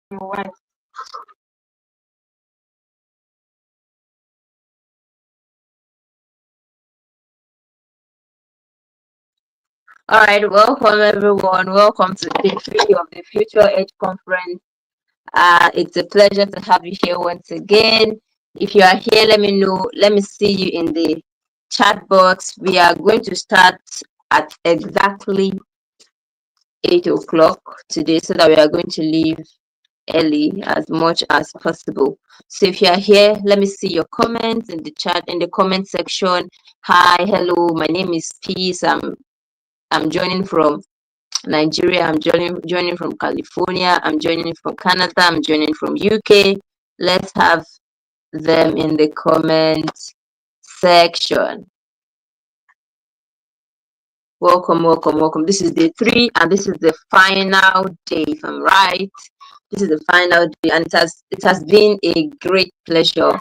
What? All right, welcome everyone. Welcome to day 3 of the Future Edge Conference. It's a pleasure to have you here once again. If you are here, let me know. Let me see you in the chat box. We are going to start at exactly 8 o'clock today, so that we are going to leave early as much as possible. So if you are here, let me see your comments in the chat, in the comment section. Hi, hello, my name is Peace. I'm joining from Nigeria. I'm joining from California. I'm joining from Canada. I'm joining from UK. Let's have them in the comment section. Welcome, welcome, welcome. This is day 3, and this is the final day, if I'm right. This is the final day, and it has been a great pleasure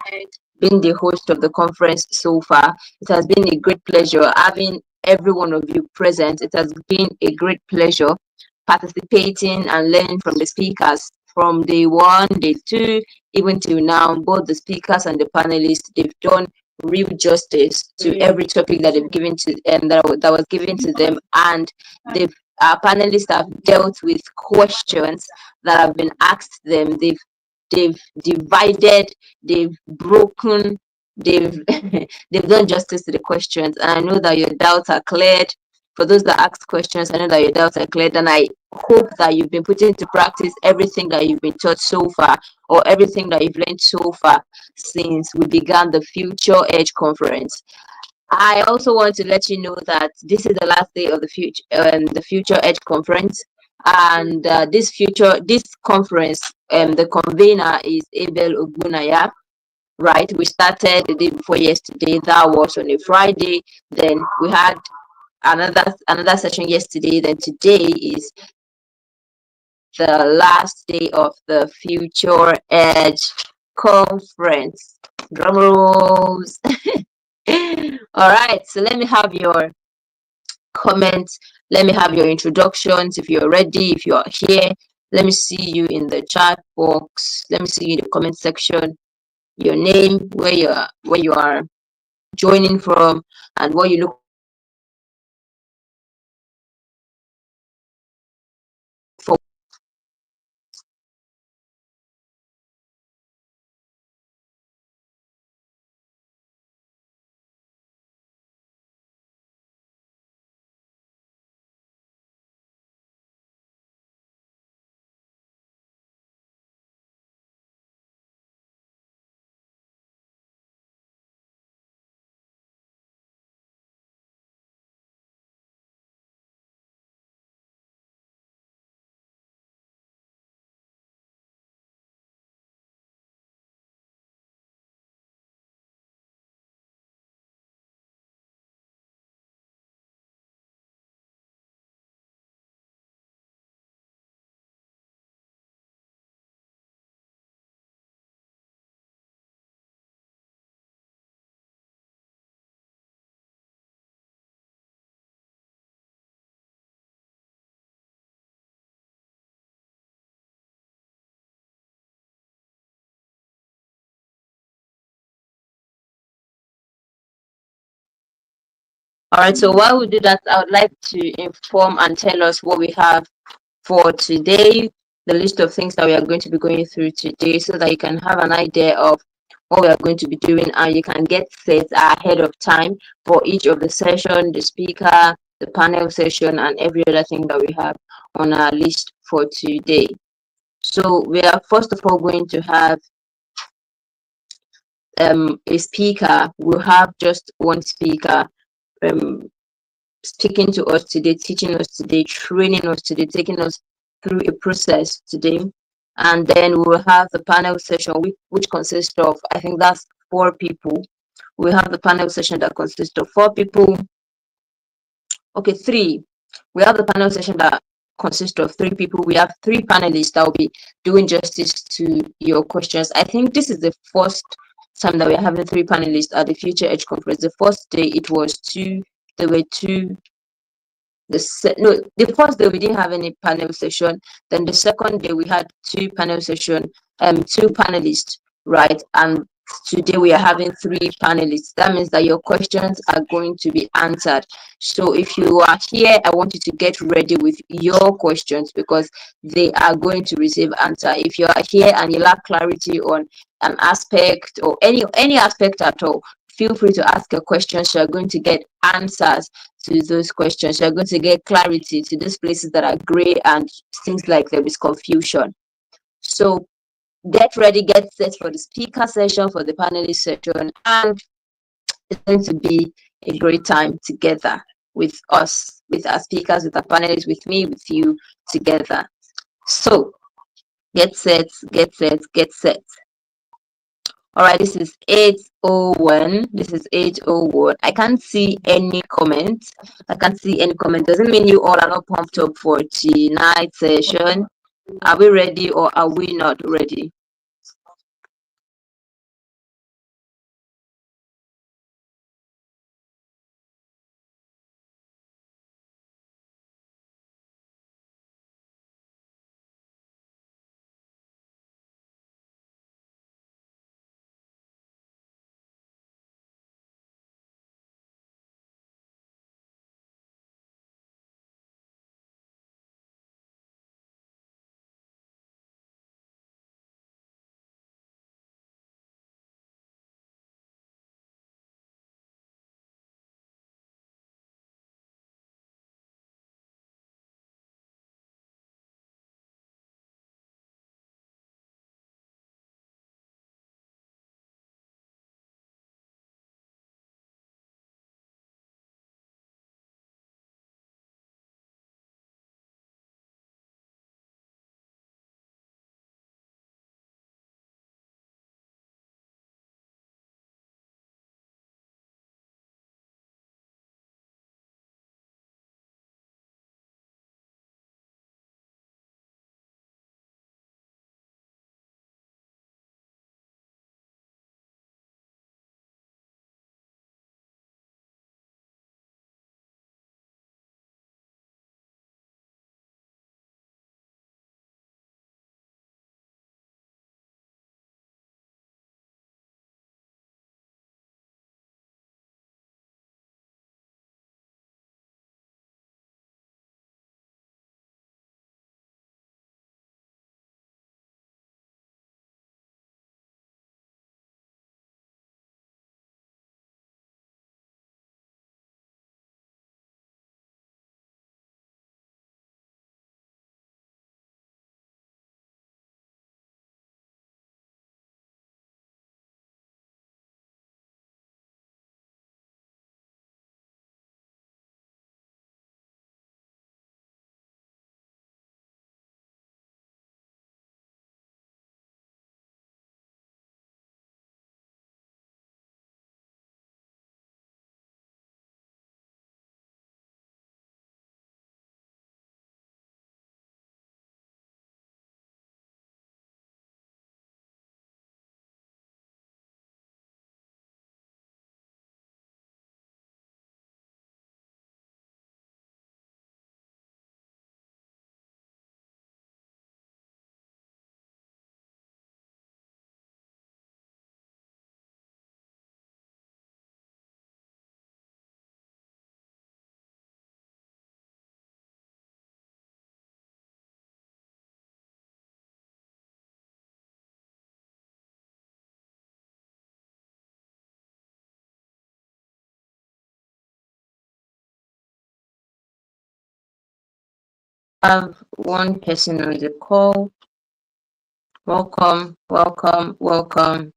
being the host of the conference so far. It has been a great pleasure having every one of you present. It has been a great pleasure participating and learning from the speakers from day 1, day 2, even till now. Both the speakers and the panelists, they've done real justice to every topic that they've given to that was given to them, and our panelists have dealt with questions that have been asked them. They've divided, they've broken, they've they've done justice to the questions, and I know that your doubts are cleared. For those that asked questions, I know that your doubts are cleared, and I hope that you've been putting into practice everything that you've been taught so far, or everything that you've learned so far since we began the Future Edge Conference. I also want to let you know that this is the last day of the Future Edge Conference, and this conference, the convener is Abel Ogunaya. Right, we started the day before yesterday. That was on a Friday. Then we had another session yesterday. Then today is the last day of the Future Edge Conference. Drum rolls. All right, so let me have your comments. Let me have your introductions. If you're ready, if you're here, let me see you in the chat box. Let me see you in the comment section. Your name, where you are joining from, and what you look for. All right, so while we do that, I would like to inform and tell us what we have for today, the list of things that we are going to be going through today, so that you can have an idea of what we are going to be doing, and you can get set ahead of time for each of the session, the speaker, the panel session, and every other thing that we have on our list for today. So we are first of all going to have a speaker. We'll have just one speaker speaking to us today, teaching us today, training us today, taking us through a process today. And then we'll have the panel session, which consists of, I think that's 4 people. We have the panel session that consists of 4 people. Okay, 3. We have the panel session that consists of 3 people. We have 3 panelists that will be doing justice to your questions. I think this is the first time that we're having 3 panelists at the Future Edge Conference. The first day it was 2. There were 2 The first day we didn't have any panel session. Then the second day we had two panel session, two panelists, right? And today we are having three panelists. That means that your questions are going to be answered. So if you are here, I want you to get ready with your questions because they are going to receive answer. If you are here and you lack clarity on an aspect or any aspect at all, feel free to ask a question. So you're going to get answers to those questions. You're going to get clarity to those places that are gray and things like there is confusion. So get ready, get set for the speaker session, for the panelist session, and it's going to be a great time together with us, with our speakers, with our panelists, with me, with you together. So get set, get set, get set. All right, this is 8:01. This is 8:01. I can't see any comments. I can't see any comment. Doesn't mean you all are not pumped up for tonight's session. Are we ready or are we not ready? I have one person on the call. Welcome, welcome, welcome.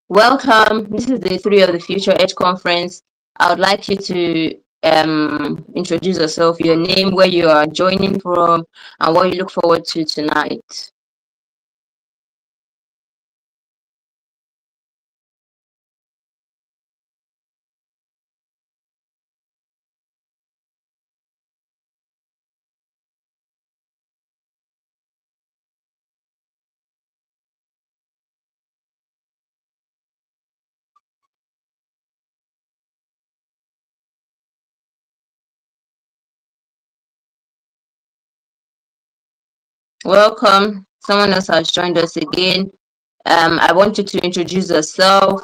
Welcome. This is day 3 of the FutureEdge Conference. I would like you to introduce yourself, your name, where you are joining from, and what you look forward to tonight. Welcome. Someone else has joined us again. I want you to introduce yourself,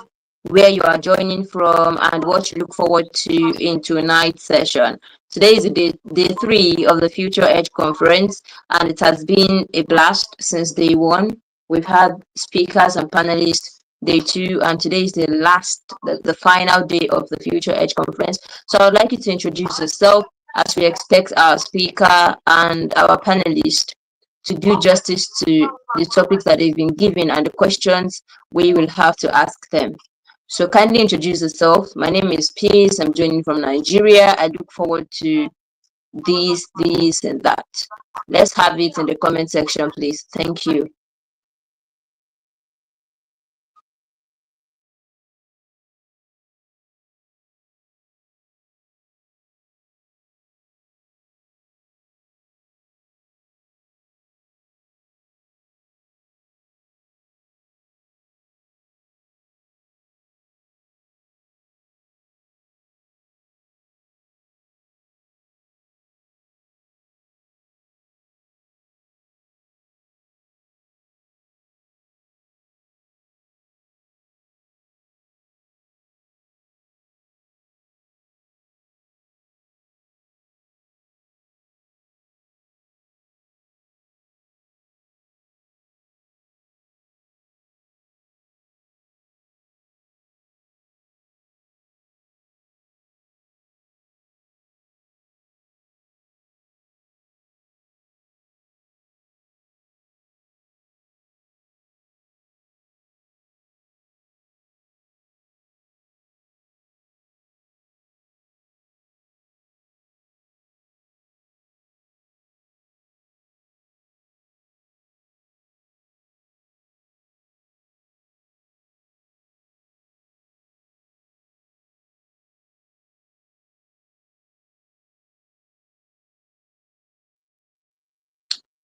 where you are joining from, and what you look forward to in tonight's session. Today is day 3 of the FutureEdge Conference, and it has been a blast since day 1. We've had speakers and panelists day 2, and today is the final day of the FutureEdge Conference. So I'd like you to introduce yourself as we expect our speaker and our panelists to do justice to the topics that they've been given and the questions we will have to ask them. So kindly introduce yourself. My name is Peace. I'm joining from Nigeria. I look forward to this, and that. Let's have it in the comment section, please. Thank you.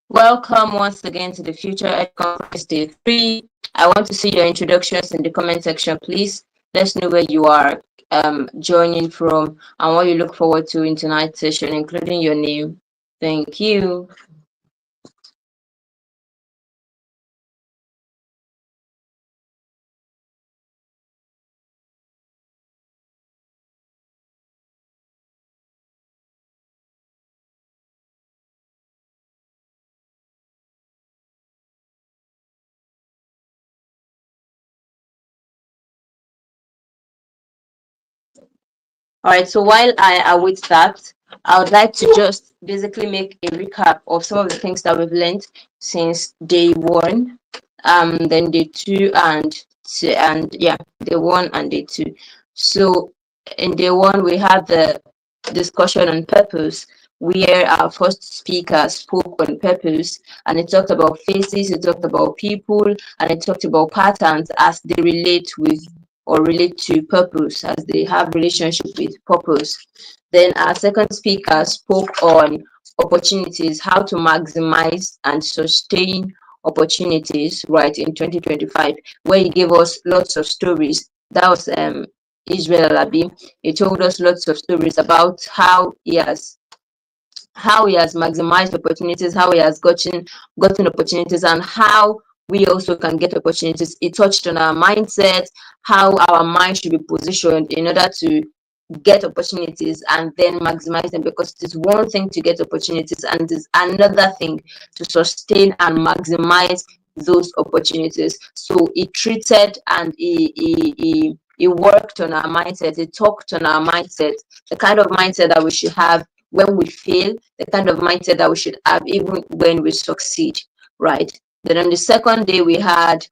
Welcome once again to the Future Ed Conference Day 3. I want to see your introductions in the comment section, please. Let's know where you are joining from and what you look forward to in tonight's session, including your name. Thank you. All right, so while I await that, I would like to just basically make a recap of some of the things that we've learned since day 1, then day 2, and yeah, day 1 and day 2. So in day 1, we had the discussion on purpose, where our first speaker spoke on purpose, and it talked about faces, it talked about people, and it talked about patterns as they relate with or relate to purpose, as they have relationship with purpose. Then our second speaker spoke on opportunities, how to maximize and sustain opportunities right in 2025, where he gave us lots of stories. That was Israel Alabi. He told us lots of stories about how he has maximized opportunities, how he has gotten opportunities, and how we also can get opportunities. It touched on our mindset, how our mind should be positioned in order to get opportunities and then maximize them, because it is one thing to get opportunities and it is another thing to sustain and maximize those opportunities. So he treated and he worked on our mindset, he talked on our mindset, the kind of mindset that we should have when we fail, the kind of mindset that we should have even when we succeed, right? Then on the second day, we had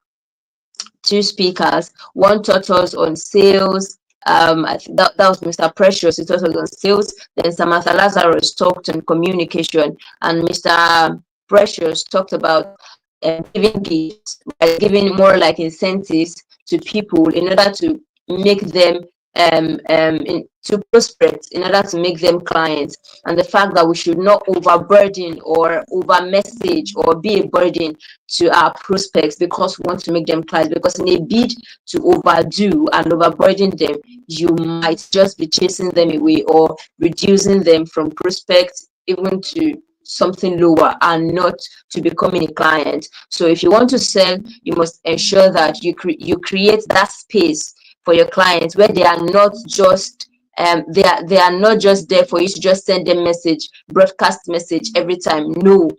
2 speakers. One taught us on sales. I think that was Mr. Precious. He taught us on sales. Then Samantha Lazarus talked on communication, and Mr. Precious talked about giving gifts, giving more like incentives to people in order to make them to prospect, in order to make them clients, and the fact that we should not overburden or over message or be a burden to our prospects because we want to make them clients, because in a bid to overdo and overburden them, you might just be chasing them away or reducing them from prospects even to something lower and not to becoming a client. So if you want to sell, you must ensure that you create that space for your clients where they are not just they are not just there for you to just send them message, broadcast message every time. No,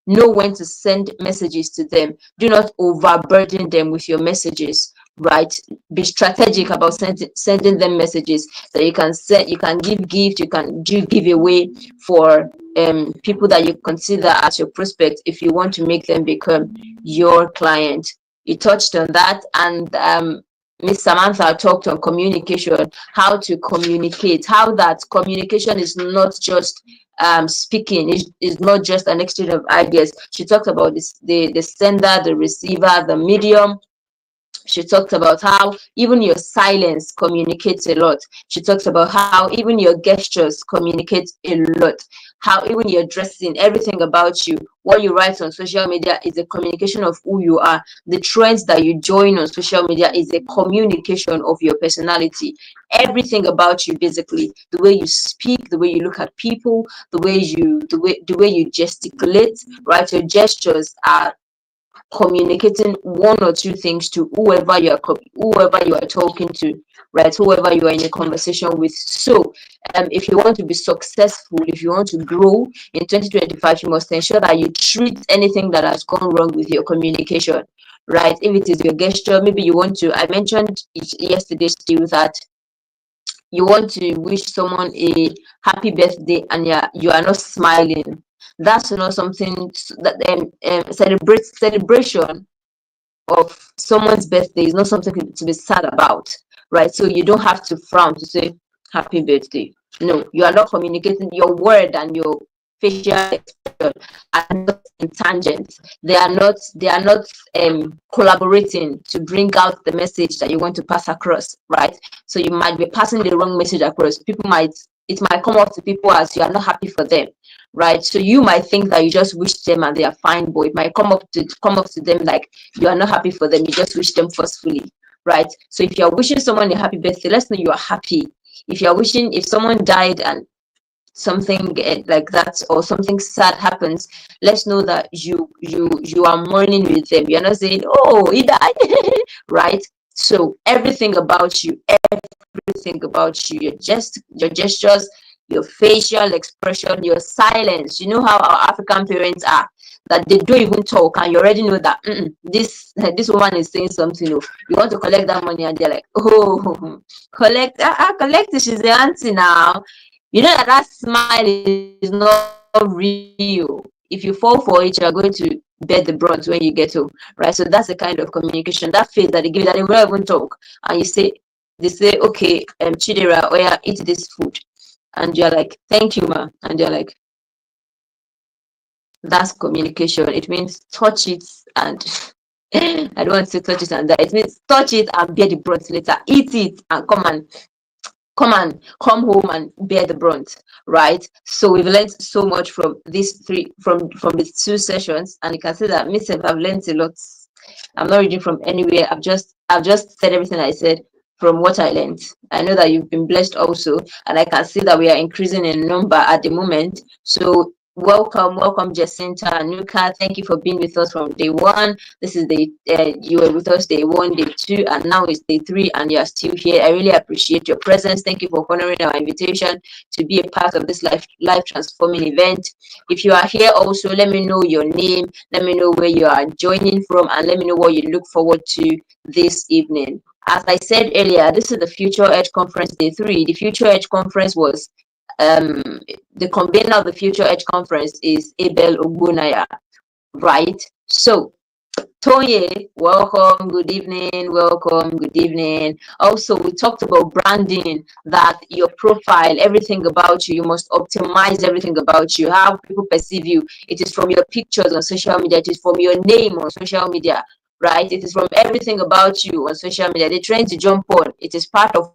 know when to send messages to them. Do not overburden them with your messages, right? Be strategic about sending them messages that you can send. You can give gift, you can do giveaway for people that you consider as your prospect if you want to make them become your client. You touched on that, and Miss Samantha talked on communication, how to communicate, how that communication is not just speaking, is not just an exchange of ideas. She talked about this, the sender, the receiver, the medium. She talked about how even your silence communicates a lot. She talks about how even your gestures communicate a lot. How even your dressing, everything about you, what you write on social media is a communication of who you are. The trends that you join on social media is a communication of your personality. Everything about you, basically, the way you speak, the way you look at people, the way you gesticulate, right? Your gestures are communicating one or two things to whoever you are talking to, right? Whoever you are in a conversation with. So if you want to be successful, if you want to grow in 2025, you must ensure that you treat anything that has gone wrong with your communication, right? If it is your gesture, maybe you want to, I mentioned yesterday still that you want to wish someone a happy birthday and you are not smiling. That's not something that celebration of someone's birthday is not something to be sad about, right? So you don't have to frown to say happy birthday. No, you are not communicating. Your word and your facial expression are not in tangents. They are not collaborating to bring out the message that you want to pass across, right? So you might be passing the wrong message across. It might come off to people as you are not happy for them, right? So you might think that you just wish them and they are fine, but it might come up to them like you are not happy for them. You just wish them forcefully, right? So if you are wishing someone a happy birthday, let's know you are happy. If someone died and something like that, or something sad happens, let's know that you are mourning with them. You're not saying, oh, he died, right? So everything about you, your gestures, your facial expression, your silence. You know how our African parents are, that they don't even talk, and you already know that this woman is saying something. Oh, you want to collect that money, and they're like, oh, collect it. She's the auntie now. You know that smile is not real. If you fall for it, you are going to bear the brunt when you get home, right? So that's the kind of communication, that face that they give you, that they will not even talk, and they say, okay, Chidera, oh yeah, eat this food, and you're like, thank you, ma, and you're like, that's communication. It means touch it and I don't want to touch it and that. It means touch it and bear the brunt later. Eat it and come home and bear the brunt, right? So we've learned so much from these two sessions, and you can see that myself, I've learned a lot. I'm not reading from anywhere. I've just said everything I said from what I learned. I know that you've been blessed also, and I can see that we are increasing in number at the moment. So welcome, Jacinta and Nuka. Thank you for being with us from day one. This is you were with us day one, day two, and now it's day three, and you are still here. I really appreciate your presence. Thank you for honoring our invitation to be a part of this life transforming event. If you are here also, let me know your name, let me know where you are joining from, and let me know what you look forward to this evening. As I said earlier, this is the FutureEdge Conference Day 3. The FutureEdge Conference was um, the convener of the FutureEdge Conference is Abel Ogunaya, right? So, Toye, welcome, good evening, welcome, good evening. Also, we talked about branding, that your profile, everything about you, you must optimize everything about you, how people perceive you. It is from your pictures on social media, it is from your name on social media, right? It is from everything about you on social media. They trying to jump on. It is part of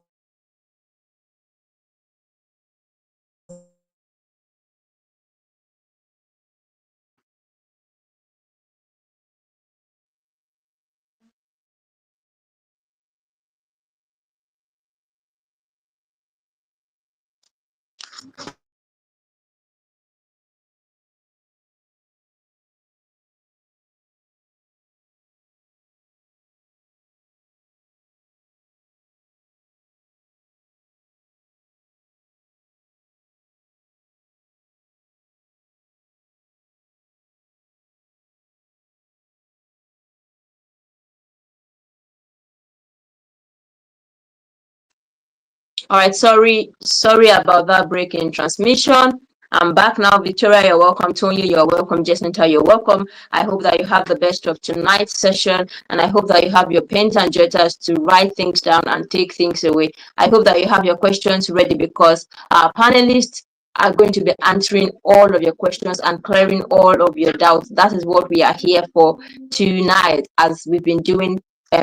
All right, sorry about that break in transmission. I'm back now. Victoria, you're welcome. Tonya, you're welcome. Jacinta, you're welcome. I hope that you have the best of tonight's session, and I hope that you have your pens and jotters to write things down and take things away. I hope that you have your questions ready, because our panelists are going to be answering all of your questions and clearing all of your doubts. That is what we are here for tonight, as we've been doing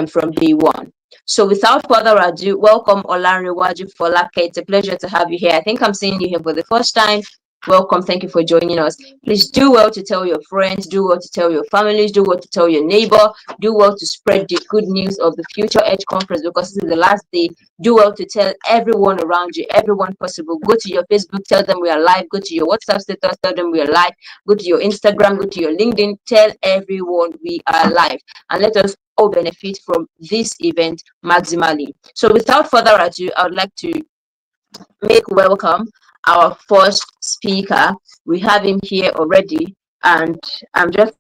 from day one. So without further ado, welcome Olanrewaju Folake. It's a pleasure to have you here. I think I'm seeing you here for the first time. Welcome. Thank you for joining us. Please do well to tell your friends, do well to tell your families, do well to tell your neighbor, do well to spread the good news of the FutureEdge Conference, because this is the last day. Do well to tell everyone around you, everyone possible. Go to your Facebook, tell them we are live. Go to your WhatsApp status, tell them we are live. Go to your Instagram, go to your LinkedIn, tell everyone we are live. And let us all benefit from this event maximally. So without further ado, I would like to make welcome our first speaker. We have him here already, and I'm just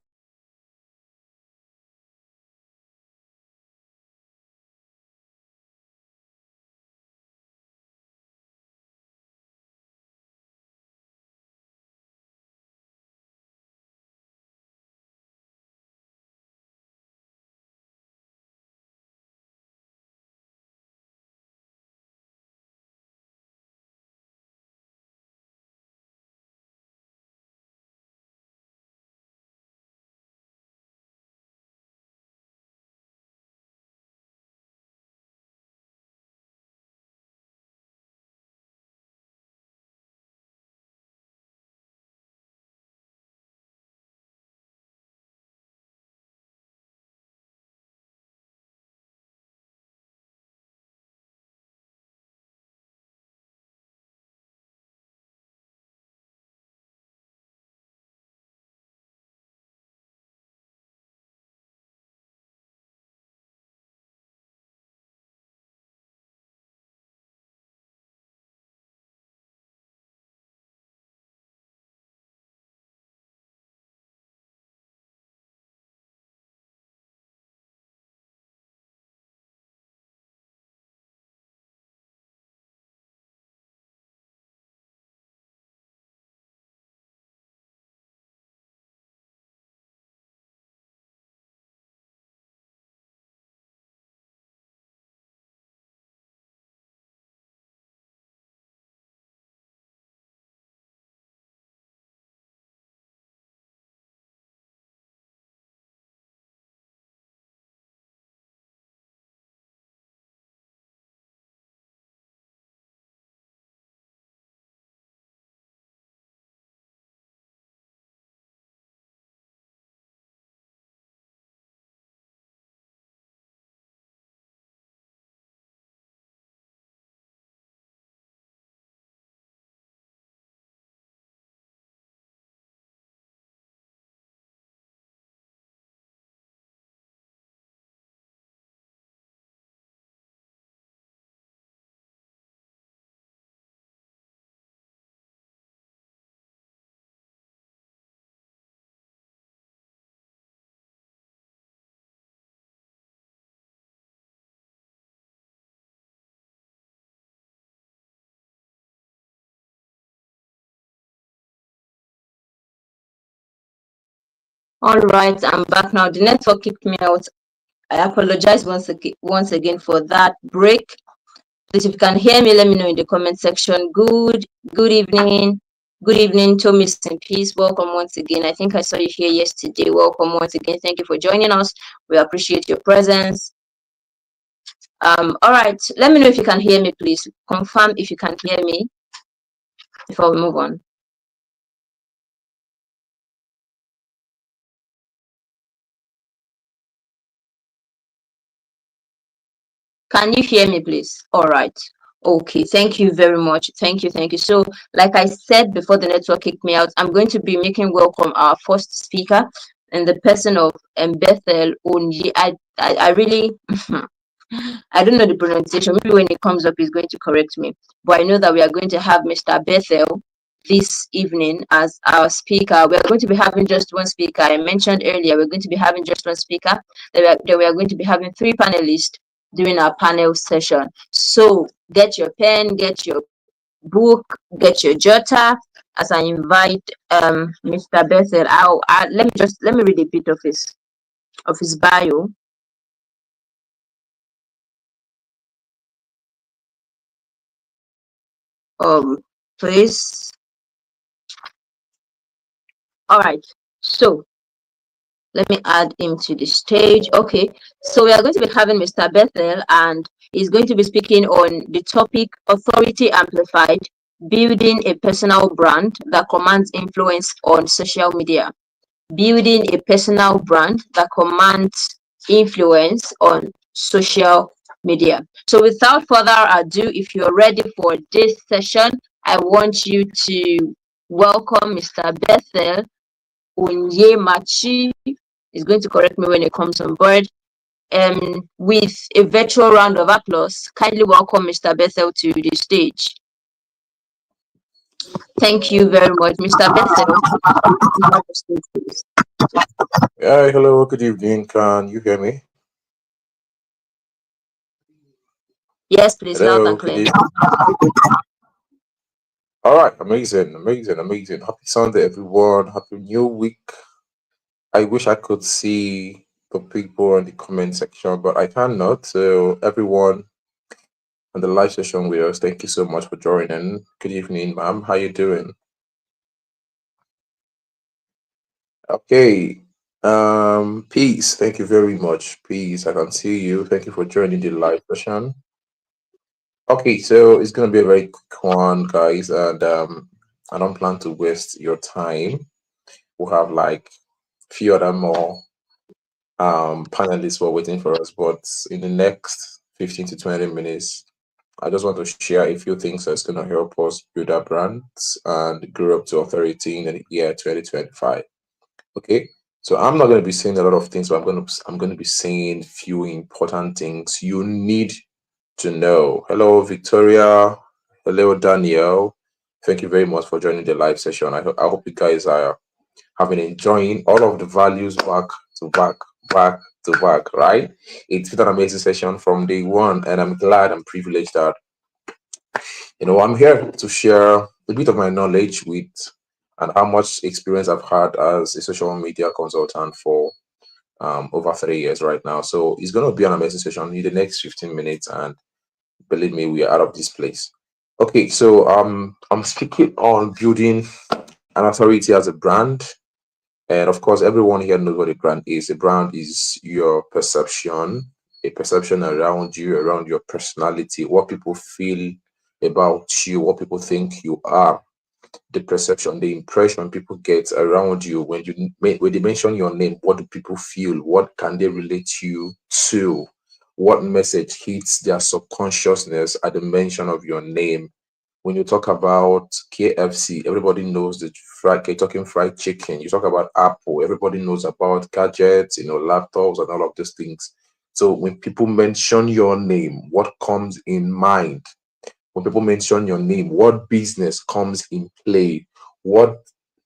all right. I'm back now. The network kicked me out. I apologize once again for that break. Please, if you can hear me, let me know in the comment section. Good evening. Good evening, Thomas and Peace. Welcome once again. I think I saw you here yesterday. Welcome once again. Thank you for joining us. We appreciate your presence. All right. Let me know if you can hear me, please. Confirm if you can hear me before we move on. Can you hear me, please? All right. Okay, thank you very much. Thank you. So, like I said before the network kicked me out, I'm going to be making welcome our first speaker in the person of Bethel Onji. I really, I don't know the pronunciation. Maybe when it comes up, he's going to correct me. But I know that we are going to have Mr. Bethel this evening as our speaker. We are going to be having just one speaker. I mentioned earlier, we're going to be having just one speaker. Then we are going to be having three panelists during our panel session. So get your pen, get your book, get your jotter as I invite Mr. Bethel. Let me read a bit of his bio. Please. All right. So let me add him to the stage. Okay. So we are going to be having Mr. Bethel, and he's going to be speaking on the topic Authority Amplified, building a personal brand that commands influence on social media. Building a personal brand that commands influence on social media. So without further ado, if you're ready for this session, I want you to welcome Mr. Bethel Nnaemeka. Is going to correct me when it comes on board. With a virtual round of applause, kindly welcome Mr. Bethel to the stage. Thank you very much, Mr. Bethel. Hi, hello, good evening. Can you hear me? Yes, please, loud Hello, and clear. All right, amazing. Happy Sunday, everyone. Happy new week. I wish I could see the people in the comment section, but I cannot. So, everyone on the live session with us, thank you so much for joining. Good evening, ma'am. How you doing? Okay. Peace. Thank you very much. Peace. I can see you. Thank you for joining the live session. Okay, so it's gonna be a very quick one, guys, and I don't plan to waste your time. We'll have like few other more panelists were waiting for us, but in the next 15 to 20 minutes, I just want to share a few things that's gonna help us build our brands and grow up to authority in the year 2025. Okay. So I'm not gonna be saying a lot of things, but I'm gonna be saying few important things you need to know. Hello, Victoria. Hello, Danielle. Thank you very much for joining the live session. I hope you guys are having enjoying all of the values back to back, right? It's been an amazing session from day one, and I'm glad and privileged that I'm here to share a bit of my knowledge with and how much experience I've had as a social media consultant for over 3 years right now. So it's going to be an amazing session in the next 15 minutes, and believe me, we are out of this place. Okay, so I'm speaking on building an authority as a brand. And of course, everyone here knows what a brand is. A brand is your perception, a perception around you, around your personality, what people feel about you, what people think you are, the perception, the impression people get around you when they mention your name. What do people feel? What can they relate you to? What message hits their subconsciousness at the mention of your name? When you talk about KFC, everybody knows the talking fried chicken. You talk about Apple, everybody knows about gadgets, laptops and all of those things. So when people mention your name, what comes in mind? When people mention your name, what business comes in play? What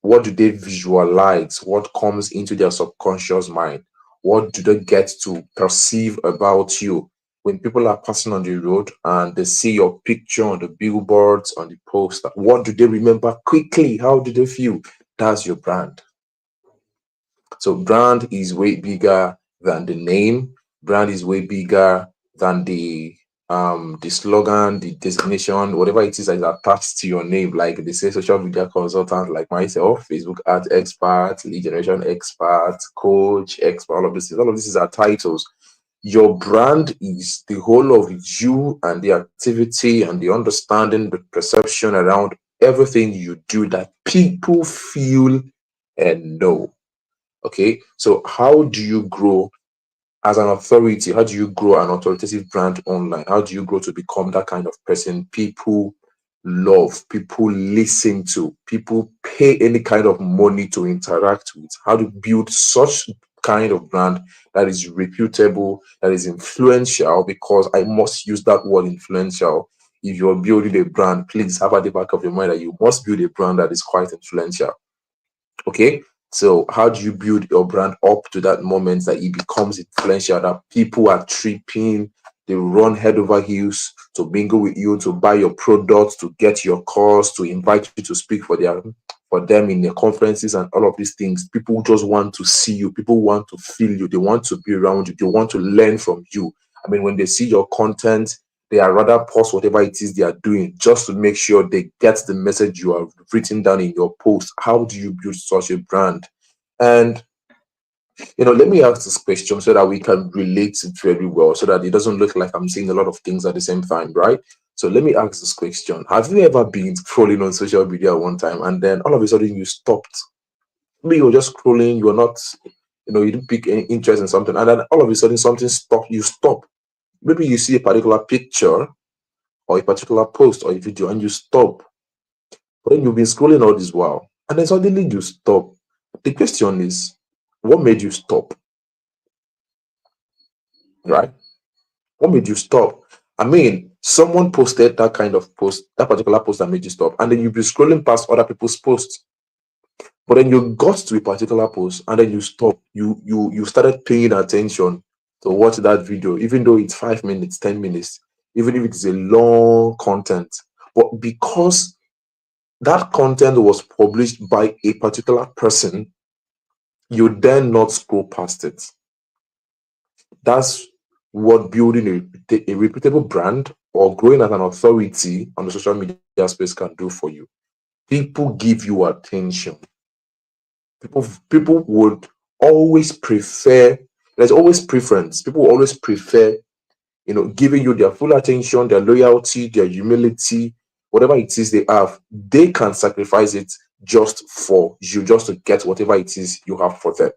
do they visualize? What comes into their subconscious mind? What do they get to perceive about you? When people are passing on the road and they see your picture on the billboards, on the poster, what do they remember quickly? How do they feel? That's your brand. So brand is way bigger than the name. Brand is way bigger than the slogan, the designation, whatever it is that is attached to your name. Like they say, social media consultant like myself, Facebook ads expert, lead generation expert, coach expert, all of this. All of this is our titles. Your brand is the whole of you and the activity and the understanding, the perception around everything you do that people feel and know. Okay, so how do you grow as an authority? How do you grow an authoritative brand online? How do you grow to become that kind of person people love, people listen to, people pay any kind of money to interact with? How to build such kind of brand that is reputable, that is influential? Because I must use that word influential. If you're building a brand, please have at the back of your mind that you must build a brand that is quite influential. Okay, so how do you build your brand up to that moment that it becomes influential, that people are tripping, They will run head over heels to mingle with you, to buy your products, to get your course, to invite you to speak for them in their conferences and all of these things. People just want to see you. People want to feel you. They want to be around you. They want to learn from you. I mean, when they see your content, they are rather pause whatever it is they are doing just to make sure they get the message you have written down in your post. How do you build such a brand? And let me ask this question so that we can relate it very well, so that it doesn't look like I'm saying a lot of things at the same time, right? So let me ask this question. Have you ever been scrolling on social media one time and then all of a sudden you stopped? Maybe you're just scrolling, you're not, you didn't pick any interest in something, and then all of a sudden something you stop. Maybe you see a particular picture or a particular post or a video and you stop. But then you've been scrolling all this while and then suddenly you stop. The question is, what made you stop? Right? What made you stop? I mean, someone posted that kind of post, that particular post that made you stop, and then you'll be scrolling past other people's posts. But then you got to a particular post and then you stop. You started paying attention to watch that video, even though it's 5 minutes, 10 minutes, even if it's a long content. But because that content was published by a particular person, you dare not scroll past it. That's what building a reputable brand or growing as an authority on the social media space can do for you. People give you attention. People would always prefer, there's always preference. People will always prefer, giving you their full attention, their loyalty, their humility, whatever it is they have. They can sacrifice it just for you, just to get whatever it is you have for them.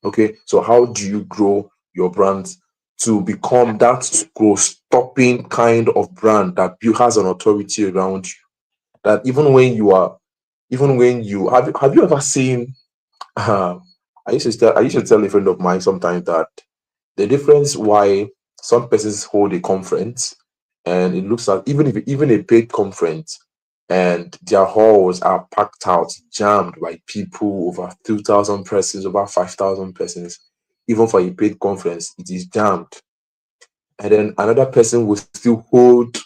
Okay, so how do you grow your brand to become that growth-stopping kind of brand that has an authority around you? That even when you have you ever seen? I used to tell a friend of mine sometimes that the difference why some persons hold a conference and it looks like even a paid conference and their halls are packed out, jammed by people, over 2,000 persons, over 5,000 persons. Even for a paid conference, it is jammed. And then another person will still hold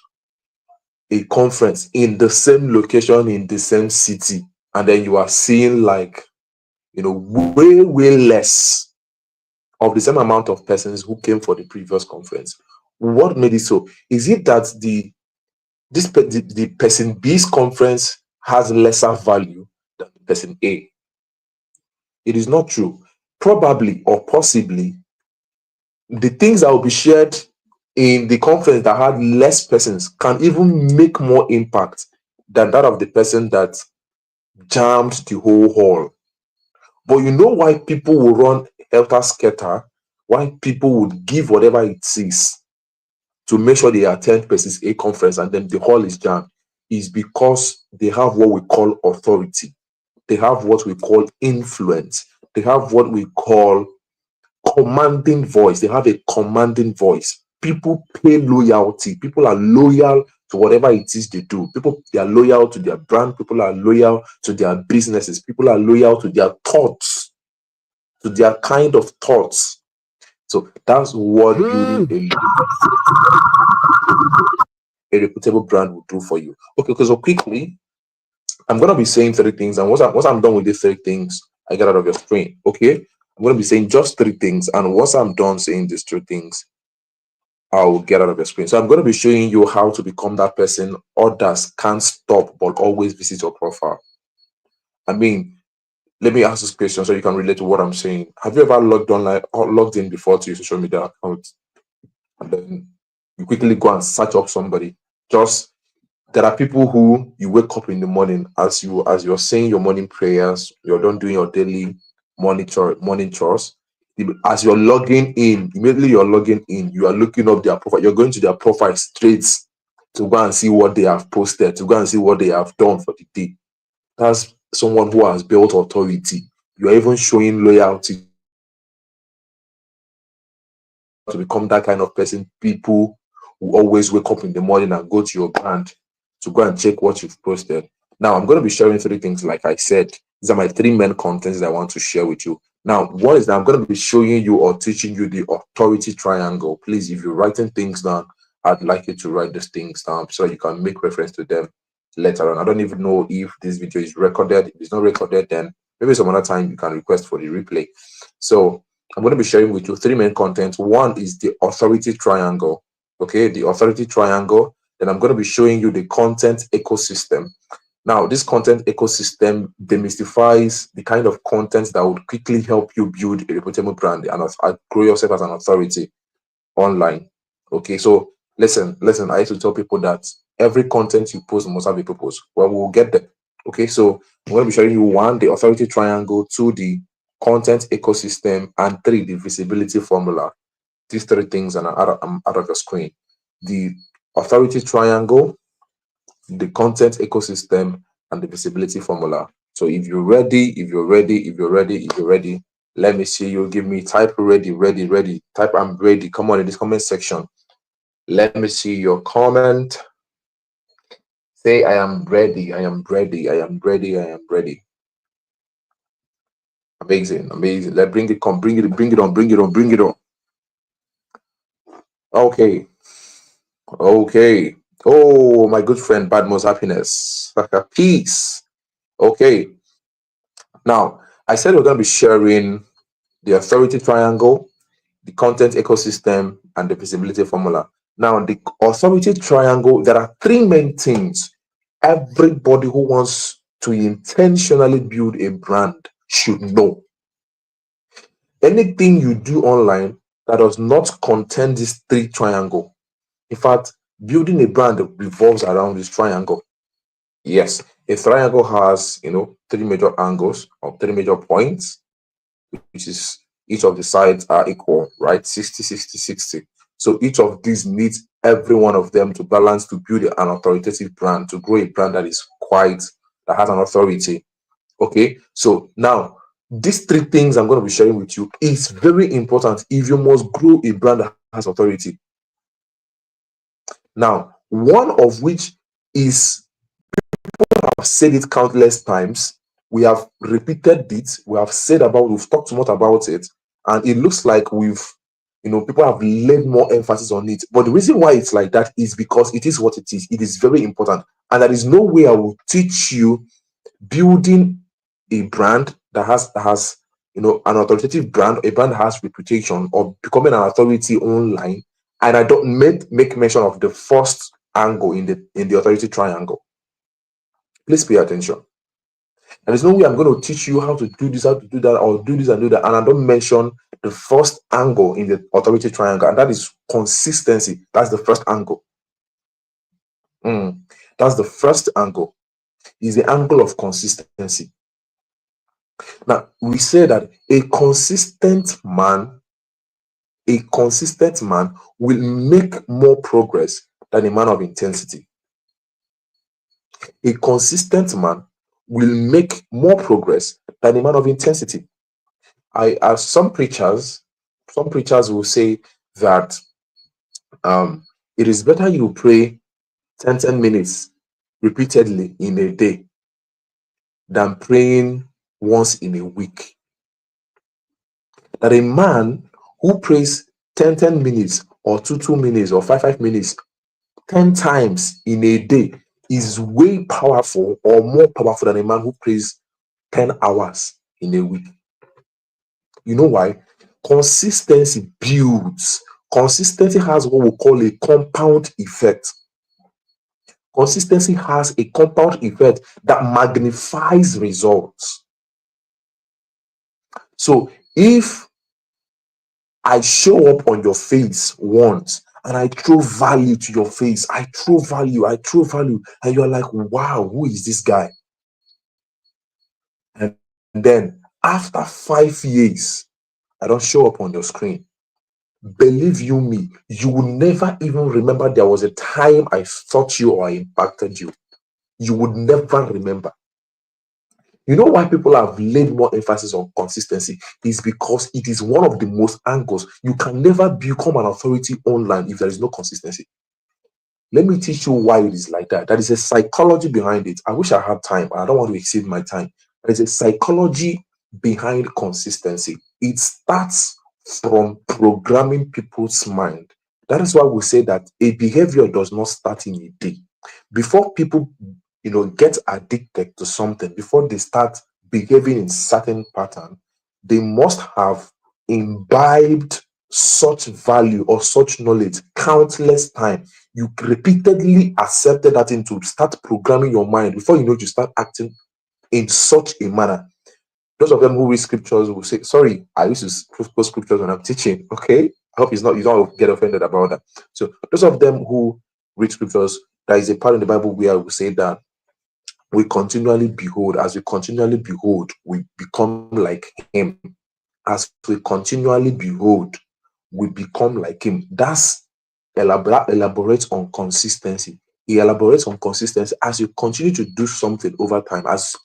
a conference in the same location, in the same city. And then you are seeing like, way less of the same amount of persons who came for the previous conference. What made it so? Is it that the person B's conference has lesser value than the person A? It is not true. Probably or possibly, the things that will be shared in the conference that had less persons can even make more impact than that of the person that jammed the whole hall. But you know why people will run helter-skelter? Why people would give whatever it is to make sure they attend person's A conference and then the hall is jammed, is because they have what we call authority. They have what we call influence. They have what we call commanding voice. They have a commanding voice. People pay loyalty. People are loyal to whatever it is they do. They are loyal to their brand. People are loyal to their businesses. People are loyal to their thoughts, to their kind of thoughts. So that's what building a reputable brand will do for you. Okay, so quickly, I'm going to be saying 3 things, and once I'm done with these 3 things, I get out of your screen. Okay, I'm going to be saying just 3 things, and once I'm done saying these 3 things, I'll get out of your screen. So I'm going to be showing you how to become that person others can't stop but always visit your profile. I mean, let me ask this question so you can relate to what I'm saying. Have you ever logged in before to your social media account, and then you quickly go and search up somebody? There are people who you wake up in the morning as you're saying your morning prayers, you're done doing your daily morning chores. As you're logging in, immediately you're logging in, you are looking up their profile. You're going to their profile straight to go and see what they have posted, to go and see what they have done for the day. That's someone who has built authority. You are even showing loyalty to become that kind of person. People who always wake up in the morning and go to your brand to go and check what you've posted. Now, I'm going to be sharing 3 things. Like I said, these are my 3 main contents that I want to share with you. Now, what is that? I'm going to be showing you or teaching you the authority triangle. Please, if you're writing things down, I'd like you to write these things down so you can make reference to them later on. I don't even know if this video is recorded. If it's not recorded, then maybe some other time you can request for the replay. So I'm going to be sharing with you three main contents. One is the authority triangle. Okay, the authority triangle. Then I'm going to be showing you the content ecosystem. Now, this content ecosystem demystifies the kind of content that would quickly help you build a reputable brand and grow yourself as an authority online. Okay, so listen, I used to tell people that every content you post must have a purpose. Well, we'll get there. Okay, so I'm going to be showing you one, the authority triangle, two, the content ecosystem, and three, the visibility formula. These three things are out of the screen. The authority triangle, the content ecosystem, and the visibility formula. So if you're ready, let me see you. Give me type ready. Type I'm ready. Come on in this comment section. Let me see your comment. Say I am ready. Amazing. Let's bring it on. Okay. Oh, my good friend, Badmo's happiness. Peace. Okay. Now, I said we're going to be sharing the authority triangle, the content ecosystem, and the visibility formula. Now, the authority triangle, there are three main things everybody who wants to intentionally build a brand should know. Anything you do online that does not contain this three triangle, in fact, building a brand revolves around this triangle. Yes, a triangle has, three major angles or three major points, which is each of the sides are equal, right? 60, 60, 60. So each of these needs every one of them to balance to build an authoritative brand, to grow a brand that has an authority. Okay, so now these three things I'm going to be sharing with you is very important if you must grow a brand that has authority. Now, one of which is, people have said it countless times. We have repeated it. We've talked much about it, and it looks like people have laid more emphasis on it. But the reason why it's like that is because it is what it is. It is very important, and there is no way I will teach you building a brand that has an authoritative brand, a brand that has reputation, or becoming an authority online, and I don't make mention of the first angle in the authority triangle. Please pay attention. And there's no way I'm going to teach you how to do this, how to do that, or do this and do that, and I don't mention the first angle in the authority triangle, and that is consistency. That's the first angle. That's the first angle. Is the angle of consistency. Now, we say that a consistent man will make more progress than a man of intensity. A consistent man will make more progress than a man of intensity. Some preachers will say that it is better you pray 10 minutes repeatedly in a day than praying once in a week. That a man who prays 10 minutes or 2 minutes or 5 minutes 10 times in a day is way powerful or more powerful than a man who prays 10 hours in a week. You know why? Consistency builds. Consistency has what we call a compound effect. Consistency has a compound effect that magnifies results. So if I show up on your face once and I throw value to your face, I throw value, and you're like, wow, who is this guy? And then after 5 years, I don't show up on your screen. Believe you me, you will never even remember there was a time I taught you or I impacted you. You would never remember. You know why people have laid more emphasis on consistency? Is because it is one of the most angles. You can never become an authority online if there is no consistency. Let me teach you why it is like that. There is a psychology behind it. I wish I had time. I don't want to exceed my time. There is a psychology behind consistency. It starts from programming people's mind. That is why we say that a behavior does not start in a day. Before people, get addicted to something, before they start behaving in certain pattern, they must have imbibed such value or such knowledge countless times. You repeatedly accepted that thing to start programming your mind. Before you know, you start acting in such a manner. Those of them who read scriptures will say, sorry, I used to post scriptures when I'm teaching. Okay. I hope you don't get offended about that. So those of them who read scriptures, there is a part in the Bible where we say that we continually behold, as we continually behold, we become like him. As we continually behold, we become like him. That's elaborates on consistency. He elaborates on consistency as you continue to do something over time, as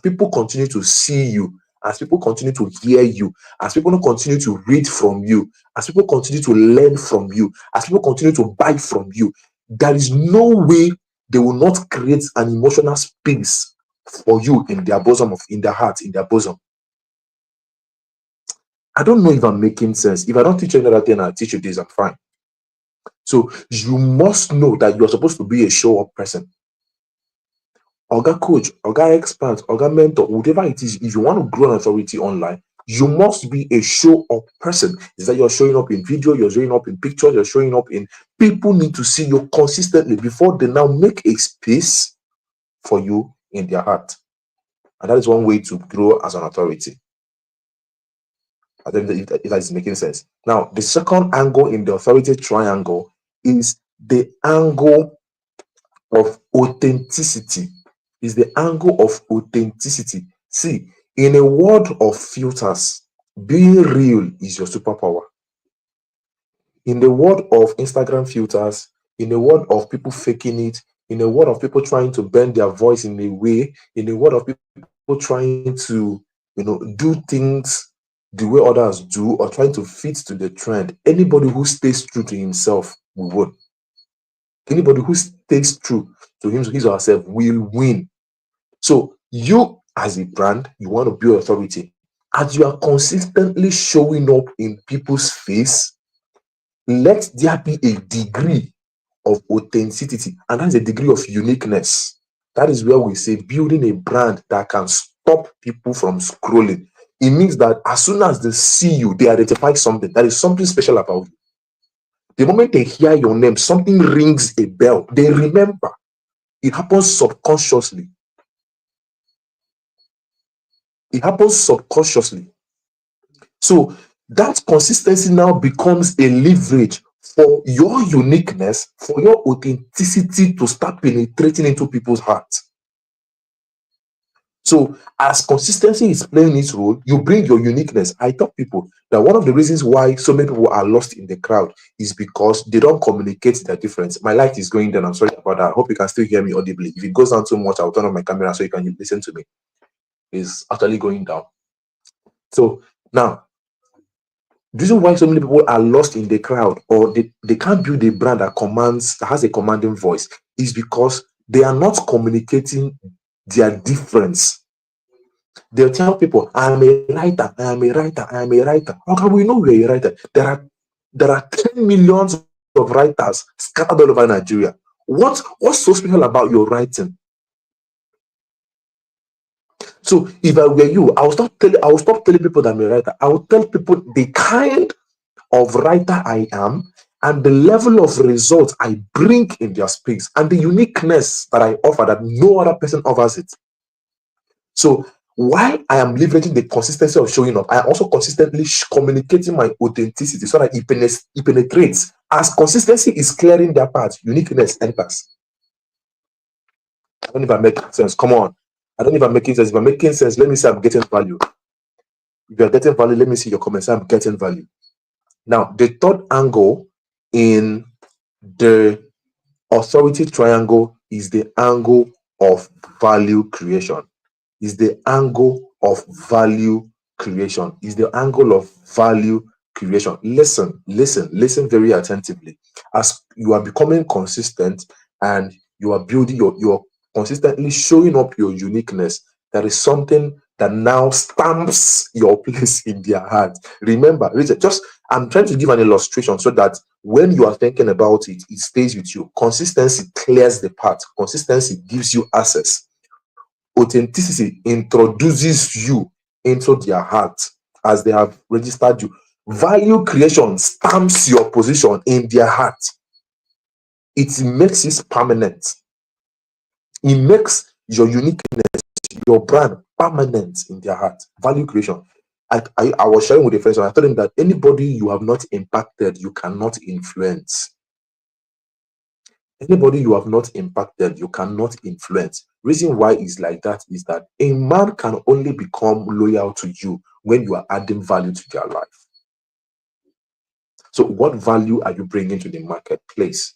people continue to see you, as people continue to hear you, as people continue to read from you, as people continue to learn from you, as people continue to buy from you. There is no way they will not create an emotional space for you in their bosom, in their heart, in their bosom. I don't know if I'm making sense. If I don't teach you another thing, I'll teach you this, I'm fine. So you must know that you're supposed to be a show-up person. Oga coach, Oga expert, Oga mentor, whatever it is, if you want to grow an authority online, you must be a show-up person. Is that you're showing up in video, you're showing up in pictures, you're showing up in... People need to see you consistently before they now make a space for you in their heart. And that is one way to grow as an authority. I don't know if that is making sense. Now, the second angle in the authority triangle is the angle of authenticity. Is the angle of authenticity. See, in a world of filters, being real is your superpower. In the world of Instagram filters, in the world of people faking it, in the world of people trying to bend their voice in a way, in the world of people trying to, do things the way others do or trying to fit to the trend, anybody who stays true to himself will win. Anybody who stays true to his or herself will win. So you, as a brand, you want to build authority. As you are consistently showing up in people's face, let there be a degree of authenticity, and that's a degree of uniqueness. That is where we say building a brand that can stop people from scrolling. It means that as soon as they see you, they identify something. That is something special about you. The moment they hear your name, something rings a bell. They remember. It happens subconsciously. It happens subconsciously. So that consistency now becomes a leverage for your uniqueness, for your authenticity to start penetrating into people's hearts. So as consistency is playing its role, you bring your uniqueness. I tell people that one of the reasons why so many people are lost in the crowd is because they don't communicate their difference. My light is going down. I'm sorry about that. I hope you can still hear me audibly. If it goes down too much, I'll turn on my camera so you can listen to me. It's actually going down. So now, the reason why so many people are lost in the crowd or they can't build a brand that has a commanding voice is because they are not communicating their difference. They'll tell people, I'm a writer, I am a writer, I am a writer. How can we know you're a writer? There are 10 millions of writers scattered all over Nigeria. What's so special about your writing? So if I were you, I will stop telling people that I'm a writer. I will tell people the kind of writer I am and the level of results I bring in their space and the uniqueness that I offer that no other person offers it. So while I am leveraging the consistency of showing up, I am also consistently communicating my authenticity so that it penetrates. As consistency is clearing their path, uniqueness enters. I don't know if I'm making sense. Come on. I don't know if I'm making sense. If I'm making sense, let me say I'm getting value. If you're getting value, let me see your comments. I'm getting value. Now, the third angle in the authority triangle is the angle of value creation. Is the angle of value creation. Is the angle of value creation. Listen very attentively. As you are becoming consistent and you are building you're consistently showing up your uniqueness, there is something that now stamps your place in their heart. Remember, I'm trying to give an illustration so that when you are thinking about it, it stays with you. Consistency clears the path. Consistency gives you access. Authenticity introduces you into their heart as they have registered you. Value creation stamps your position in their heart. It makes it permanent. It makes your uniqueness, your brand permanent in their heart. Value creation. I was sharing with a friend, and I told him that anybody you have not impacted, you cannot influence. Anybody you have not impacted, you cannot influence. Reason why is like that is that a man can only become loyal to you when you are adding value to their life. So what value are you bringing to the marketplace?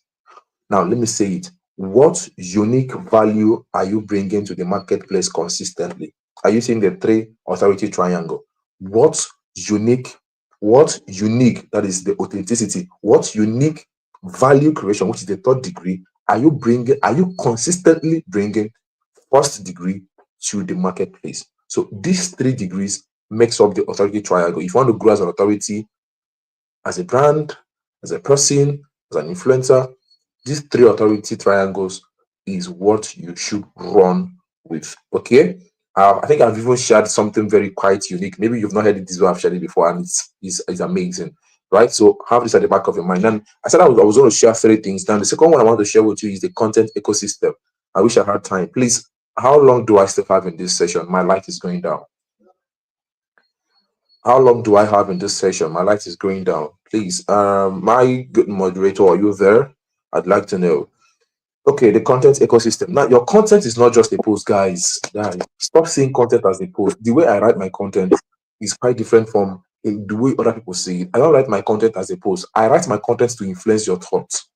Now, let me say it. What unique value are you bringing to the marketplace consistently? Are you seeing the 3 authority triangle? What unique, that is the authenticity, what unique value creation, which is the 3rd degree, are you consistently bringing 1st degree to the marketplace? So these 3 degrees makes up the authority triangle. If you want to grow as an authority, as a brand, as a person, as an influencer, these 3 authority triangles is what you should run with. Okay. I think I've even shared something very quite unique. Maybe you've not heard it this way. I've shared it before, and it's amazing, right? So have this at the back of your mind. And I said I was going to share 3 things. Then the second one I want to share with you is the content ecosystem. I wish I had time. Please, how long do I still have in this session? My light is going down. How long do I have in this session? My light is going down. Please, my good moderator, are you there? I'd like to know. Okay, the content ecosystem. Now, your content is not just a post, guys. Stop seeing content as a post. The way I write my content is quite different from the way other people see it. I don't write my content as a post. I write my content to influence your thoughts.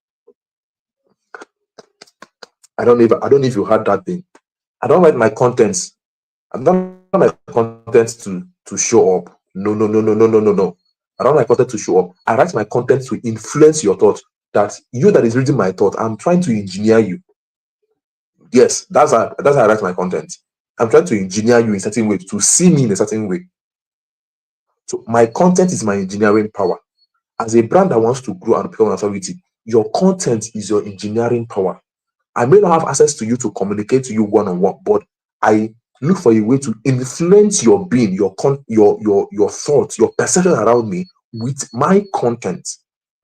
I don't know if you heard that thing. I don't write my contents. I don't write my contents to show up. No. I don't write my content to show up. I write my content to influence your thoughts. That you that is reading my thought, I'm trying to engineer you. Yes, that's how I write my content. I'm trying to engineer you in a certain way, to see me in a certain way. So my content is my engineering power. As a brand that wants to grow and become an authority, your content is your engineering power. I may not have access to you to communicate to you one-on-one, but I look for a way to influence your being, your thoughts, your perception around me with my content.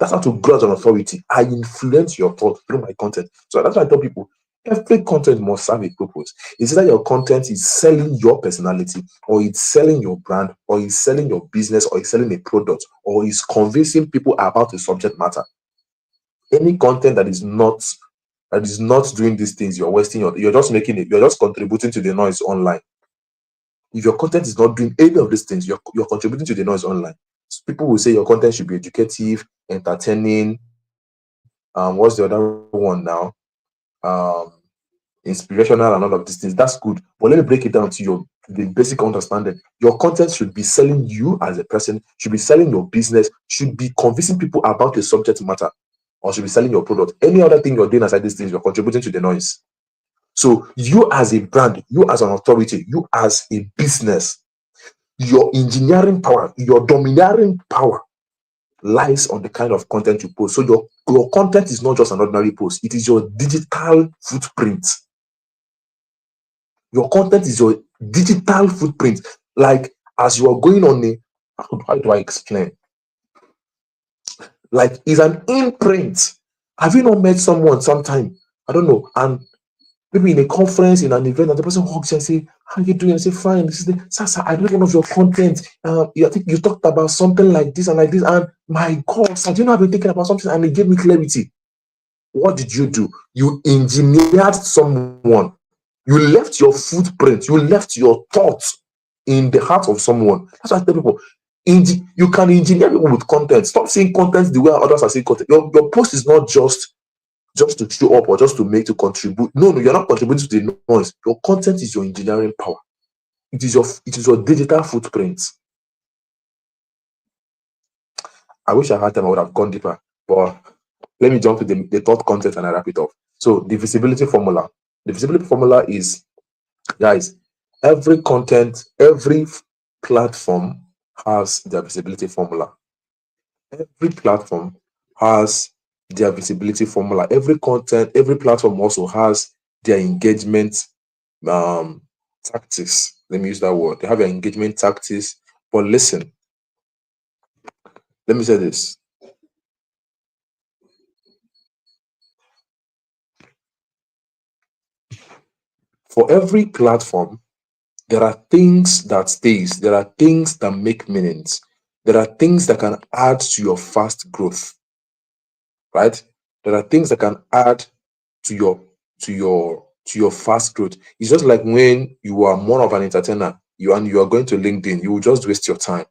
That's how to grow as an authority. I influence your thoughts through my content. So that's why I tell people, every content must serve a purpose. Is that your content is selling your personality, or it's selling your brand, or it's selling your business, or it's selling a product, or it's convincing people about a subject matter? Any content that is not doing these things, you're wasting you're just contributing to the noise online. If your content is not doing any of these things, you're contributing to the noise online. So people will say your content should be educative, entertaining. What's the other one now? Inspirational and all of these things. That's good. But let me break it down to the basic understanding. Your content should be selling you as a person, should be selling your business, should be convincing people about a subject matter, or should be selling your product. Any other thing you're doing aside these things, you're contributing to the noise. So you as a brand, you as an authority, you as a business, your engineering power, your domineering power lies on the kind of content you post. So your content is not just an ordinary post, it is your digital footprint. Your content is your digital footprint. Like, as you are going on how do I explain? Like, it's an imprint. Have you not met someone sometime? I don't know, and maybe in a conference, in an event, and the person hugs you and say, "How you doing?" I say, "Fine." This is Sasa, I read one of your content. I think you talked about something like this and like this, and my God, sir, do you know I've been thinking about something, and it gave me clarity. What did you do? You engineered someone. You left your footprint. You left your thoughts in the heart of someone. That's why I tell people, you can engineer people with content. Stop seeing content the way others are seeing content. Your post is not just to show up or just to contribute. No, you're not contributing to the noise. Your content is your engineering power. It is your digital footprint. I wish I had time, I would have gone deeper, but let me jump to the third content and I wrap it up. So the visibility formula. The visibility formula is, guys, Every content, every platform has their visibility formula. Every platform has their visibility formula. Every content, every platform also has their engagement tactics. Let me use that word. They have their engagement tactics. But listen, let me say this. For every platform, there are things that stays. There are things that make meanings. There are things that can add to your fast growth, right? There are things that can add to your fast growth. It's just like when you are more of an entertainer, you are going to LinkedIn, you will just waste your time.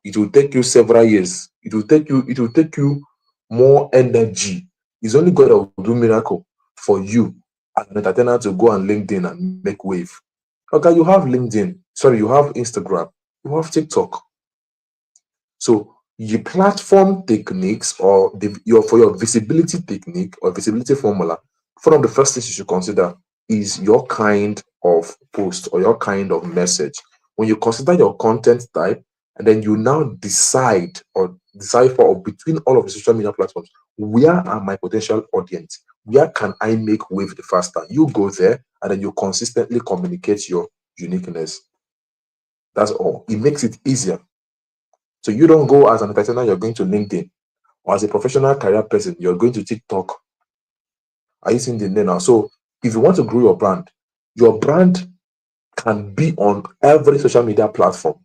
It will take you several years. It will take you more energy. It's only God that will do miracle for you as an entertainer to go on LinkedIn and make wave. Okay, you have LinkedIn. Sorry, you have Instagram. You have TikTok. So your platform techniques or your visibility technique or visibility formula, one of the first things you should consider is your kind of post or your kind of message. When you consider your content type, and then you now decide or decipher or between all of the social media platforms, where are my potential audience? Where can I make wave the faster? You go there and then you consistently communicate your uniqueness. That's all. It makes it easier. So you don't go as an entertainer, you're going to LinkedIn, or as a professional career person, you're going to TikTok. Are you seeing the name now? So if you want to grow your brand can be on every social media platform.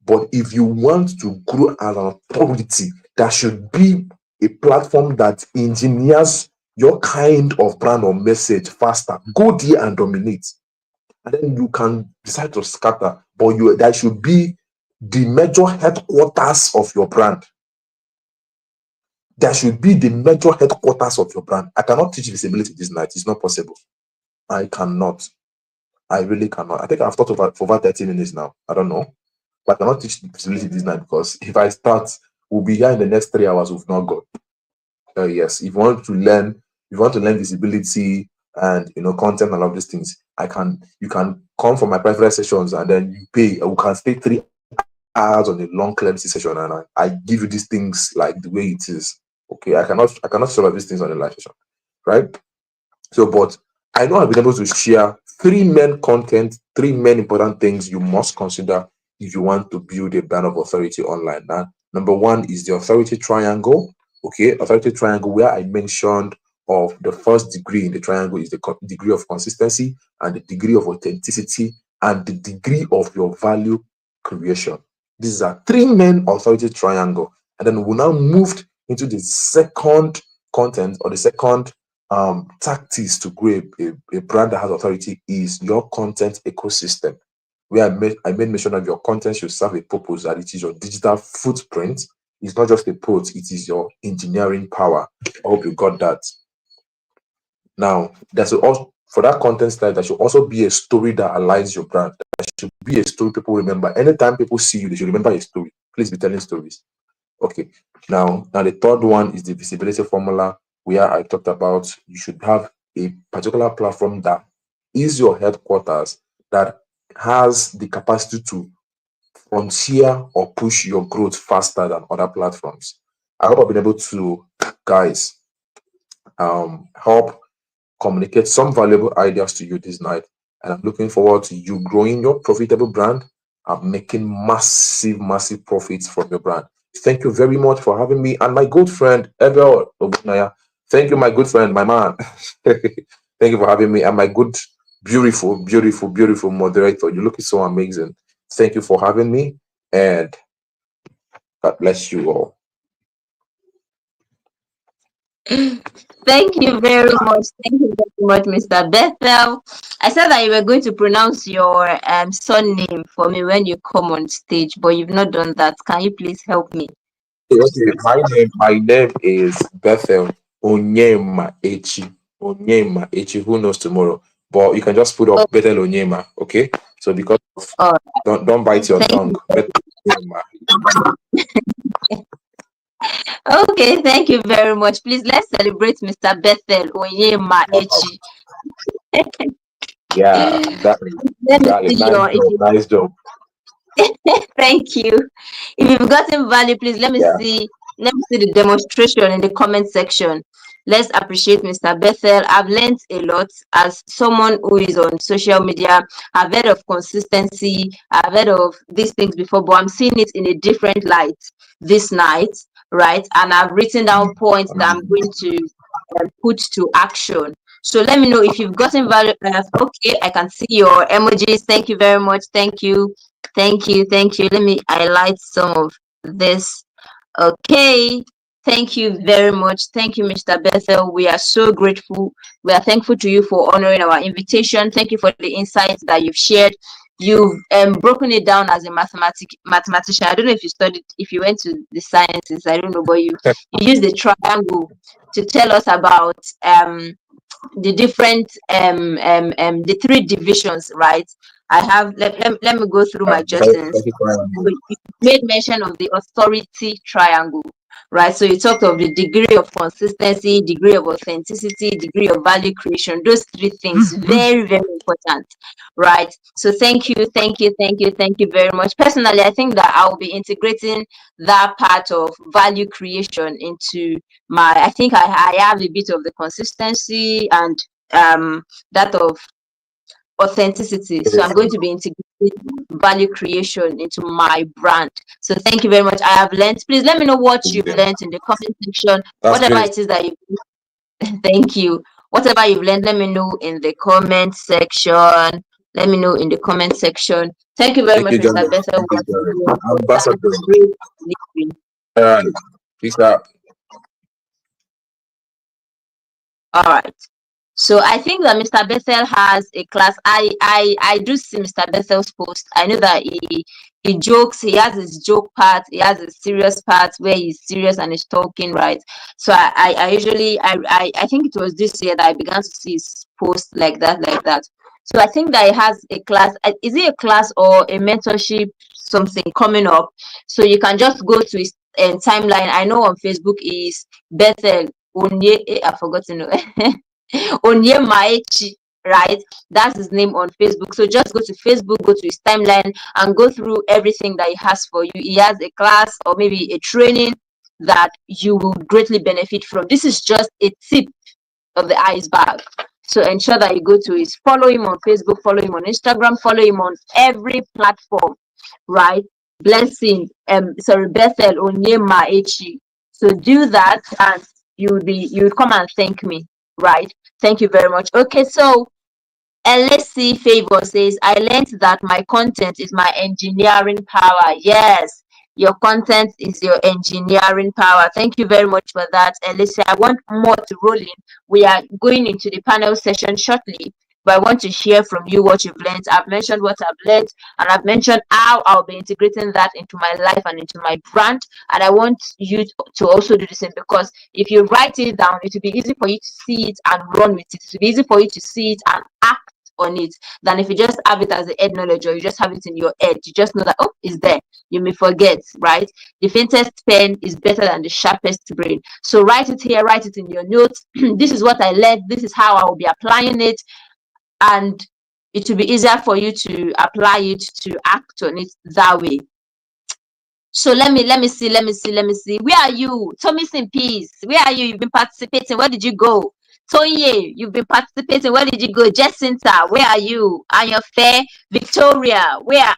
But if you want to grow as an authority, that should be a platform that engineers your kind of brand or message faster. Go there and dominate. And then you can decide to scatter. But that should be the major headquarters of your brand. There should be the major headquarters of your brand. I cannot teach visibility this night. It's not possible. I cannot. I really cannot. I think I've taught for over 30 minutes now. I don't know. But I cannot teach visibility this night because if I start, we'll be here in the next 3 hours. We've not got. Yes. If you want to learn visibility and content and all of these things, you can come for my private sessions and then you pay. We can stay 3 hours on a long clarity session and I give you these things like the way it is. Okay, I cannot solve these things on a live session, right? So, but I know I've been able to share 3 main content, 3 main important things you must consider if you want to build a brand of authority online. Now, number 1 is the authority triangle. Okay, authority triangle, where I mentioned of the first degree in the triangle is the degree of consistency and the degree of authenticity and the degree of your value creation. These are 3 main authority triangle. And then we now moved into the second content or the second tactics to grow a brand that has authority is your content ecosystem, where I made mention of your content should serve a purpose, that it is your digital footprint. It's not just a post, it is your engineering power. I hope you got that. Now, there's also for that content style, there should also be a story that aligns your brand. There should be a story people remember. Anytime people see you, they should remember a story. Please be telling stories. Okay. Now the third one is the visibility formula, where I talked about you should have a particular platform that is your headquarters, that has the capacity to frontier or push your growth faster than other platforms. I hope I've been able to, guys, help communicate some valuable ideas to you this night. And I'm looking forward to you growing your profitable brand and making massive profits from your brand. Thank you very much for having me. And my good friend, Ezeh Ogunaya. Thank you, my good friend, my man. Thank you for having me. And my good, beautiful moderator. You're looking so amazing. Thank you for having me. And God bless you all. Thank you very much. Thank you very much, Mr. Bethel. I said that you were going to pronounce your surname for me when you come on stage, but you've not done that. Can you please help me? Okay, my name is Bethel Nnaemeka. Nnaemeka. Who knows tomorrow? But you can just put up Bethel Nnaemeka. Okay. So because don't bite your tongue. Bethel Nnaemeka. Okay, thank you very much. Please let's celebrate Mr. Bethel Nnaemeka. Yeah, exactly. Let me Exactly. see Nice your, if job. you, Nice job. thank you. If you've gotten value, please Yeah. let me see the demonstration in the comment section. Let's appreciate Mr. Bethel. I've learned a lot as someone who is on social media. I've heard of consistency, I've heard of these things before, but I'm seeing it in a different light this night, right? And I've written down points that I'm going to put to action. So let me know if you've gotten value. Okay, I can see your emojis. Thank you very much. Thank you. Thank you. Thank you. Let me highlight some of this. Okay. Thank you very much. Thank you, Mr. Bethel. We are so grateful. We are thankful to you for honoring our invitation. Thank you for the insights that you've shared. You've broken it down as a mathematician. I don't know if you studied, if you went to the sciences, I don't know, but you use the triangle to tell us about the different the three divisions, right? I have let me go through my justins. Thank you for having me. You made mention of the authority triangle, right? So you talked of the degree of consistency, degree of authenticity, degree of value creation. Those three things, very, very important, right? So thank you, thank you, thank you, thank you very much. Personally, I think that I'll be integrating that part of value creation into my, I think I have a bit of the consistency and that of authenticity. So I'm going to be integrating value creation into my brand. So thank you very much. I have learned. Please let me know what you've learned in the comment section. That's Whatever great. it is that you thank you. Whatever you've learned, let me know in the comment section. Let me know in the comment section. Thank you very Thank much, you, Mr. Janet. Bethel, Thank you, Janet. for that Ambassador. great listening. All right. Peace out. All right. So I think that Mr. Bethel has a class. I do see Mr. Bethel's post. I know that he jokes. He has his joke part. He has a serious part where he's serious and he's talking, right? So I usually I think it was this year that I began to see his post like that, like that. So I think that he has a class. Is it a class or a mentorship something coming up? So you can just go to his timeline. I know on Facebook is Bethel Onye. I've forgotten. Nnaemeka, right? That's his name on Facebook. So just go to Facebook, go to his timeline, and go through everything that he has for you. He has a class or maybe a training that you will greatly benefit from. This is just a tip of the iceberg. So ensure that you go to his, follow him on Facebook, follow him on Instagram, follow him on every platform, right? Blessing, Bethel Nnaemeka. So do that, and you'll come and thank me, right? Thank you very much. Okay, so LSC Favor says, I learned that my content is my engineering power. Yes, your content is your engineering power. Thank you very much for that, LSC. I want more to roll in. We are going into the panel session shortly, but I want to hear from you what you've learned. I've mentioned what I've learned, and I've mentioned how I'll be integrating that into my life and into my brand. And I want you to also do the same, because if you write it down, it will be easy for you to see it and run with it. It will be easy for you to see it and act on it than if you just have it as a head knowledge, or you just have it in your head. You just know that, oh, it's there. You may forget, right? The faintest pen is better than the sharpest brain. So write it here, write it in your notes. This is what I learned. This is how I will be applying it. And it will be easier for you to apply it, to act on it that way. So let me see. Where are you? Thomas in Peace. Where are you? You've been participating. Where did you go? Toye, you've been participating. Where did you go? Jacinta, where are you? Ayofe, Victoria, where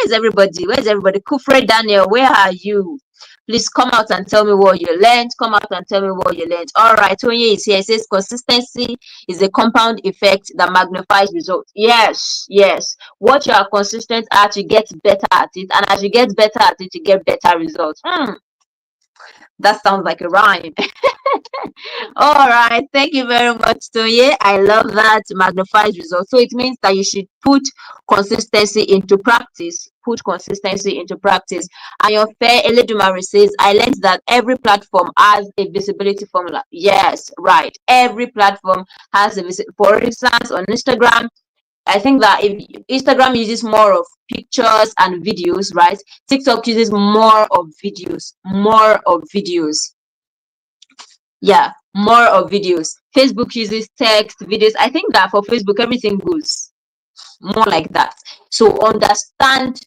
is everybody? Where is everybody? Kufre Daniel, where are you? Please come out and tell me what you learned. Come out and tell me what you learned. All right, Toye is here. It says consistency is a compound effect that magnifies results. Yes, yes. What you are consistent at, you get better at it, and as you get better at it, you get better results. That sounds like a rhyme. All right, thank you very much, Toye. I love that. Magnifies results. So it means that you should put consistency into practice. Put consistency into practice. And your fair Eledumare says, I learned that every platform has a visibility formula. Yes, right. Every platform has a visibility. For instance, on Instagram, I think that if Instagram uses more of pictures and videos, right? TikTok uses more of videos, yeah, more of videos. Facebook uses text, videos. I think that for Facebook, everything goes more like that. So understand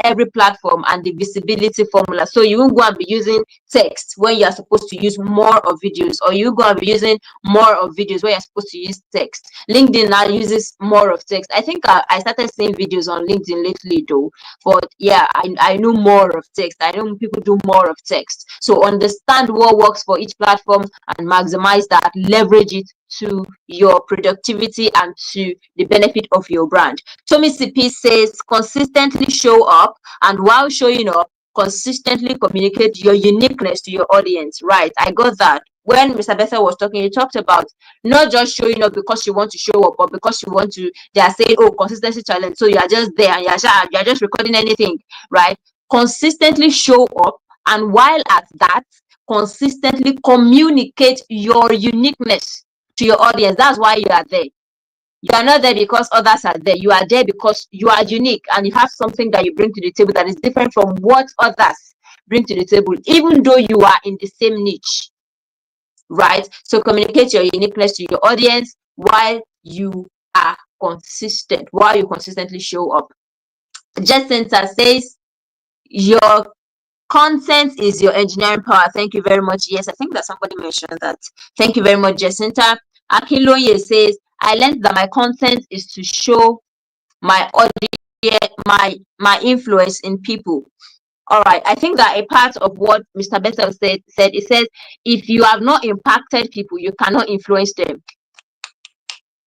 every platform and the visibility formula. So you won't go and be using text when you are supposed to use more of videos, or you go and be using more of videos when you're supposed to use text. LinkedIn now uses more of text. I think I started seeing videos on LinkedIn lately though, but yeah, I know more of text. I know people do more of text. So understand what works for each platform and maximize that, leverage it to your productivity and to the benefit of your brand. Tommy CP says consistently show up, and while showing up, consistently communicate your uniqueness to your audience. Right, I got that. When Mr. Bethel was talking, he talked about not just showing up because you want to show up, but because you want to, they are saying, oh, consistency challenge. So you are just there and you're just recording anything, right? Consistently show up, and while at that, consistently communicate your uniqueness to your audience. That's why you are there. You are not there because others are there. You are there because you are unique and you have something that you bring to the table that is different from what others bring to the table, even though you are in the same niche, right? So communicate your uniqueness to your audience while you are consistent, while you consistently show up. Jacinta says your content is your engineering power. Thank you very much. Yes, I think that somebody mentioned that. Thank you very much, Jacinta. Akiloye says, I learned that my content is to show my audience, my influence in people. All right, I think that a part of what Mr. Bethel said, it says, if you have not impacted people, you cannot influence them.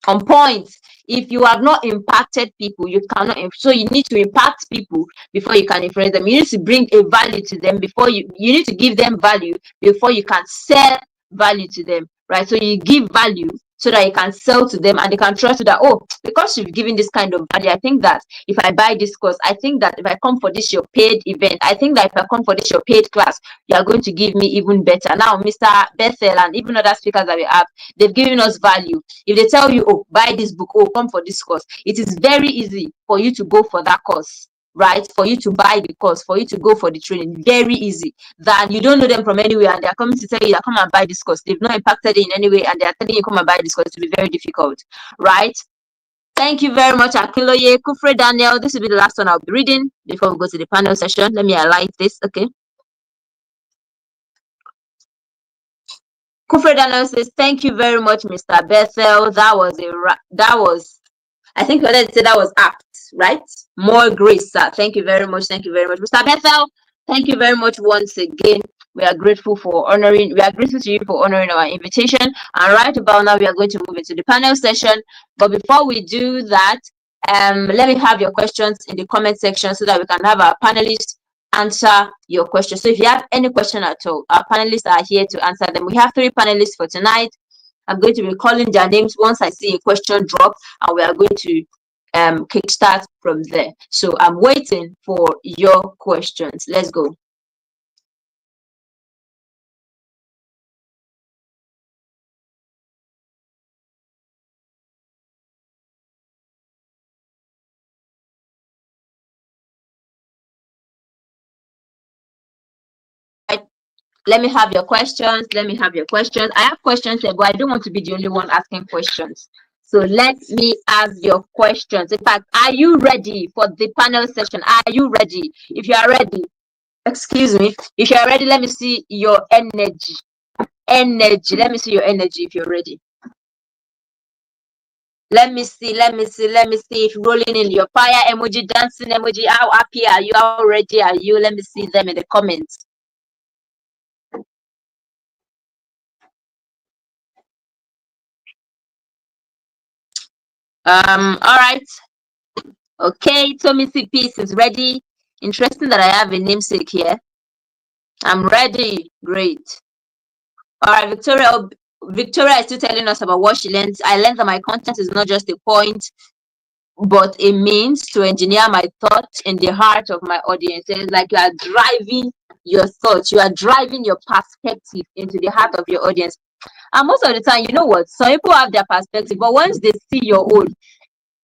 On point. If you have not impacted people, you cannot. So you need to impact people before you can influence them. You need to bring a value to them before you need to give them value before you can sell value to them, right? So you give value so that you can sell to them and they can trust you that, oh, because you've given this kind of value, I think that if I buy this course, I think that if I come for this your paid event, I think that if I come for this your paid class, you are going to give me even better. Now, Mr. Bethel and even other speakers that we have, they've given us value. If they tell you, oh, buy this book, oh, come for this course, it is very easy for you to go for that course, right? For you to buy the course, for you to go for the training, very easy. Than you don't know them from anywhere and they're coming to tell you that come and buy this course. They've not impacted it in any way and they're telling you come and buy this course. It will be very difficult, right? Thank you very much, Akiloye. Kufre Daniel, this will be the last one I'll be reading before we go to the panel session. Let me highlight this, okay? Kufre Daniel says, thank you very much, Mr. Bethel. I think you already said that was apt, right? More grace, sir. Thank you very much. Thank you very much. Mr. Bethel, thank you very much once again. We are grateful to you for honoring our invitation. And right about now, we are going to move into the panel session. But before we do that, let me have your questions in the comment section so that we can have our panelists answer your questions. So if you have any question at all, our panelists are here to answer them. We have 3 panelists for tonight. I'm going to be calling their names once I see a question drop, and we are going to kickstart from there. So I'm waiting for your questions. Let's go. Let me have your questions. Let me have your questions. I have questions here, but I don't want to be the only one asking questions. So let me have your questions. In fact, are you ready for the panel session? Are you ready? If you are ready, excuse me. If you are ready, let me see your energy. Let me see your energy if you're ready. Let me see if rolling in your fire emoji, dancing emoji. How happy are you? How ready are you? Let me see them in the comments. All right. Okay, Tommy C piece is ready. Interesting that I have a namesake here. I'm ready. Great. All right, Victoria is still telling us about what she learned. I learned that my content is not just a point, but a means to engineer my thoughts in the heart of my audience. It's like you are driving your thoughts, you are driving your perspective into the heart of your audience. And most of the time, you know what? Some people have their perspective, but once they see your own,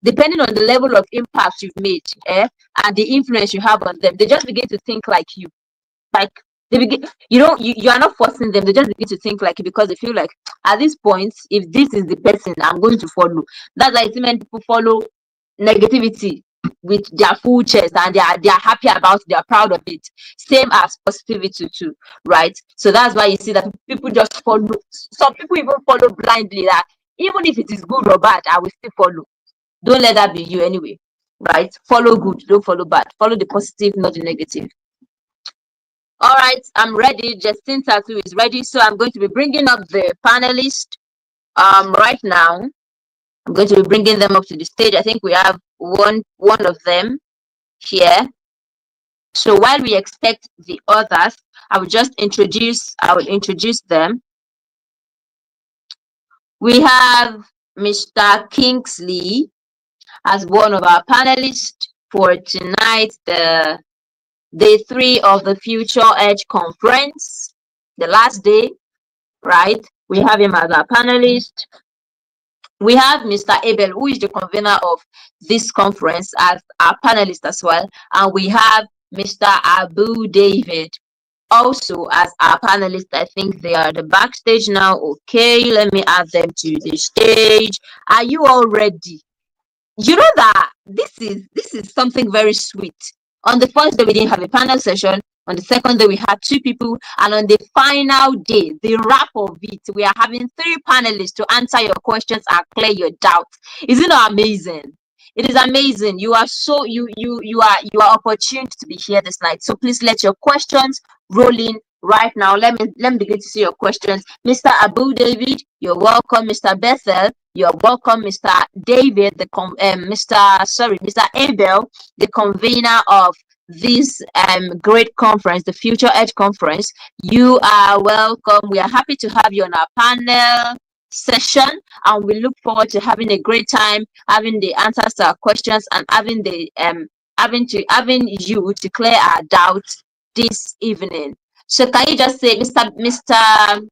depending on the level of impact you've made and the influence you have on them, they just begin to think like you. Like They begin, you are not forcing them. They just begin to think like it because they feel like at this point, if this is the person I'm going to follow, that's why many people follow negativity with their full chest, and they are happy about it, they are proud of it. Same as positivity too, right? So that's why you see that people just follow. Some people even follow blindly, that even if it is good or bad, I will still follow. Don't let that be you anyway, right? Follow good, don't follow bad. Follow the positive, not the negative. All right, I'm ready. Jacinta too is ready, so I'm going to be bringing up the panelists right now. I'm going to be bringing them up to the stage. I think we have one of them here. So while we expect the others, I will introduce them. We have Mr. Kingsley as one of our panelists for tonight, the day 3 of the FutureEdge Conference, the last day, right? We have him as our panelist. We have Mr. Abel, who is the convener of this conference, as our panelist as well. And we have Mr. Abu David also as our panelist. I think they are the backstage now. Okay, let me add them to the stage. Are you all ready? You know that this is something very sweet. On the first day we didn't have a panel session. On the second day we had 2 people, and on the final day, the wrap of it, we are having 3 panelists to answer your questions and clear your doubts. Isn't it amazing? It is amazing. You are so you are opportune to be here this night. So please let your questions roll in right now. Let me begin to see your questions. Mr. Abu David, you're welcome. Mr. Bethel, you're welcome. Mr. David, Mr. Abel, the convener of this great conference, the FutureEdge Conference. You are welcome. We are happy to have you on our panel session, and we look forward to having a great time, having the answers to our questions, and having you to clear our doubts this evening. So can you just say, Mr.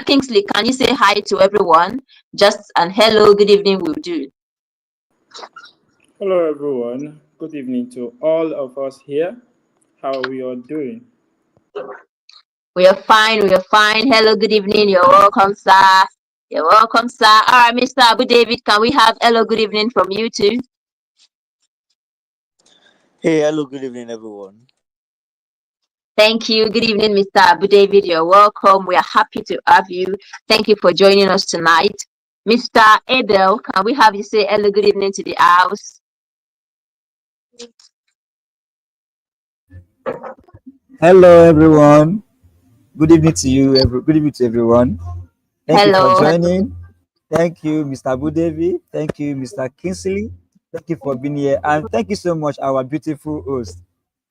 Kingsley, can you say hi to everyone? Just and hello, good evening will do. Hello everyone. Good evening to all of us here. How are we all doing? We are fine. Hello, good evening. You're welcome, sir. You're welcome, sir. All right, Mr. Abu David, can we have hello, good evening from you too? Hey, hello, good evening, everyone. Thank you. Good evening, Mr. Abu David. You're welcome. We are happy to have you. Thank you for joining us tonight. Mr. Abel, can we have you say hello, good evening to the house? Hello, everyone. Good evening to you. Good evening to everyone. Thank you for joining. Thank you, Mr. Abu David. Thank you, Mr. Kingsley. Thank you for being here, and thank you so much, our beautiful host.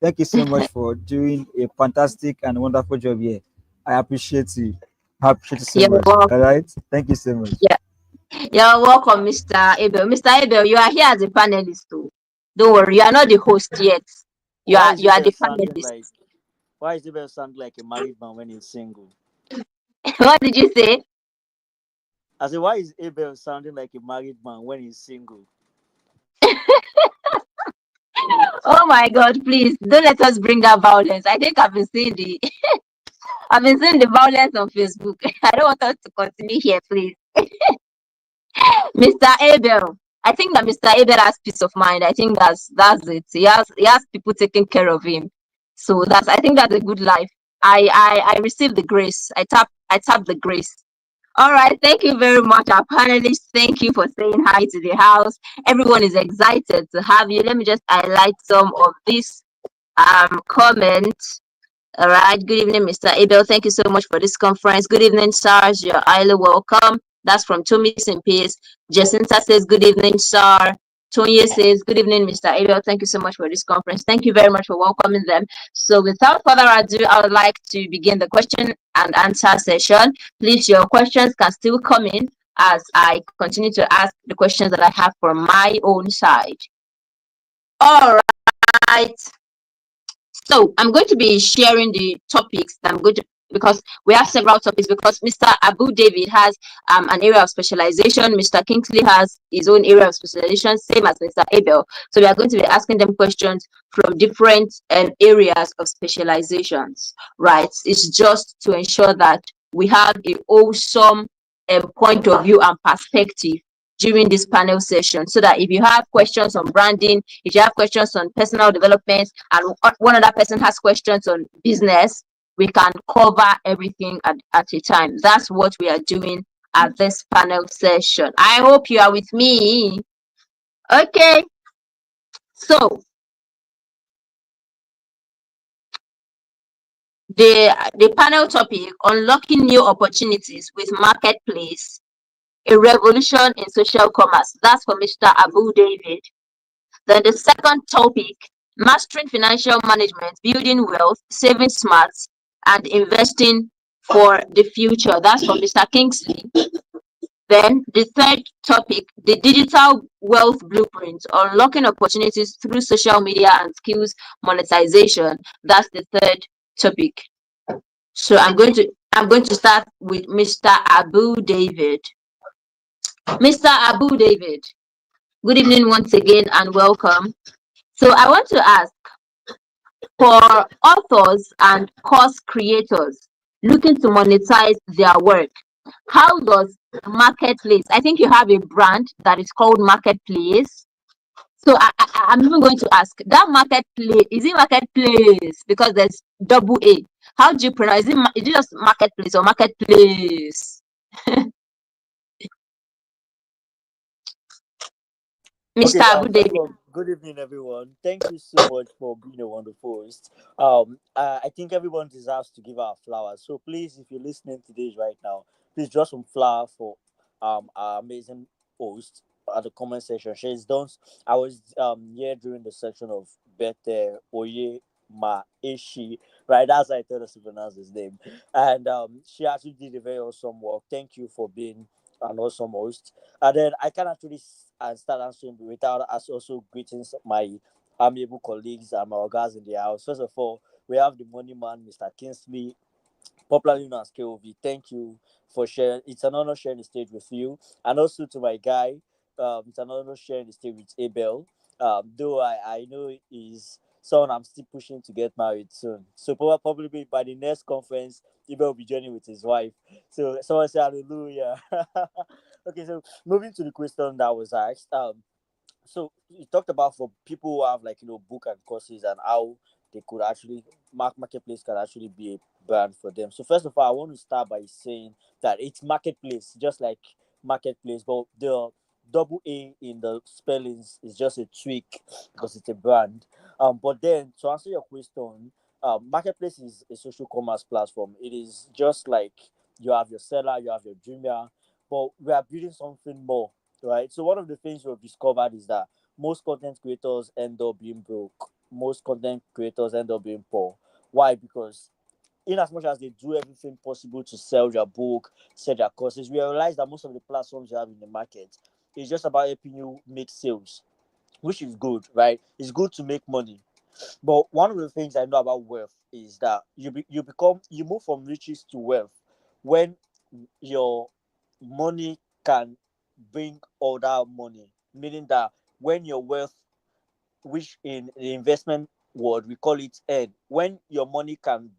Thank you so much for doing a fantastic and wonderful job here. I appreciate you. I appreciate you so much. Welcome. All right. Thank you so much. Yeah. You're welcome, Mr. Abel. Mr. Abel, you are here as a panelist too. Don't worry, you are not the host yet. You are the panelist. Why is Abel sound like a married man when he's single? What did you say? I said, why is Abel sounding like a married man when he's single? Oh my God, please don't let us bring that violence. I think I've been seeing the violence on Facebook. I don't want us to continue here, please. Mr. Abel, I think that Mr. Abel has peace of mind. I think that's it. He has people taking care of him. So I think that's a good life. I received the grace. I tap the grace. All right, thank you very much, our panelists. Thank you for saying hi to the house. Everyone is excited to have you. Let me just highlight some of these comments. All right, good evening, Mr. Abel. Thank you so much for this conference. Good evening, SARS. You're highly welcome. That's from Tommy in Peace. Jacinta says, good evening, sir. Tonya says, good evening, Mr. Abel. Thank you so much for this conference. Thank you very much for welcoming them. So without further ado, I would like to begin the question and answer session. Please, your questions can still come in as I continue to ask the questions that I have from my own side. All right. So I'm going to be sharing the topics that I'm going to because we have several topics, because Mr. Abu David has an area of specialization, Mr. Kingsley has his own area of specialization, same as Mr. Abel. So we are going to be asking them questions from different areas of specializations, right? It's just to ensure that we have a wholesome point of view and perspective during this panel session, so that if you have questions on branding, if you have questions on personal development, and one other person has questions on business, we can cover everything at a time. That's what we are doing at this panel session. I hope you are with me. Okay, so the panel topic: unlocking new opportunities with marketplace, a revolution in social commerce. That's for Mr. Abu David. Then the second topic: mastering financial management, building wealth, saving smart, and investing for the future. That's for Mr. Kingsley. Then the third topic: the digital wealth blueprint, unlocking opportunities through social media and skills monetization. That's the third topic. So I'm going to start with Mr. Abu David. Mr. Abu David, good evening once again and welcome. So I want to ask, for authors and course creators looking to monetize their work, how does marketplace, I think you have a brand that is called Marketplace. So I'm even going to ask, that marketplace, is it marketplace because there's double A? How do you pronounce it? Is it just marketplace or marketplace? Mr. Okay, Abu first of David. all, good evening, everyone. Thank you so much for being a wonderful host. I think everyone deserves to give our flowers. So please, if you're listening to this right now, please draw some flower for our amazing host at the comment section. She's done. I was here during the section of Bete Oye Ma Eshi, right? That's how I told us to pronounce his name, and she actually did a very awesome work. Thank you for being an awesome host. And then I can actually start answering without us also greeting my amiable colleagues and my guys in the house. First of all, we have the money man, Mr. Kingsley, popularly known as KOV. Thank you for sharing. It's an honor sharing the stage with you. And also to my guy, it's an honor sharing the stage with Abel. Though I know he's someone I'm still pushing to get married soon. So probably by the next conference, Abel will be joining with his wife. So someone say hallelujah. Okay, so moving to the question that was asked. So you talked about for people who have like book and courses and how they could actually marketplace can actually be a brand for them. So first of all, I want to start by saying that it's marketplace, just like marketplace, but the double A in the spellings is just a tweak because it's a brand. But then to answer your question, marketplace is a social commerce platform. It is just like you have your seller, you have your dreamer, but we are building something more, right? So one of the things we've discovered is that most content creators end up being broke. Most content creators end up being poor. Why? Because in as much as they do everything possible to sell their book, sell their courses, we realize that most of the platforms you have in the market is just about helping you make sales, which is good, right? It's good to make money. But one of the things I know about wealth is that you move from riches to wealth when your money can bring other money, meaning that when your wealth, which in the investment world we call it earn, when your money can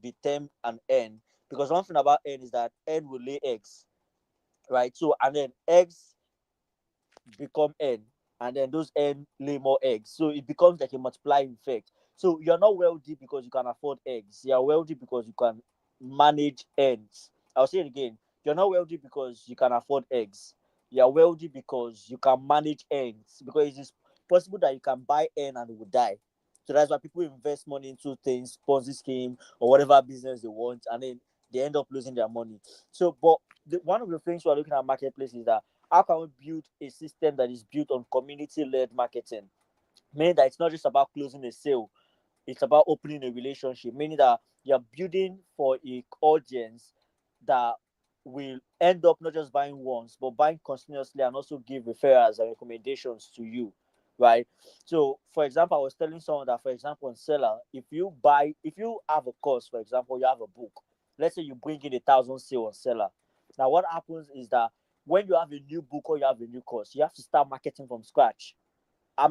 be termed an earn, because one thing about earn is that earn will lay eggs, right? So and then eggs become n, and then those n lay more eggs, so it becomes like a multiplying effect. So you're not wealthy because you can afford eggs, you're wealthy because you can manage ends. I'll say it again: you're not wealthy because you can afford eggs, you're wealthy because you can manage ends, because it is possible that you can buy n and it will die. So that's why people invest money into things, Ponzi scheme or whatever business they want, and then they end up losing their money. So but one of the things we're looking at marketplace is that how can we build a system that is built on community-led marketing? Meaning that it's not just about closing a sale, it's about opening a relationship. Meaning that you're building for a audience that will end up not just buying once, but buying continuously and also give referrals and recommendations to you. right? So, for example, I was telling someone that, for example, on Seller, if you have a course, for example, you have a book, let's say you bring in 1,000 sale on Seller. Now, what happens is that when you have a new book or you have a new course, you have to start marketing from scratch. I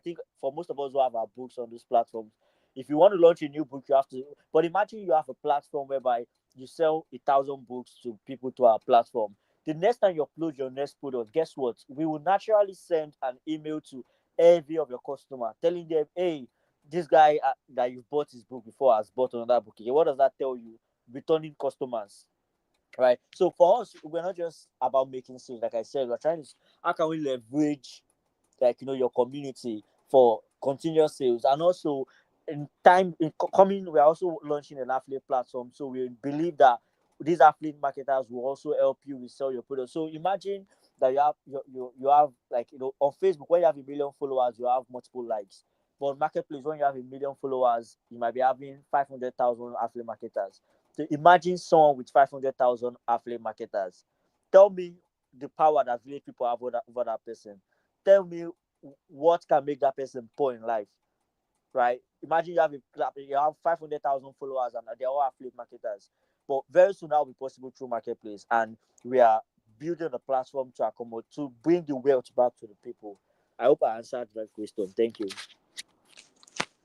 think for most of us who have our books on these platforms, if you want to launch a new book, you have to. But imagine you have a platform whereby you sell 1,000 books to people to our platform. The next time you upload your next product, guess what? We will naturally send an email to every of your customer telling them, hey, this guy that you've bought his book before has bought another book. Okay, what does that tell you? Returning customers, right? So for us, we're not just about making sales. Like I said, we're trying to, how can we leverage, like, your community for continuous sales. And also coming, we're also launching an affiliate platform, so we believe that these affiliate marketers will also help you with sell your product. So imagine that you have, like, on Facebook, when you have 1 million followers, you have multiple likes. But on Marketplace, when you have 1 million followers, you might be having 500,000 affiliate marketers. So imagine someone with 500,000 affiliate marketers. Tell me the power that village people have over that person. Tell me what can make that person poor in life, right? Imagine you have 500,000 followers and they're all affiliate marketers. But very soon that will be possible through Marketplace, and we are building a platform to accommodate, to bring the wealth back to the people. I hope I answered that question. Thank you.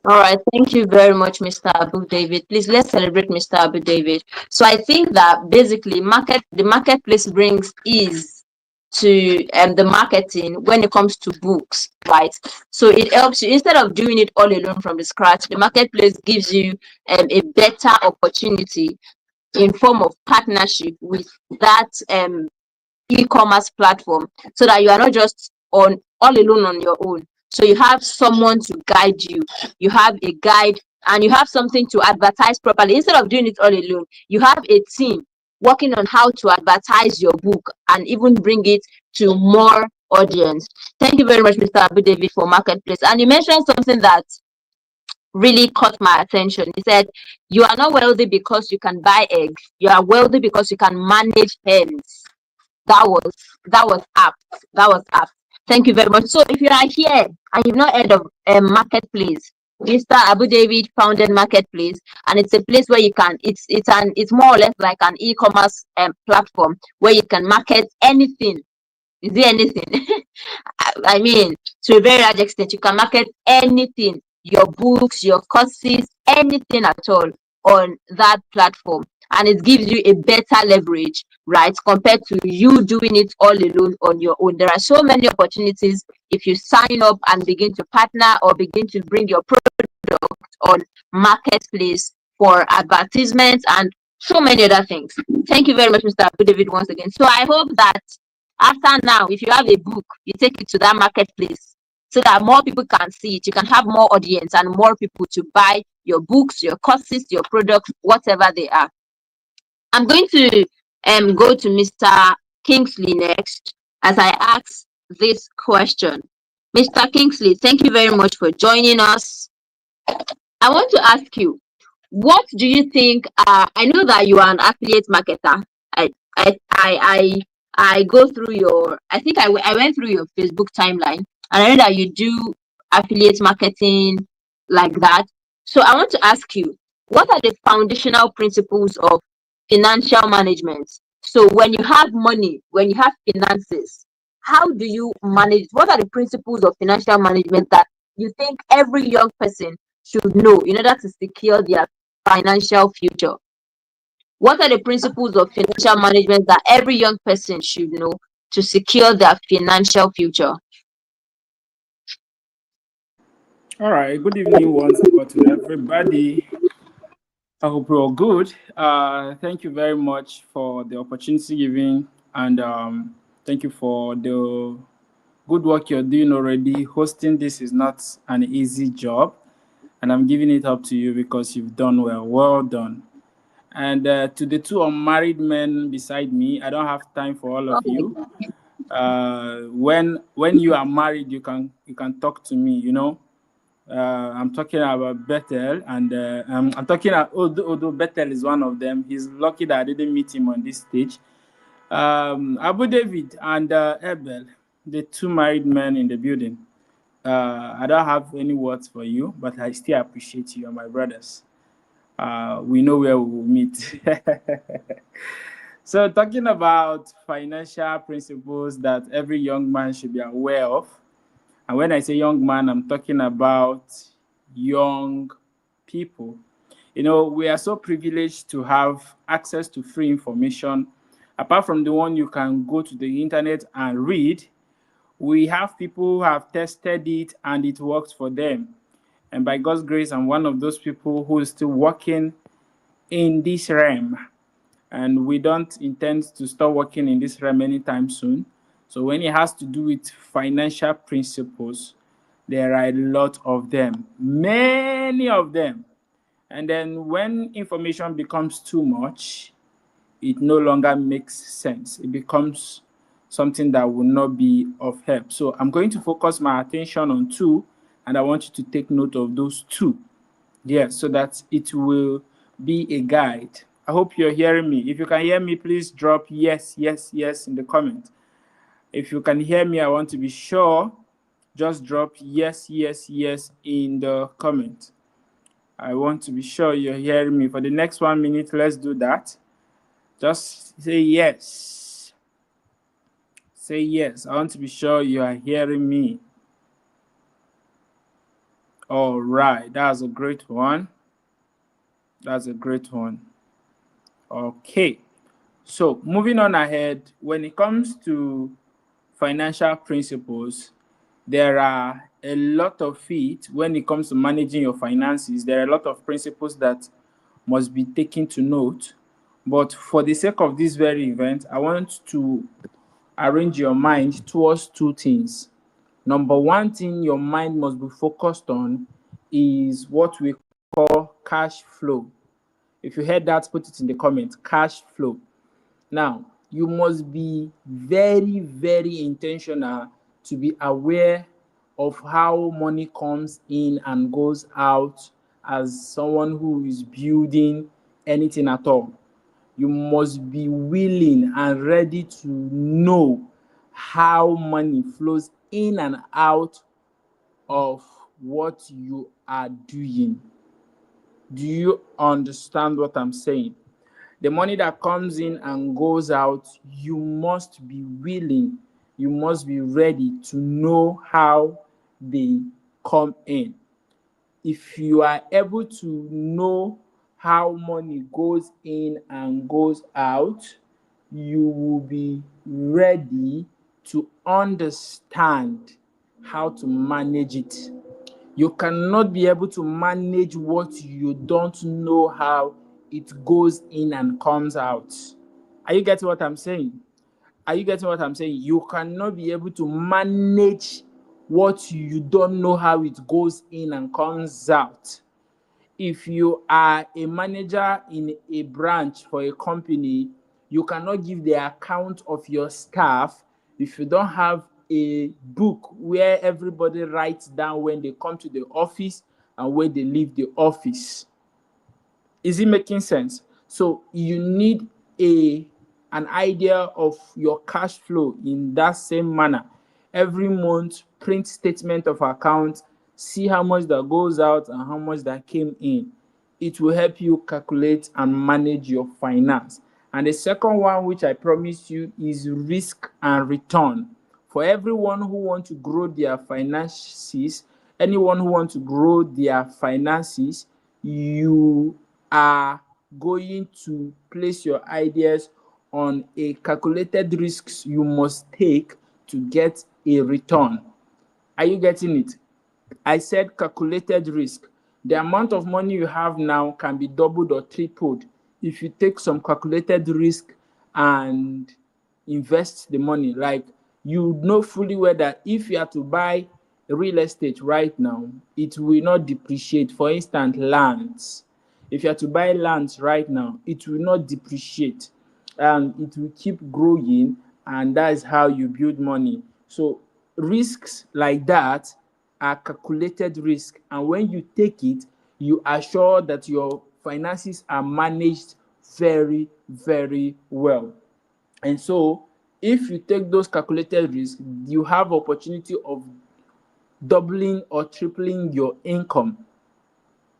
All right, thank you very much, Mr. Abu David. Please let's celebrate Mr. Abu David. So I think that basically the marketplace brings ease to the marketing when it comes to books, right? So it helps you, instead of doing it all alone from the scratch, the marketplace gives you a better opportunity in form of partnership with that e-commerce platform, so that you are not just on all alone on your own. So you have someone to guide you, you have a guide, and you have something to advertise properly. Instead of doing it all alone, you have a team working on how to advertise your book and even bring it to more audience. Thank you very much, Mr. Abu David, for Marketplace. And you mentioned something that really caught my attention. He said, you are not wealthy because you can buy eggs, you are wealthy because you can manage hens. That was apt. That was apt. Thank you very much. So if you are here and you've not heard of Marketplace, Mr. Abu David founded Marketplace, and it's a place where you can. It's more or less like an e-commerce platform where you can market anything. Is there anything? I mean, to a very large extent, you can market anything, your books, your courses, anything at all on that platform. And it gives you a better leverage, right, compared to you doing it all alone on your own. There are so many opportunities if you sign up and begin to partner or begin to bring your product on Marketplace for advertisements and so many other things. Thank you very much, Mr. Abu David, once again. So I hope that after now, if you have a book, you take it to that Marketplace so that more people can see it. You can have more audience and more people to buy your books, your courses, your products, whatever they are. I'm going to go to Mr. Kingsley next as I ask this question. Mr. Kingsley, thank you very much for joining us. I want to ask you, what do you think? I know that you are an affiliate marketer. I I I I go through your. I think I went through your Facebook timeline, and I know that you do affiliate marketing like that. So I want to ask you, what are the foundational principles of financial management? So when you have money, when you have finances, how do you manage? What are the principles of financial management that you think every young person should know in order to secure their financial future? What are the principles of financial management that every young person should know to secure their financial future? All right. Good evening once more to everybody. I hope you're all good. Thank you very much for the opportunity given, and thank you for the good work you're doing already. Hosting this is not an easy job, and I'm giving it up to you because you've done well. Well done. And to the two unmarried men beside me, I don't have time for all of you. When you are married, you can talk to me. I'm talking about Bethel, and I'm talking about, although Bethel is one of them, he's lucky that I didn't meet him on this stage. Abu David and Abel, the two married men in the building. I don't have any words for you, but I still appreciate you, my brothers. We know where we will meet. So, talking about financial principles that every young man should be aware of. And when I say young man, I'm talking about young people. You know, we are so privileged to have access to free information. Apart from the one you can go to the internet and read, we have people who have tested it and it works for them. And by God's grace, I'm one of those people who is still working in this realm. And we don't intend to start working in this realm anytime soon. So when it has to do with financial principles, there are a lot of them, many of them. And then when information becomes too much, it no longer makes sense. It becomes something that will not be of help. So I'm going to focus my attention on two, and I want you to take note of those two. Yes, so that it will be a guide. I hope you're hearing me. If you can hear me, please drop yes, yes, yes in the comment. If you can hear me, I want to be sure. Just drop yes, yes, yes in the comment. I want to be sure you're hearing me. For the next 1 minute, let's do that. Just say yes. Say yes. I want to be sure you are hearing me. All right, that's a great one. That's a great one. Okay. So moving on ahead, when it comes to financial principles, there are a lot of it when it comes to managing your finances. There are a lot of principles that must be taken to note. But for the sake of this very event, I want to arrange your mind towards two things. Number one thing your mind must be focused on is what we call cash flow. If you heard that, put it in the comment, cash flow. Now, you must be very, very intentional to be aware of how money comes in and goes out as someone who is building anything at all. You must be willing and ready to know how money flows in and out of what you are doing. Do you understand what I'm saying? The money that comes in and goes out, you must be willing, you must be ready to know how they come in. If you are able to know how money goes in and goes out, you will be ready to understand how to manage it. You cannot be able to manage what you don't know how it goes in and comes out. Are you getting what I'm saying? Are you getting what I'm saying? You cannot be able to manage what you don't know how it goes in and comes out. If you are a manager in a branch for a company, you cannot give the account of your staff if you don't have a book where everybody writes down when they come to the office and when they leave the office. Is it making sense? So you need an idea of your cash flow in that same manner. Every month, print statement of account, see how much that goes out and how much that came in. It will help you calculate and manage your finance. And the second one, which I promise you, is risk and return. For everyone who wants to grow their finances, anyone who wants to grow their finances, you are going to place your ideas on a calculated risks you must take to get a return. Are you getting it? I said calculated risk. The amount of money you have now can be doubled or tripled if you take some calculated risk and invest the money. Like, you know fully well that if you are to buy real estate right now, it will not depreciate. For instance, lands. If you are to buy lands right now, it will not depreciate and it will keep growing, and that is how you build money. So risks like that are calculated risk, and when you take it, you are sure that your finances are managed very, very well. And so if you take those calculated risks, you have opportunity of doubling or tripling your income.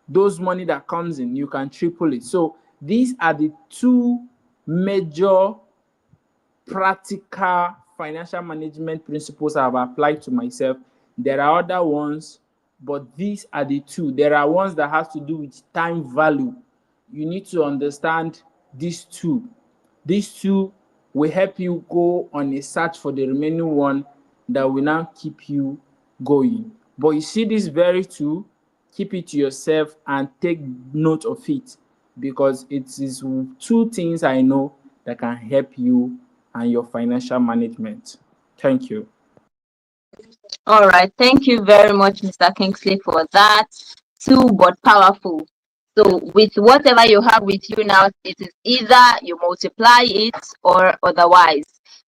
Those money that comes in, you can triple it. So these are the two major practical financial management principles I've applied to myself. There are other ones, but these are the two. There are ones that have to do with time value. You need to understand these two. These two will help you go on a search for the remaining one that will now keep you going. But you see this very two, keep it to yourself and take note of it, because it is two things I know that can help you and your financial management. Thank you. All right. Thank you very much, Mr. Kingsley, for that. Two but powerful. So with whatever you have with you now, it is either you multiply it or otherwise.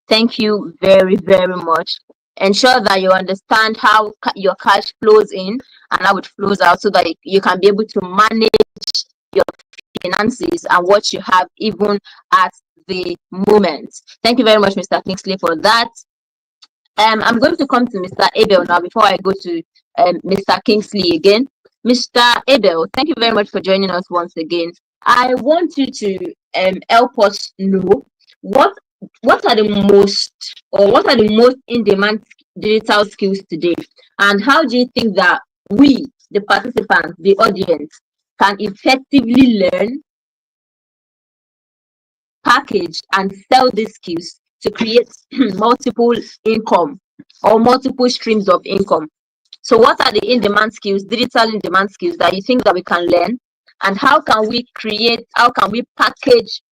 Thank you very, very much. Ensure that you understand how your cash flows in and how it flows out, so that you can be able to manage your finances and what you have even at the moment. Thank you very much, Mr. Kingsley, for that. I'm going to come to Mr. Abel now before I go to Mr. Kingsley again. Mr. Abel, thank you very much for joining us once again. I want you to help us know what are the most in-demand digital skills today, and how do you think that we, the participants, the audience, can effectively learn, package, and sell these skills to create multiple income or multiple streams of income. So what are the in-demand skills, digital in-demand skills that you think that we can learn, and how can we package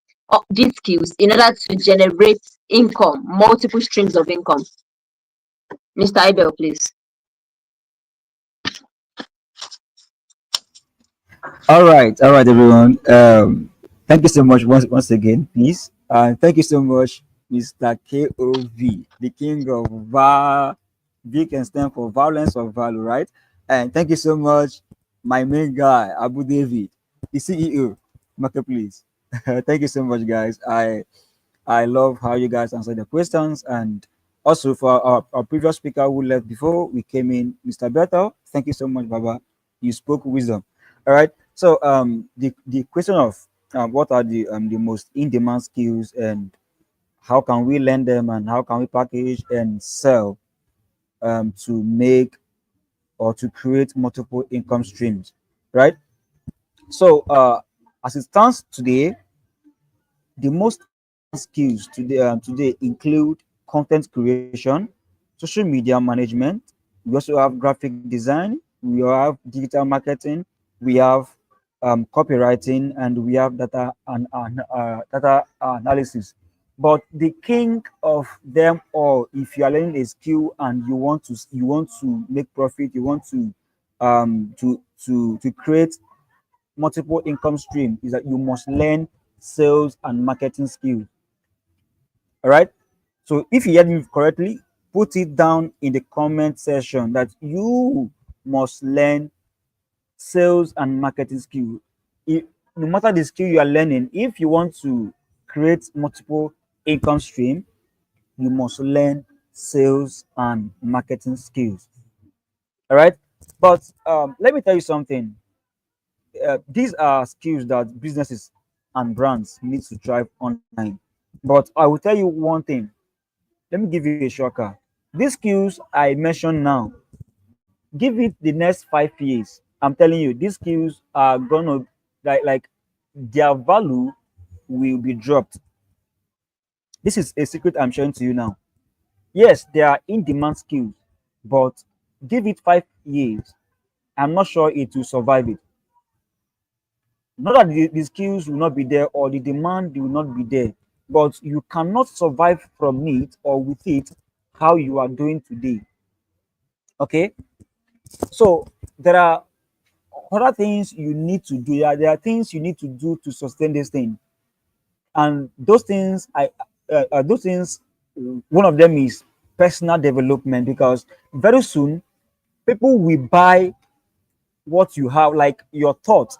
these skills in order to generate income, multiple streams of income? Mr. Abel, please. All right, everyone. Thank you so much once again, please. Thank you so much, Mr. KOV, the king of V can stand for violence of value, right? And thank you so much, my main guy, Abu David, the CEO, Marketplace. Thank you so much, guys. I love how you guys answer the questions, and also for our previous speaker who left before we came in, Mr. Berto. Thank you so much, Baba. You spoke wisdom. All right. So the question of what are the most in-demand skills, and how can we learn them, and how can we package and sell to make or to create multiple income streams, right? So as it stands today, the most in-demand skills today include content creation, social media management. We also have graphic design. We have digital marketing. We have copywriting, and we have data analysis. But the king of them all, if you are learning a skill and you want to make profit, you want to create multiple income stream, is that you must learn sales and marketing skills. All right. So if you heard me correctly, put it down in the comment section that you must learn sales and marketing skill. No matter the skill you are learning, if you want to create multiple income stream, you must learn sales and marketing skills. All right. But let me tell you something. These are skills that businesses and brands need to drive online. But I will tell you one thing. Let me give you a shocker. These skills I mentioned now, give it the next 5 years. I'm telling you, these skills are gonna like their value will be dropped. This is a secret I'm sharing to you now. Yes, they are in-demand skills, but give it 5 years. I'm not sure it will survive it. Not that the skills will not be there or the demand will not be there, but you cannot survive from it or with it how you are doing today. Okay, so there are other things you need to do. There are things you need to do to sustain this thing, and those things, one of them is personal development, because very soon people will buy what you have, like your thoughts.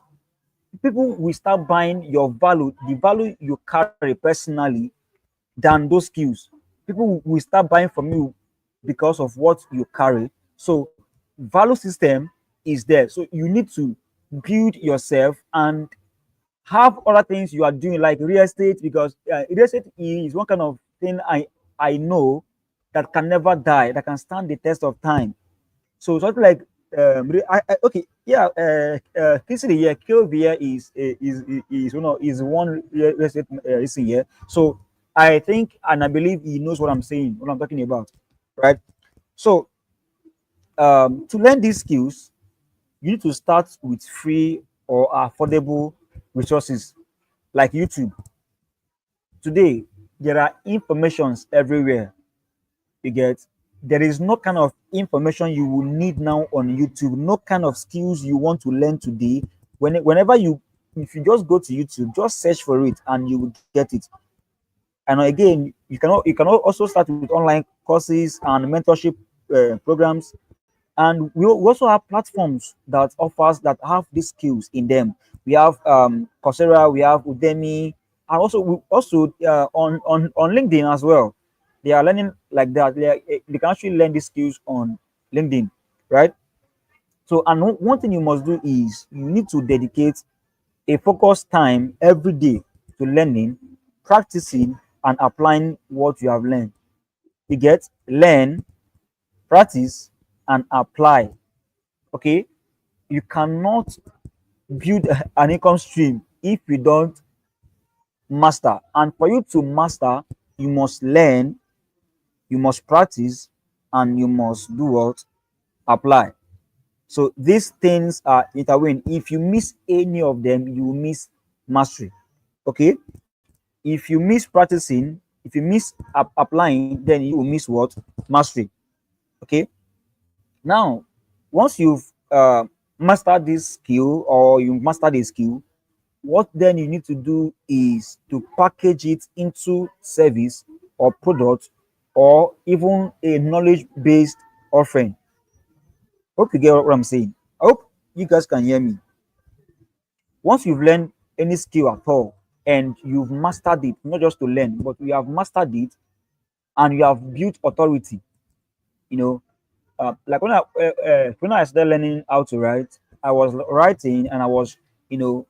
People will start buying your value, the value you carry personally, than those skills. People will start buying from you because of what you carry. So value system is there. So you need to build yourself and have other things you are doing like real estate, because real estate is one kind of thing I know that can never die, that can stand the test of time. So something like okay, yeah, Kingsley, yeah, KVA is one real estate listen here. So I think and I believe he knows what I'm saying, what I'm talking about, right? So to learn these skills, you need to start with free or affordable resources like YouTube. Today, there are informations everywhere. You get, there is no kind of information you will need now on YouTube, no kind of skills you want to learn today. Whenever you, if you just go to YouTube, just search for it and you will get it. And again, you can also start with online courses and mentorship programs. And we also have platforms that offers that have these skills in them. We have Coursera, we have Udemy, and also on LinkedIn as well. They are learning like that. They can actually learn these skills on LinkedIn, right? So, and one thing you must do is you need to dedicate a focused time every day to learning, practicing, and applying what you have learned. You get, learn, practice, and apply. Okay, you cannot build an income stream if you don't master. And for you to master, you must learn, you must practice, and you must do what? Apply. So these things are intertwined. If you miss any of them, you will miss mastery. Okay, if you miss practicing, if you miss applying, then you will miss what? Mastery. Okay, now once you've mastered this skill, or you mastered a skill, what then you need to do is to package it into service or product, or even a knowledge based offering. Hope you get what I'm saying. I hope you guys can hear me. Once you've learned any skill at all and you've mastered it, not just to learn, but you have mastered it and you have built authority, you know, like when I started learning how to write, I was writing and I was, you know,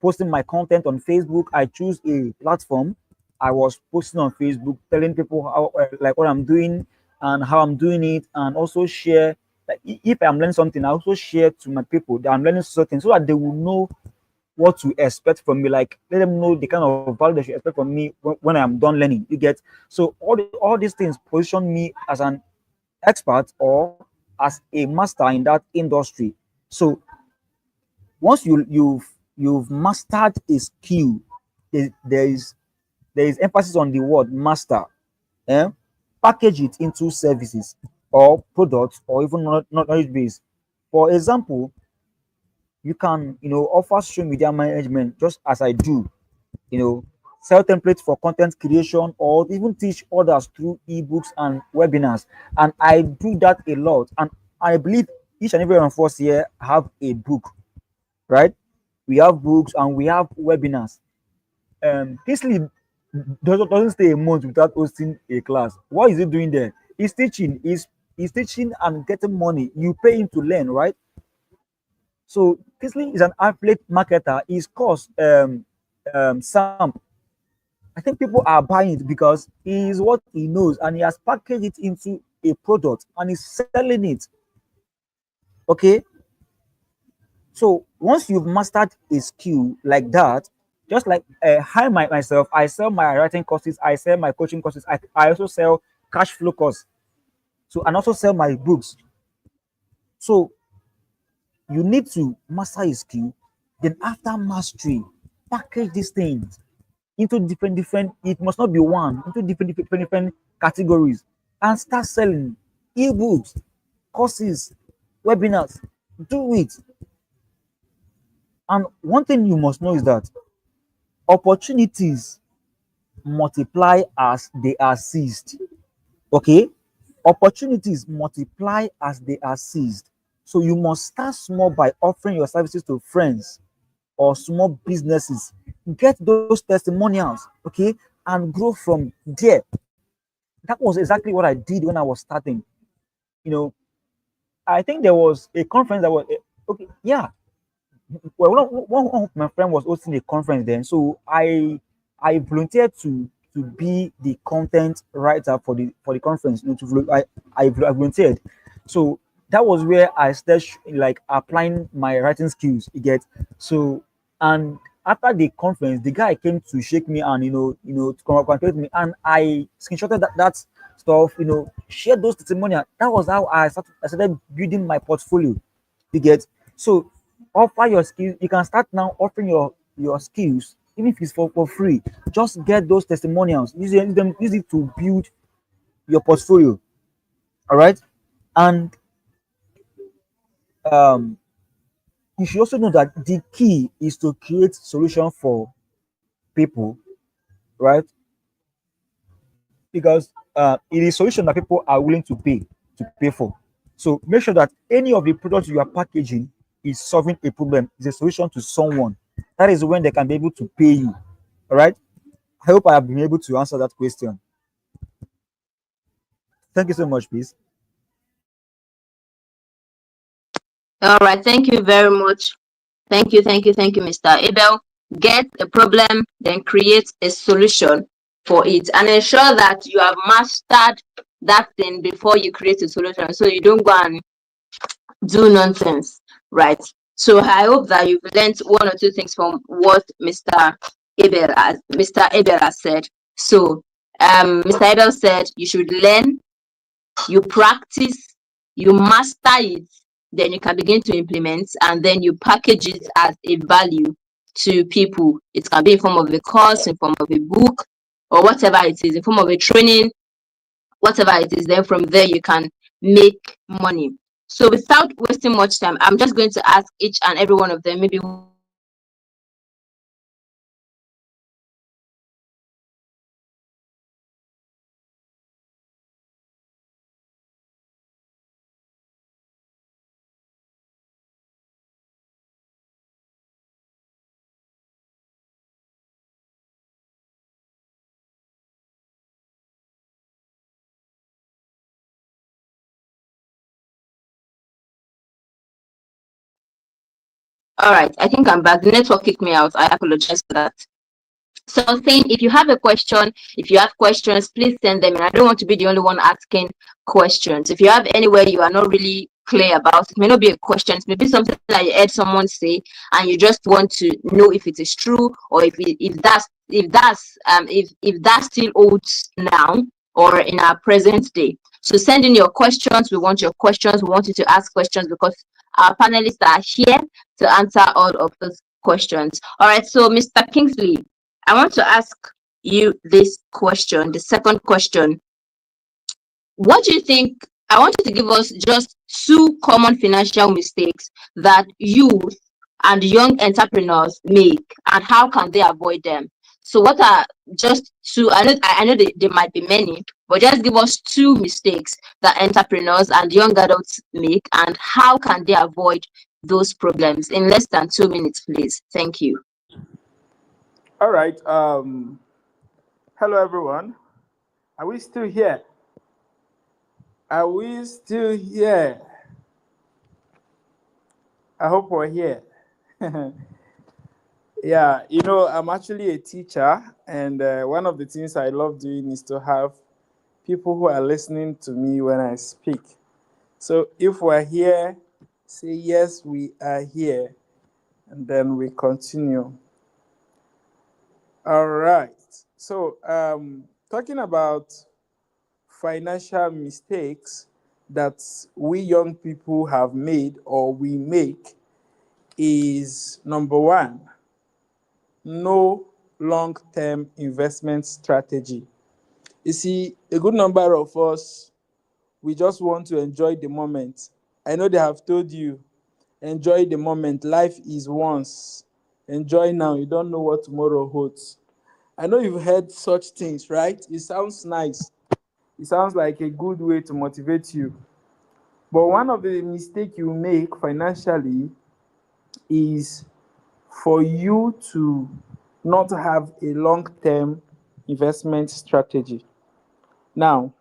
posting my content on Facebook. I choose a platform. I was posting on Facebook, telling people how like what I'm doing and how I'm doing it, and also share. Like if I'm learning something, I also share to my people that I'm learning something, so that they will know what to expect from me. Like let them know the kind of value they should expect from me when I'm done learning. You get, so all these things position me as an expert or as a master in that industry. So once you've mastered a skill, there, there is there is emphasis on the word master. eh? Package it into services or products or even knowledge base. For example, you can, offer social media management just as I do, you know, sell templates for content creation, or even teach others through ebooks and webinars. And I do that a lot. And I believe each and every one of us here have a book, right? We have books and we have webinars. Kingsley doesn't stay a month without hosting a class. What is he doing there? He's teaching. He's teaching and getting money. You pay him to learn, right? So Kingsley is an affiliate marketer. His course, Sam, I think people are buying it because he is what he knows and he has packaged it into a product and he's selling it. Okay. So once you've mastered a skill like that, just like myself, I sell my writing courses, I sell my coaching courses, I also sell cash flow courses. So and also sell my books. So you need to master a skill. Then after mastery, package these things into different. It must not be one, into different categories, and start selling ebooks, courses, webinars. Do it. And one thing you must know is that opportunities multiply as they are seized. Okay, opportunities multiply as they are seized. So you must start small by offering your services to friends or small businesses. Get those testimonials, okay, and grow from there. That was exactly what I did when I was starting. You know, I think there was a conference that was okay. Yeah, well, one of my friend was hosting a conference then, so I volunteered to be the content writer for the conference. You know, I volunteered, so that was where I started like applying my writing skills. You get so, and after the conference, the guy came to shake me and to congratulate me, and I screenshotted that stuff. Shared those testimonials. That was how I started building my portfolio. You get so offer your skills. You can start now offering your skills, even if it's for free. Just get those testimonials. Use it to build your portfolio. All right, and um, you should also know that the key is to create solution for people, right? Because it is solution that people are willing to pay for. So make sure that any of the products you are packaging is solving a problem, is a solution to someone. That is when they can be able to pay you. All right. I hope I have been able to answer that question. Thank you so much, please. All right, thank you very much. Thank you, Mr. Abel. Get a problem, then create a solution for it, and ensure that you have mastered that thing before you create a solution, so you don't go and do nonsense, right? So I hope that you've learned one or two things from what Mr. Abel has said. So, Mr. Abel said you should learn, you practice, you master it, then you can begin to implement, and then you package it as a value to people. It can be in form of a course, in form of a book, or whatever it is, in form of a training, whatever it is. Then from there you can make money. So without wasting much time, I'm just going to ask each and every one of them, maybe all right, I think I'm back. The network kicked me out. I apologize for that. So I was saying, if you have a question, if you have questions, please send them in. I don't want to be the only one asking questions. If you have anywhere you are not really clear about, it may not be a question, it may be something that you heard someone say, and you just want to know if it is true, or if that still holds now or in our present day. So send in your questions. We want your questions. We want you to ask questions, because our panelists are here to answer all of those questions. All right, so Mr. Kingsley, I want to ask you this question, the second question. What do you think? I want you to give us just two common financial mistakes that youth and young entrepreneurs make, and how can they avoid them? So, what are just two? I know there might be many, but just give us two mistakes that entrepreneurs and young adults make, and how can they avoid those problems in less than 2 minutes, please. Thank you. All right. Hello, everyone. Are we still here? Are we still here? I hope we're here. Yeah, I'm actually a teacher, and one of the things I love doing is to have people who are listening to me when I speak. So if we're here, say yes, we are here, and then we continue. All right. So, talking about financial mistakes that we young people have made or we make is number one, no long-term investment strategy. You see, a good number of us, we just want to enjoy the moment. I know they have told you, enjoy the moment. Life is once. Enjoy now. You don't know what tomorrow holds. I know you've heard such things, right? It sounds nice. It sounds like a good way to motivate you. But one of the mistakes you make financially is for you to not have a long-term investment strategy. Now,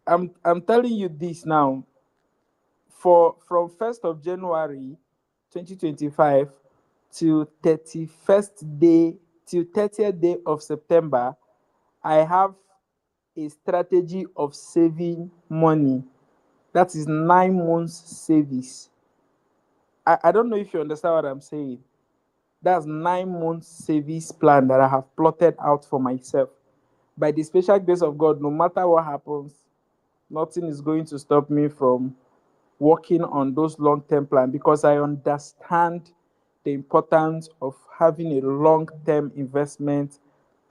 I'm telling you this now. from 1st of January 2025 till 30th day of September, I have a strategy of saving money. That is 9 months savings. I don't know if you understand what I'm saying. That's 9 months savings plan that I have plotted out for myself. By the special grace of God, no matter what happens, nothing is going to stop me from working on those long-term plans, because I understand the importance of having a long-term investment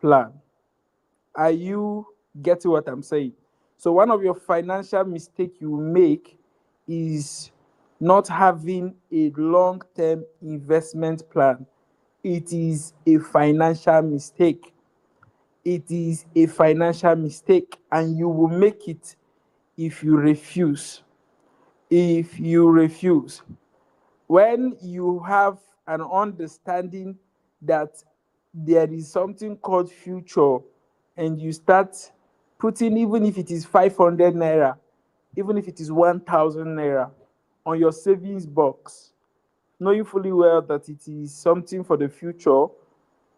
plan. Are you getting what I'm saying? So one of your financial mistakes you make is not having a long-term investment plan. It is a financial mistake. It is a financial mistake, and you will make it if you refuse. If you refuse. When you have an understanding that there is something called future, and you start putting, even if it is 500 naira, even if it is 1,000 naira on your savings box, knowing fully well that it is something for the future,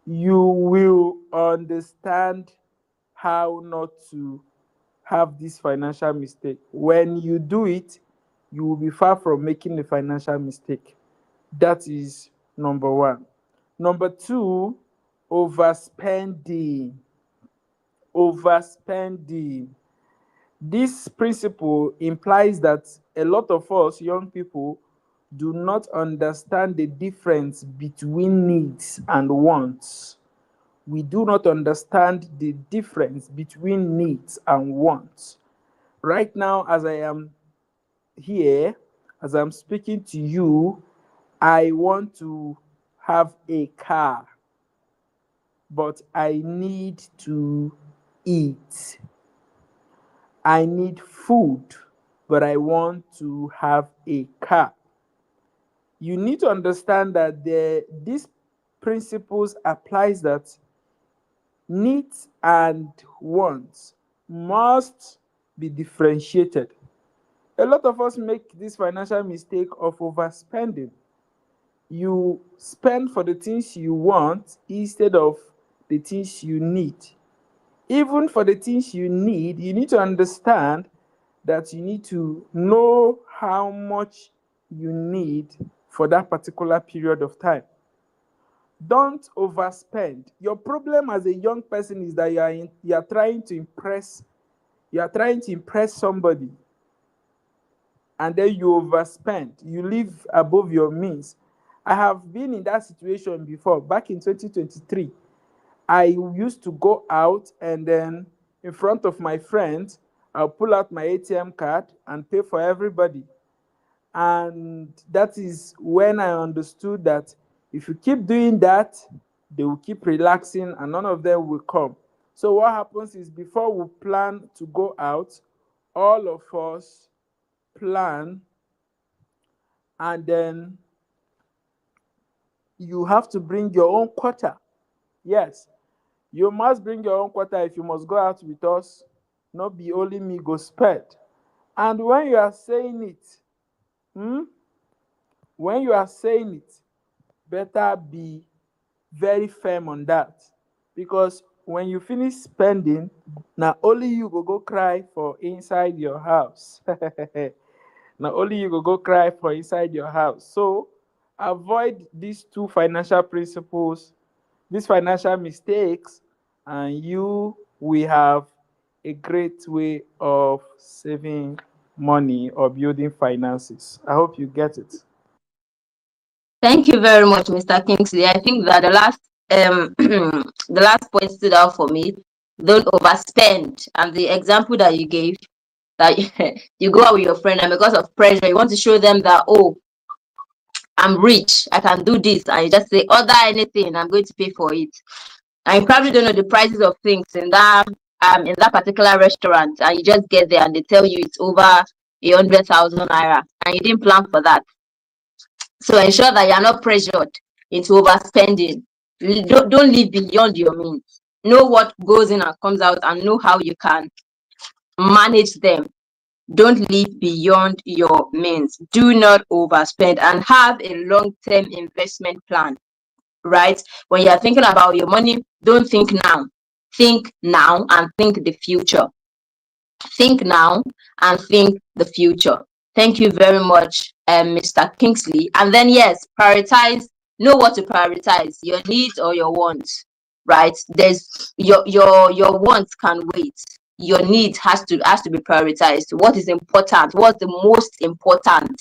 you will understand how not to have this financial mistake. When you do it, you will be far from making a financial mistake. That is number one. Number two, overspending. Overspending. This principle implies that a lot of us young people do not understand the difference between needs and wants. We do not understand the difference between needs and wants. Right now, as I am here, as I'm speaking to you, I want to have a car, but I need to eat. I need food, but I want to have a car. You need to understand that these principles applies that needs and wants must be differentiated. A lot of us make this financial mistake of overspending. You spend for the things you want instead of the things you need. Even for the things you need to understand that you need to know how much you need for that particular period of time. Don't overspend. Your problem as a young person is that you are trying to impress somebody, and then you overspend. You live above your means. I have been in that situation before. Back in 2023, I used to go out, and then in front of my friends, I'll pull out my ATM card and pay for everybody. And that is when I understood that if you keep doing that, they will keep relaxing and none of them will come. So what happens is, before we plan to go out, all of us plan, and then you have to bring your own quota. Yes, you must bring your own quota if you must go out with us, not be only me go spend. And when you are saying it, when you are saying it, better be very firm on that, because when you finish spending, now only you go cry for inside your house. Now only you go cry for inside your house. So avoid these two financial principles, these financial mistakes, and you will have a great way of saving money or building finances. I hope you get it. Thank you very much, Mr. Kingsley. I think that the last the last point stood out for me. Don't overspend. And the example that you gave, that you go out with your friend, and because of pressure, you want to show them that, oh, I'm rich, I can do this, and you just say, order anything, I'm going to pay for it. And you probably don't know the prices of things in that particular restaurant, and you just get there and they tell you it's over 100,000 naira, and you didn't plan for that. So ensure that you are not pressured into overspending. Don't live beyond your means. Know what goes in and comes out, and know how you can manage them. Don't live beyond your means. Do not overspend, and have a long-term investment plan, right? When you're thinking about your money, don't think now. Think now and think the future. Think now and think the future. Thank you very much, Mr. Kingsley. And then, yes, prioritize, know what to prioritize, your needs or your wants, right? There's your wants can wait. Your needs has to be prioritized. What is important? What's the most important?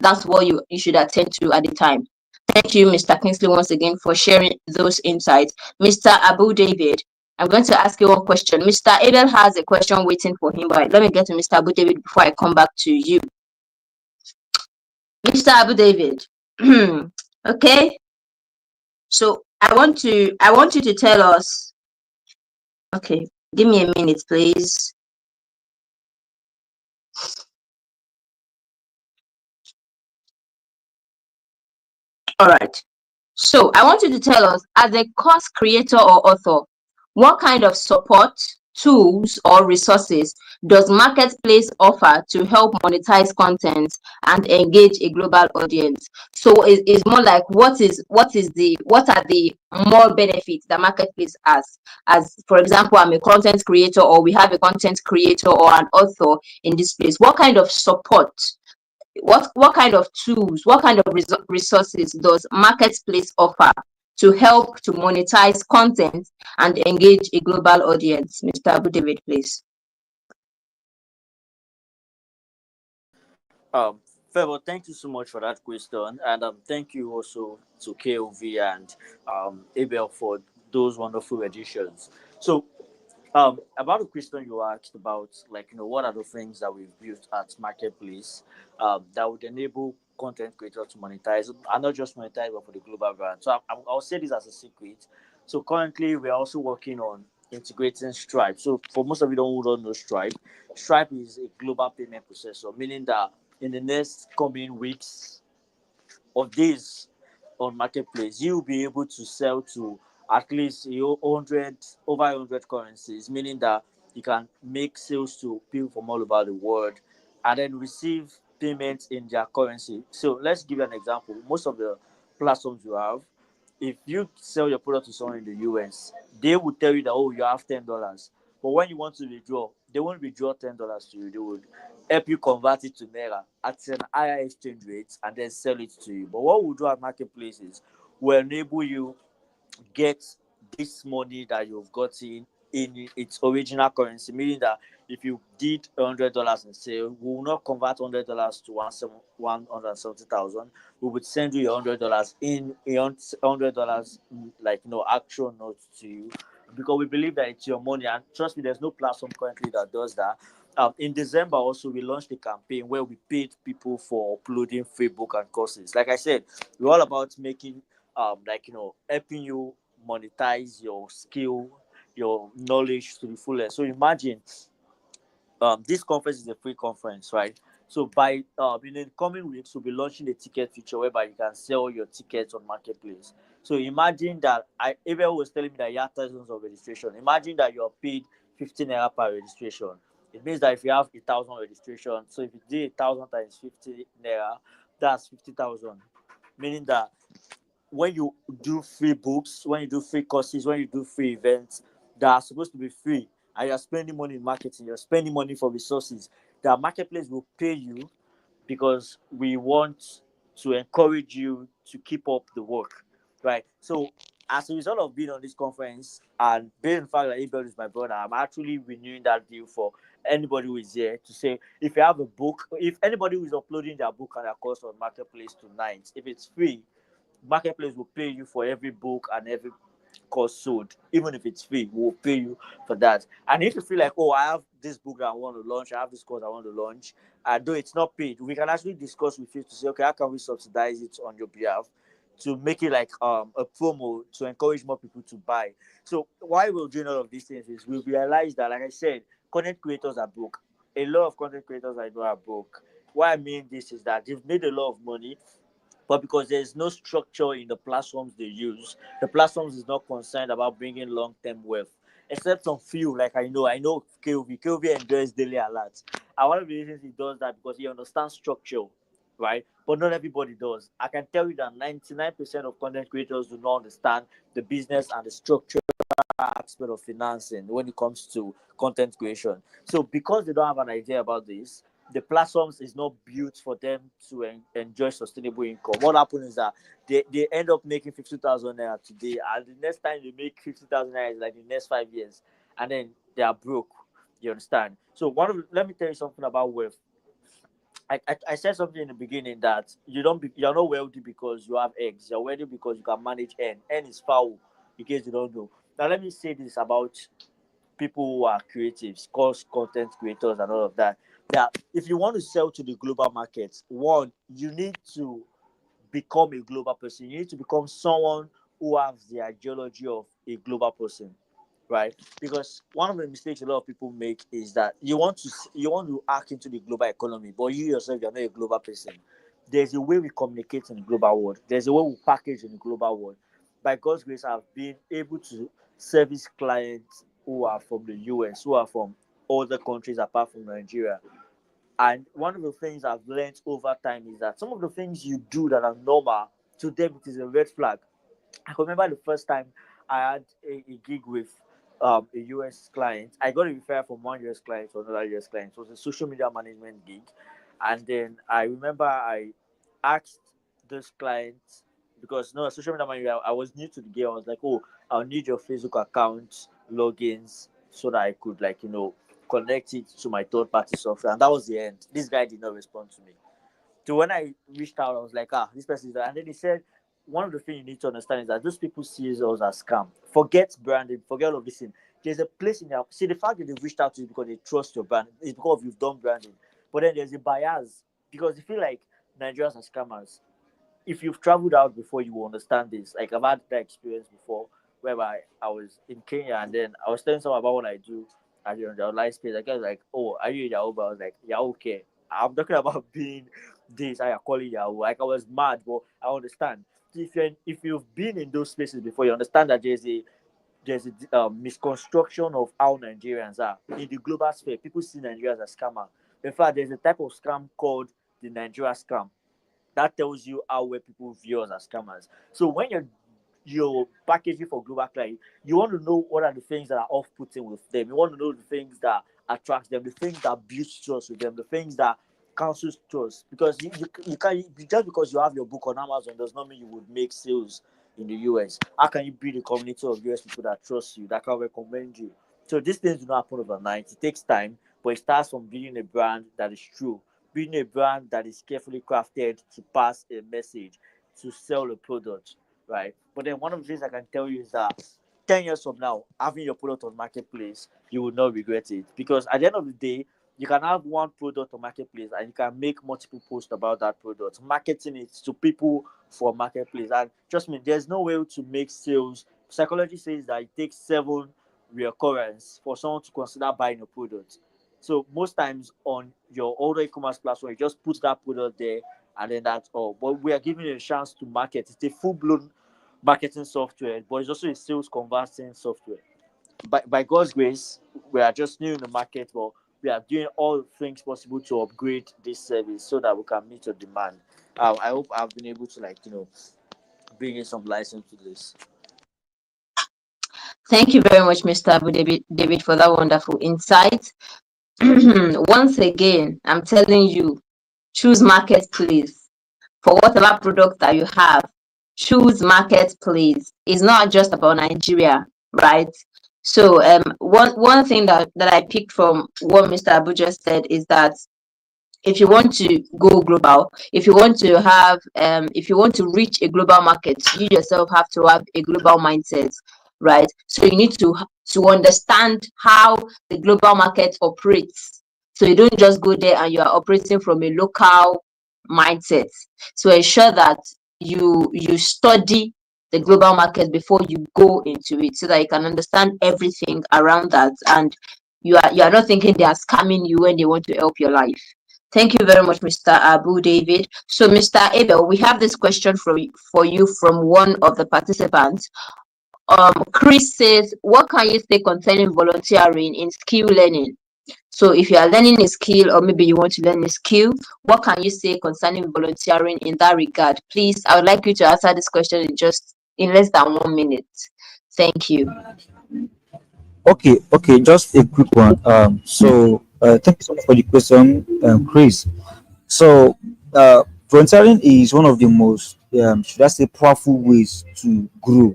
That's what you should attend to at the time. Thank you, Mr. Kingsley, once again for sharing those insights. Mr. Abu David, I'm going to ask you one question. Mr. Abel has a question waiting for him, but let me get to Mr. Abu David before I come back to you. Mr. Abu David, okay. So I want you to tell us. Okay, give me a minute, please. All right. So I want you to tell us, as a course creator or author, what kind of support, tools, or resources does Marketplace offer to help monetize content and engage a global audience? So it's more like what are the more benefits that Marketplace has? As for example, I'm a content creator, or we have a content creator or an author in this place. What kind of support, what kind of tools, what kind of resources does Marketplace offer to help to monetize content and engage a global audience? Mr. Abu David, please. Favor, thank you so much for that question, and thank you also to KOV and Abel for those wonderful additions. So, about the question you asked about, like, what are the things that we've built at Marketplace that would enable content creators to monetize, and not just monetize, but for the global brand. So, I'll say this as a secret. So, currently, we're also working on integrating Stripe. So, for most of you who don't know Stripe, Stripe is a global payment processor, meaning that in the next coming weeks of days on Marketplace, you'll be able to sell to at least 100 over 100 currencies, meaning that you can make sales to people from all over the world and then receive payments in their currency. So let's give you an example. Most of the platforms you have, if you sell your product to someone in the US, they will tell you that, oh, you have $10. But when you want to withdraw, they won't withdraw $10 to you. They would help you convert it to Naira at an higher exchange rate and then sell it to you. But what we'll do at marketplaces will enable you get this money that you've gotten in its original currency, meaning that if you did $100 in sale, we will not convert $100 to 170,000. We would send you your $100 in $100, like actual notes to you, because we believe that it's your money. And trust me, there's no platform currently that does that. In December also, we launched a campaign where we paid people for uploading free book and courses. Like I said, we're all about making helping you monetize your skill, your knowledge to the fullest. So imagine, this conference is a free conference, right? So by in the coming weeks, we'll be launching a ticket feature whereby you can sell your tickets on Marketplace. So imagine that Abel was telling me that you have thousands of registration. Imagine that you're paid 15 naira per registration. It means that if you have 1,000 registrations, so if you do 1,000 times 50 naira, that's 50,000. Meaning that when you do free books, when you do free courses, when you do free events that are supposed to be free, and you're spending money in marketing, you're spending money for resources, the marketplace will pay you because we want to encourage you to keep up the work, right? So, as a result of being on this conference and being the fact that Abel is my brother, I'm actually renewing that deal for anybody who is here to say, if you have a book, if anybody who is uploading their book and their course on Marketplace tonight, if it's free, Marketplace will pay you for every book and every course sold. Even if it's free, we'll pay you for that. And if you feel like, oh, I have this book that I want to launch, I have this course I want to launch, though it's not paid, we can actually discuss with you to say, okay, how can we subsidize it on your behalf to make it like a promo to encourage more people to buy. So why we're doing all of these things is we realize that, like I said, content creators are broke. A lot of content creators I know are broke. Why I mean this is that they've made a lot of money, but because there's no structure in the platforms they use, the platforms is not concerned about bringing long-term wealth. Except some few, like I know KOV enjoys daily alerts. And one of the reasons he does that because he understands structure, right? But not everybody does. I can tell you that 99% of content creators do not understand the business and the structure aspect of financing when it comes to content creation. So because they don't have an idea about this, the platforms is not built for them to enjoy sustainable income. What happens is that they end up making 50,000 naira today, and the next time they make 50,000 naira is like the next 5 years, and then they are broke. You understand? So let me tell you something about wealth. I said something in the beginning that you're not wealthy because you have eggs. You're wealthy because you can manage N. N is foul, in case you don't know. Now let me say this about people who are creatives, course content creators and all of that. That if you want to sell to the global market, one, you need to become a global person. You need to become someone who has the ideology of a global person, right? Because one of the mistakes a lot of people make is that you want to hack into the global economy, but you yourself you're not a global person. There's a way we communicate in the global world. There's a way we package in the global world. By God's grace, I've been able to service clients who are from the US, who are from other countries apart from Nigeria. And one of the things I've learned over time is that some of the things you do that are normal, to them it is a red flag. I can remember the first time I had a gig with a US client. I got a referral from one US client to another US client. It was a social media management gig. And then I remember I asked this client, because no, social media manager, I was new to the game. I was like, oh, I'll need your Facebook account logins so that I could, like, connect it to my third party software. And that was the end. This guy did not respond to me. So when I reached out, I was like, this person is there. And then he said, one of the things you need to understand is that those people see us as scam. Forget branding, forget all of this thing. There's a place in there. See, the fact that they've reached out to you because they trust your brand is because you've done branding. But then there's a bias because they feel like Nigerians are scammers. If you've traveled out before, you will understand this. Like, I've had that experience before whereby I was in Kenya and then I was telling someone about what I do at the online space. Like, I was like, oh, are you Yahoo? I was like, yeah, okay. I'm talking about being this, I call it Yahoo. Like, I was mad, but I understand. If you've been in those spaces before, you understand that there's a misconstruction of how Nigerians are in the global sphere. People see Nigerians as scammer. In fact, there's a type of scam called the Nigeria scam that tells you how well people view us as scammers. So when you're packaging for global client, you want to know what are the things that are off-putting with them. You want to know the things that attract them, the things that build trust with them, the things that counsels trust. Because you can't, just because you have your book on Amazon does not mean you would make sales in the US. How can you build a community of US people that trust you, that can recommend you? So these things do not happen overnight. It takes time, but it starts from building a brand that is true, building a brand that is carefully crafted to pass a message, to sell a product, right? But then one of the things I can tell you is that 10 years from now, having your product on marketplace, you will not regret it. Because at the end of the day, you can have one product on marketplace and you can make multiple posts about that product, marketing it to people for marketplace. And trust me, there's no way to make sales. Psychology says that it takes 7 reoccurrence for someone to consider buying a product. So most times on your older e-commerce platform, you just put that product there and then that's all. But we are giving you a chance to market. It's a full-blown marketing software, but it's also a sales converting software. By God's grace, we are just new in the market, but we are doing all the things possible to upgrade this service so that we can meet your demand. I hope I've been able to bring in some license to this. Thank you very much, Mr. Abu David, for that wonderful insight. Once again, I'm telling you, choose marketplace for whatever product that you have. Choose marketplace. It's not just about Nigeria, right? So one thing that I picked from what Mr. Abu just said is that if you want to go global, if you want to reach a global market, you yourself have to have a global mindset, right? So you need to understand how the global market operates. So you don't just go there and you are operating from a local mindset. So ensure that you study the global market before you go into it, so that you can understand everything around that, and you are not thinking they are scamming you when they want to help your life. Thank you very much, Mr. Abu David. So, Mr. Abel, we have this question for you from one of the participants. Chris says, what can you say concerning volunteering in skill learning? So if you are learning a skill, or maybe you want to learn a skill, what can you say concerning volunteering in that regard? Please, I would like you to answer this question in less than 1 minute. Thank you. Okay, just a quick one. Thank you so much for the question, Chris. So, volunteering is one of the most, should I say, powerful ways to grow,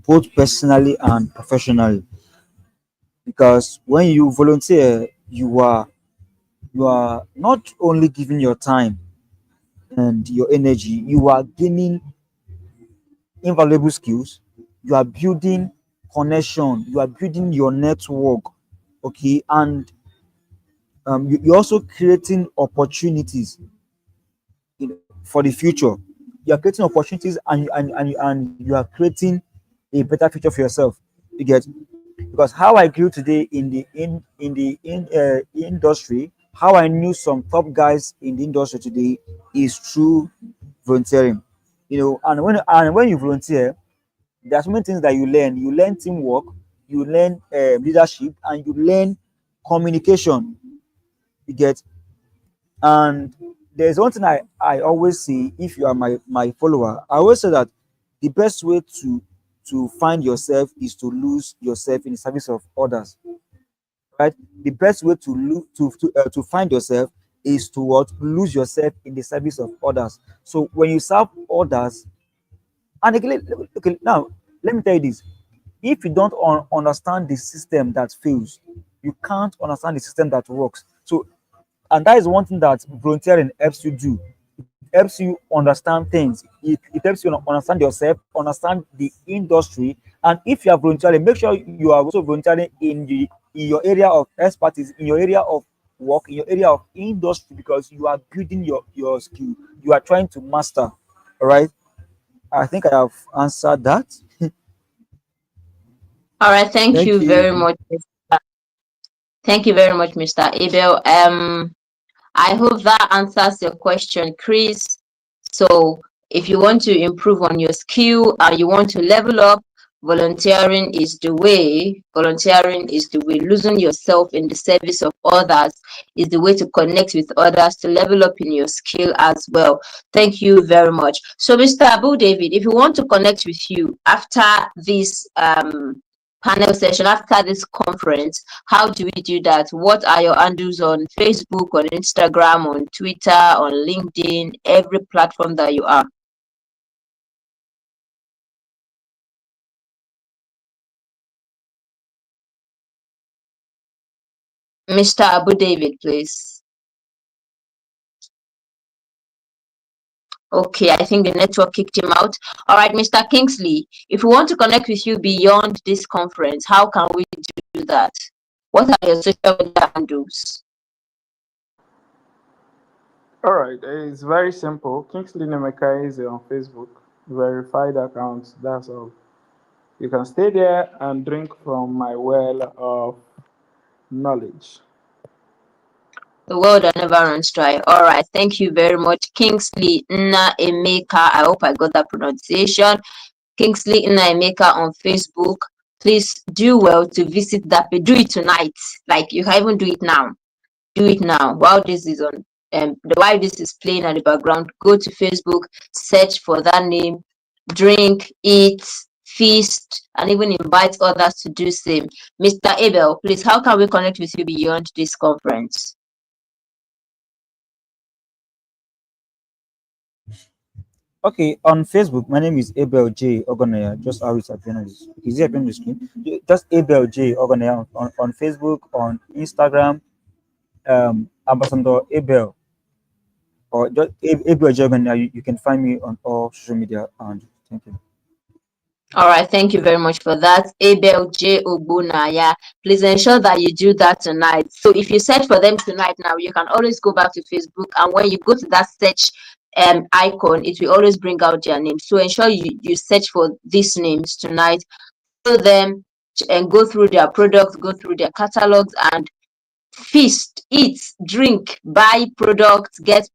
both personally and professionally. Because when you volunteer, you are not only giving your time and your energy, you are gaining invaluable skills. You are building connection. You are building your network. Okay, and you're also creating opportunities, for the future. You are creating opportunities, and you are creating a better future for yourself. You get, because how I grew today in the industry, how I knew some top guys in the industry today is through volunteering. And when you volunteer, there are so many things that you learn. You learn teamwork, you learn leadership, and you learn communication. You get, and there's one thing I always say. If you are my follower, I always say that the best way to find yourself is to lose yourself in the service of others. Right? The best way to find yourself is to what, lose yourself in the service of others. So when you serve others, and again, okay, now let me tell you this: if you don't understand the system that fails, you can't understand the system that works. So, and that is one thing that volunteering helps you do. It helps you understand things. It helps you understand yourself, understand the industry. And if you are volunteering, make sure you are also volunteering in your area of expertise, in your area of work, in your area of industry, because you are building your skill. You are trying to master. All right. I think I have answered that. All right, thank Thank you very you. much. Thank you very much, Mr. Abel. I hope that answers your question, Chris. So if you want to improve on your skill and you want to level up, volunteering is the way. Volunteering is the way. Losing yourself in the service of others is the way to connect with others, to level up in your skill as well. Thank you very much. So Mr. Abu David, if you want to connect with you after this panel session, after this conference, how do we do that? What are your handles on Facebook, on Instagram, on Twitter, on LinkedIn, every platform that you are? Mr. Abu David, please. Okay, I think the network kicked him out. All right, Mr. Kingsley, if we want to connect with you beyond this conference, how can we do that? What are your social media handles? All right, it's very simple. Kingsley Nnaemeka is on Facebook, verified account. That's all. You can stay there and drink from my well of knowledge. The world that never runs dry. All right, thank you very much, Kingsley Nnaemeka. I hope I got that pronunciation. Kingsley Nnaemeka on Facebook. Please do well to visit that page. Do it tonight. Like you can even do it now. Do it now. While this is on, while this is playing at the background, go to Facebook, search for that name, drink, eat, feast, and even invite others to do same. Mr. Abel, please, how can we connect with you beyond this conference? Okay, on Facebook, my name is Abel J. Ogonaya. Just how it's appearing on this. Is it appearing on the screen? Just Abel J. Ogonaya on Facebook, on Instagram, Ambassador Abel, or just Abel J. Ogonaya. You can find me on all social media. And thank you. All right, thank you very much for that. Abel J. Ogbunaya. Please ensure that you do that tonight. So if you search for them tonight now, you can always go back to Facebook, and when you go to that search icon, it will always bring out their name. So ensure you search for these names tonight, follow them, and go through their products, go through their catalogs, and feast, eat, drink, buy products, get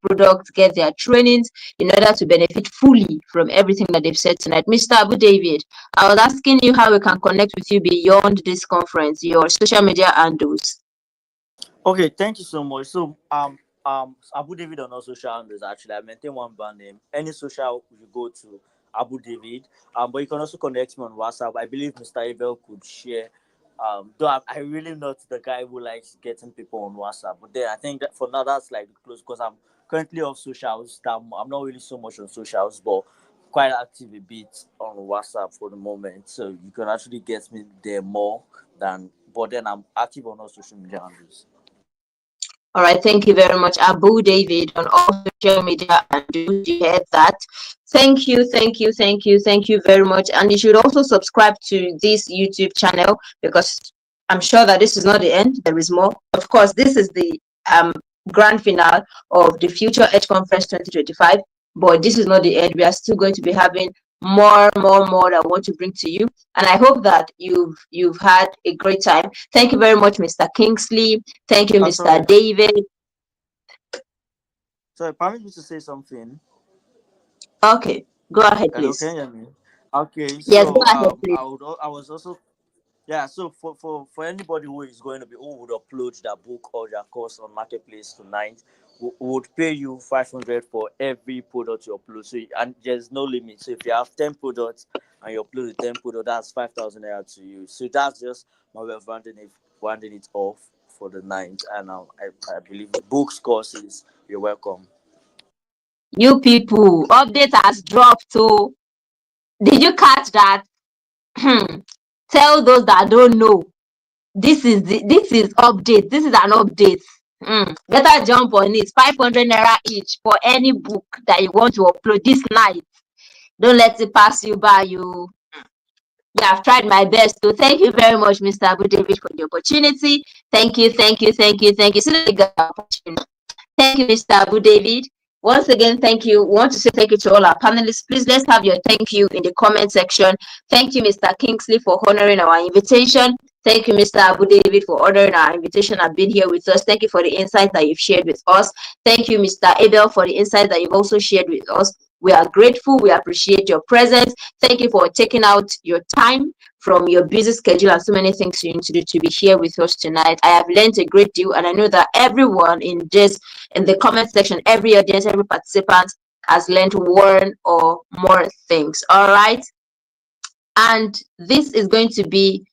their trainings in order to benefit fully from everything that they've said tonight. Mr. Abu David, I was asking you how we can connect with you beyond this conference, your social media handles. Okay, thank you so much. So Abu David on all social handles. Actually, I maintain one brand name. Any social you go to Abu David. But you can also connect me on WhatsApp. I believe Mr. Abel could share. Though I really not the guy who likes getting people on WhatsApp. But then I think that for now that's like close because I'm currently off socials. I'm not really so much on socials, but quite active a bit on WhatsApp for the moment. So you can actually get me there more than. But then I'm active on all social media handles. All right, thank you very much, Abu David, on all social media. And you heard that. Thank you, thank you, thank you, thank you very much. And you should also subscribe to this YouTube channel because I'm sure that this is not the end. There is more. Of course, this is the grand finale of the Future Edge Conference 2025. But this is not the end. We are still going to be having more that I want to bring to you. And I hope that you've had a great time. Thank you very much, Mr. Kingsley. Thank you, Mr. Sorry, David. sorry, permit me to say something. Okay, go ahead, Hello, please. can you hear me? Okay, Yes, go so ahead, please. I was also yeah. So for anybody who is going to be who would upload their book or their course on marketplace tonight, we would pay you 500 for every product you upload. So and there's no limit. So if you have 10 products and you upload the 10 products, that's 5,000 naira to you. So that's just my way of rounding it off for the night. And I believe books courses. You're welcome. You people, update has dropped. So, did you catch that? Tell those that don't know. This is update. This is an update. Better jump on it. 500 naira each for any book that you want to upload this night. Don't let it pass you by. Yeah, I've tried my best. So thank you very much, Mr. Abu David, for the opportunity. Thank you, thank you, thank you, thank you. So that you got the opportunity. Thank you, Mr. Abu David. Once again, thank you. We want to say thank you to all our panelists. Please let's have your thank you in the comment section. Thank you, Mr. Kingsley, for honoring our invitation. Thank you, Mr. Abu David, for honoring our invitation and being here with us. Thank you for the insight that you've shared with us. Thank you, Mr. Abel, for the insight that you've also shared with us. We are grateful. We appreciate your presence. Thank you for taking out your time from your busy schedule and so many things you need to do to be here with us tonight. I have learned a great deal, and I know that everyone in the comment section, every audience, every participant has learned one or more things. All right. And this is going to be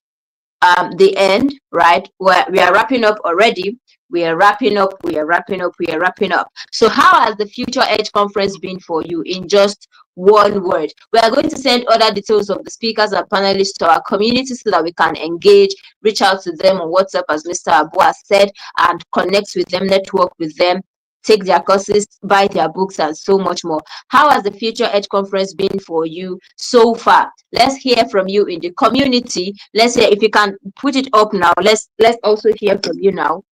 the end, right? Where we are wrapping up already. We are wrapping up. We are wrapping up. We are wrapping up. So, how has the Future Edge Conference been for you in just one word? We are going to send other details of the speakers and panelists to our community so that we can engage, reach out to them on WhatsApp, as Mr. Abu has said, and connect with them, network with them, take their courses, buy their books, and so much more. How has the Future Edge Conference been for you so far? Let's hear from you in the community. Let's hear if you can put it up now. Let's also hear from you now.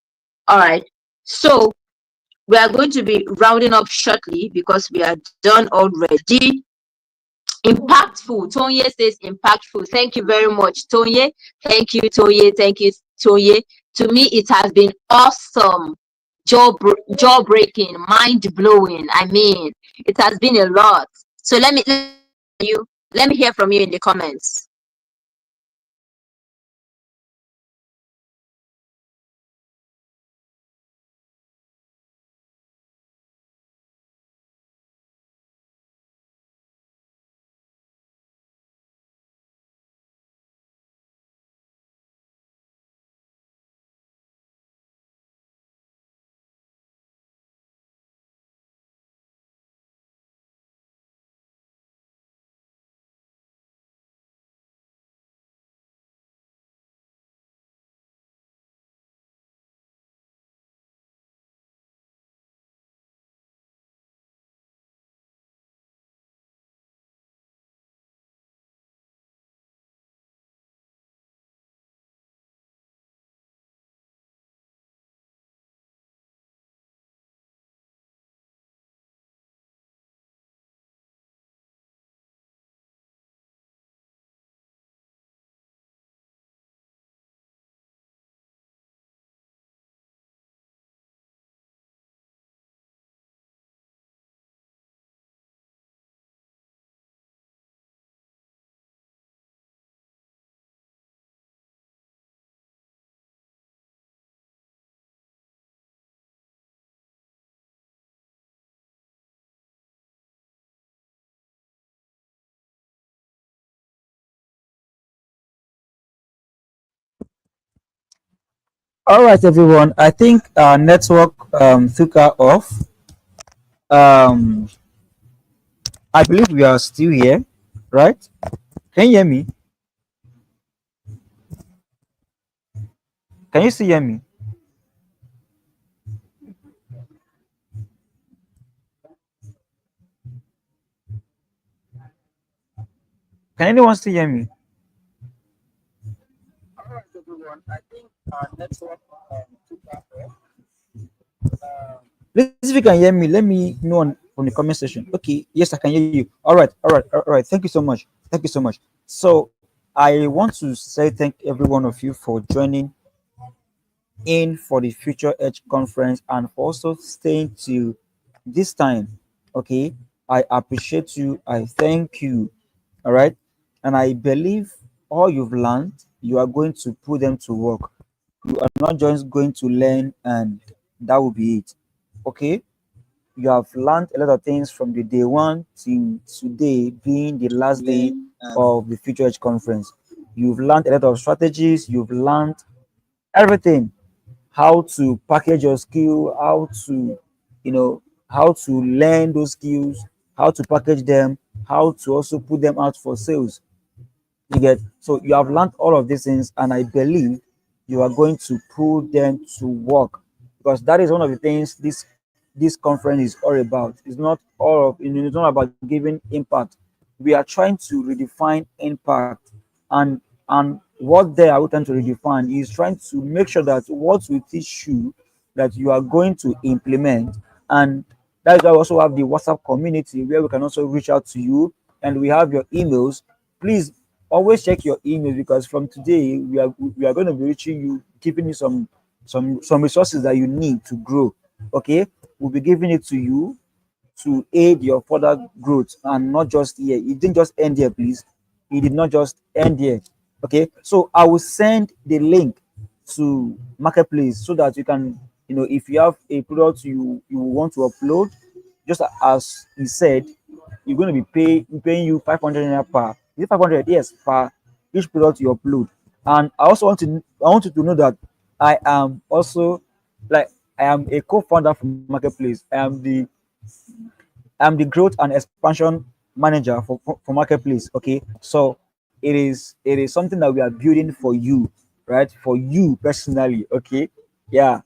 All right. So we are going to be rounding up shortly because we are done already. Impactful. Tonye says impactful. Thank you very much, Tonye. Thank you, Tonye. Thank you, Tonye. To me, it has been awesome. Jaw breaking, mind blowing. I mean, it has been a lot. So let me hear from you in the comments. All right, everyone. I think our network took her off. Um, I believe we are still here, right? Can you hear me? Can you still hear me? Can anyone still hear me? All right, everyone. I think our network took her off. Please, if you can hear me, let me know from the comment section. Okay, yes, I can hear you. All right, all right, all right. Thank you so much. Thank you so much. So, I want to say thank every one of you for joining in for the Future Edge conference and for also staying to this time. Okay, I appreciate you. I thank you. All right, and I believe all you've learned, you are going to put them to work. You are not just going to learn and that will be it. Okay, you have learned a lot of things from the day one to today being the last day of the Future Edge conference. You've learned a lot of strategies, you've learned everything, how to package your skill, how to, you know, how to learn those skills, how to package them, how to also put them out for sales. You get, so you have learned all of these things, and I believe you are going to put them to work, because that is one of the things this conference is all about. It's not all of, it's not about giving impact. We are trying to redefine impact, and what they are trying to redefine is trying to make sure that what we teach you, that you are going to implement. And that's why we also have the WhatsApp community where we can also reach out to you, and we have your emails. Please always check your emails, because from today we are going to be reaching you, giving you some resources that you need to grow. Okay, we'll be giving it to you to aid your further growth, and not just here. It didn't just end here, please. It did not just end here. Okay, so I will send the link to Marketplace so that you can, if you have a product you want to upload, just as he said, you're going to be paying you 500 naira per, is it 500? Yes, per each product you upload. And I also want you to know that I am also, like, I am a co-founder for Marketplace. I'm the growth and expansion manager for Marketplace. Okay, so it is something that we are building for you, right? For you personally. Okay, yeah.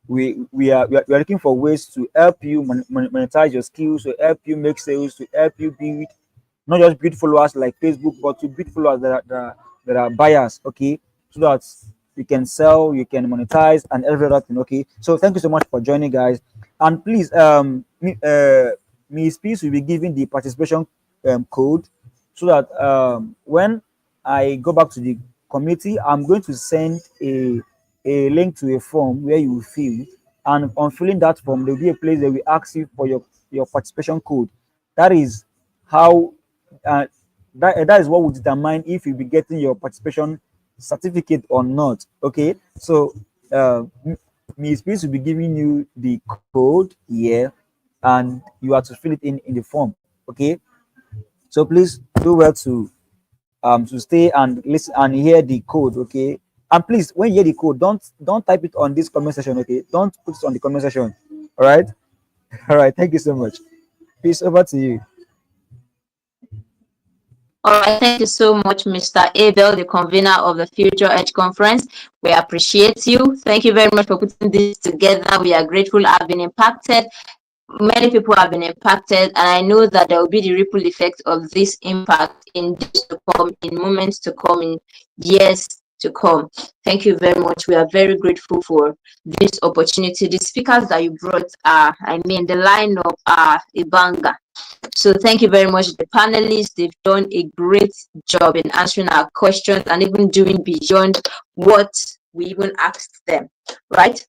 We are looking for ways to help you monetize your skills, to help you make sales, to help you build, not just build followers like Facebook, but to build followers that are buyers. Okay, so that you can sell, you can monetize, and every other thing. Okay, so thank you so much for joining, guys. And please, Miss Peace will be giving the participation code, so that when I go back to the community, I'm going to send a link to a form where you will fill, and on filling that form, there will be a place that will ask you for your participation code. That is how uh, that is what will determine if you'll be getting your participation certificate or not. Okay, so Ms. Peace will be giving you the code here, and you have to fill it in the form. Okay, so please do well to stay and listen and hear the code. Okay, and please, when you hear the code, don't type it on this comment section. Okay, don't put it on the comment section. All right. All right, thank you so much. Peace, over to you. All right, thank you so much, Mr. Abel, the convener of the Future Edge Conference. We appreciate you. Thank you very much for putting this together. We are grateful. I've been impacted. Many people have been impacted, and I know that there will be the ripple effect of this impact in days to come, in moments to come, in years to come. Thank you very much. We are very grateful for this opportunity. The speakers that you brought are, the lineup are a banger. So thank you very much, the panelists. They've done a great job in answering our questions and even doing beyond what we even asked them, right?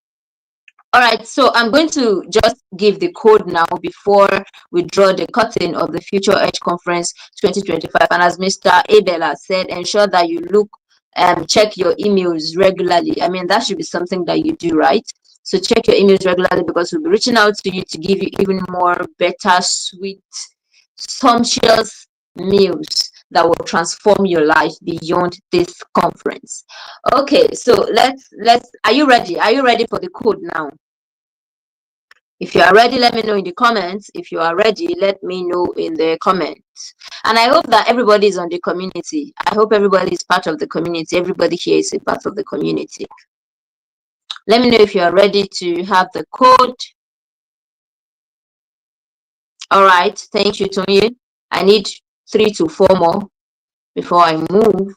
All right, so I'm going to just give the code now before we draw the curtain of the Future Edge Conference 2025. And as Mr. Abel has said, ensure that you check your emails regularly. That should be something that you do, right? So check your emails regularly, because we'll be reaching out to you to give you even more better, sweet, sumptuous meals that will transform your life beyond this conference. Okay, so let's are you ready? Are you ready for the code now? If you are ready, let me know in the comments. If you are ready, let me know in the comments. And I hope that everybody is on the community. I hope everybody is part of the community. Everybody here is a part of the community. Let me know if you are ready to have the code. All right, thank you, Tony. I need 3 to 4 more before I move.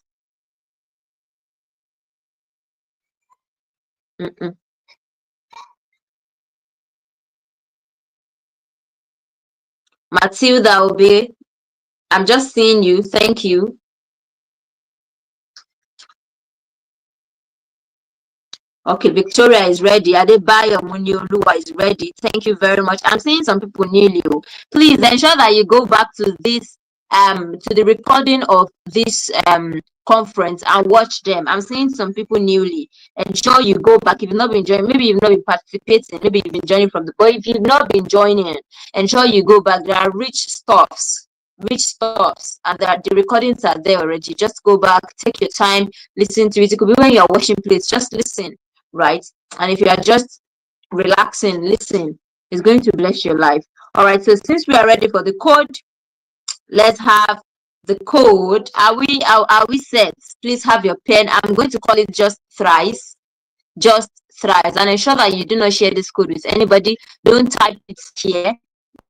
Matilda Obe, I'm just seeing you. Thank you. Okay, Victoria is ready. Adebayo Munioluwa is ready. Thank you very much. I'm seeing some people newly. Please ensure that you go back to this to the recording of this conference and watch them. I'm seeing some people newly. Ensure you go back. If you've not been joining, maybe you've not been participating, maybe you've been joining from the, but if you've not been joining, ensure you go back. There are rich stuffs, and the recordings are there already. Just go back, take your time, listen to it. It could be when you're washing plates, just listen, right? And if you are just relaxing, listen. It's going to bless your life. All right, so since we are ready for the code, let's have the code. Are we set? Please have your pen. I'm going to call it just thrice, and ensure that you do not share this code with anybody. Don't type it here.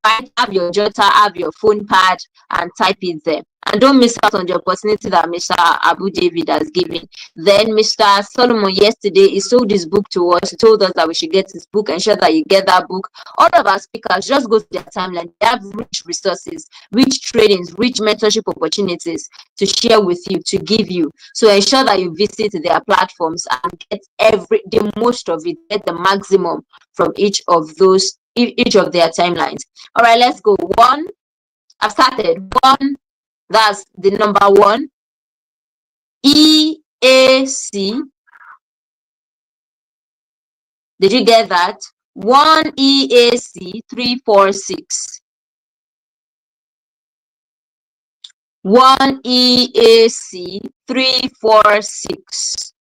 Right? Have your jotter, have your phone pad, and type it there. And don't miss out on the opportunity that Mr. Abu David has given. Then Mr. Solomon yesterday, he sold his book to us. He told us that we should get his book. Ensure that you get that book. All of our speakers, just go to their timeline. They have rich resources, rich trainings, rich mentorship opportunities to share with you, to give you. So ensure that you visit their platforms and get the most of it, get the maximum from each of their timelines. All right, let's go. 1, I've started. 1, that's the number 1. EAC. Did you get that? 1 EAC 346. 1 EAC 346.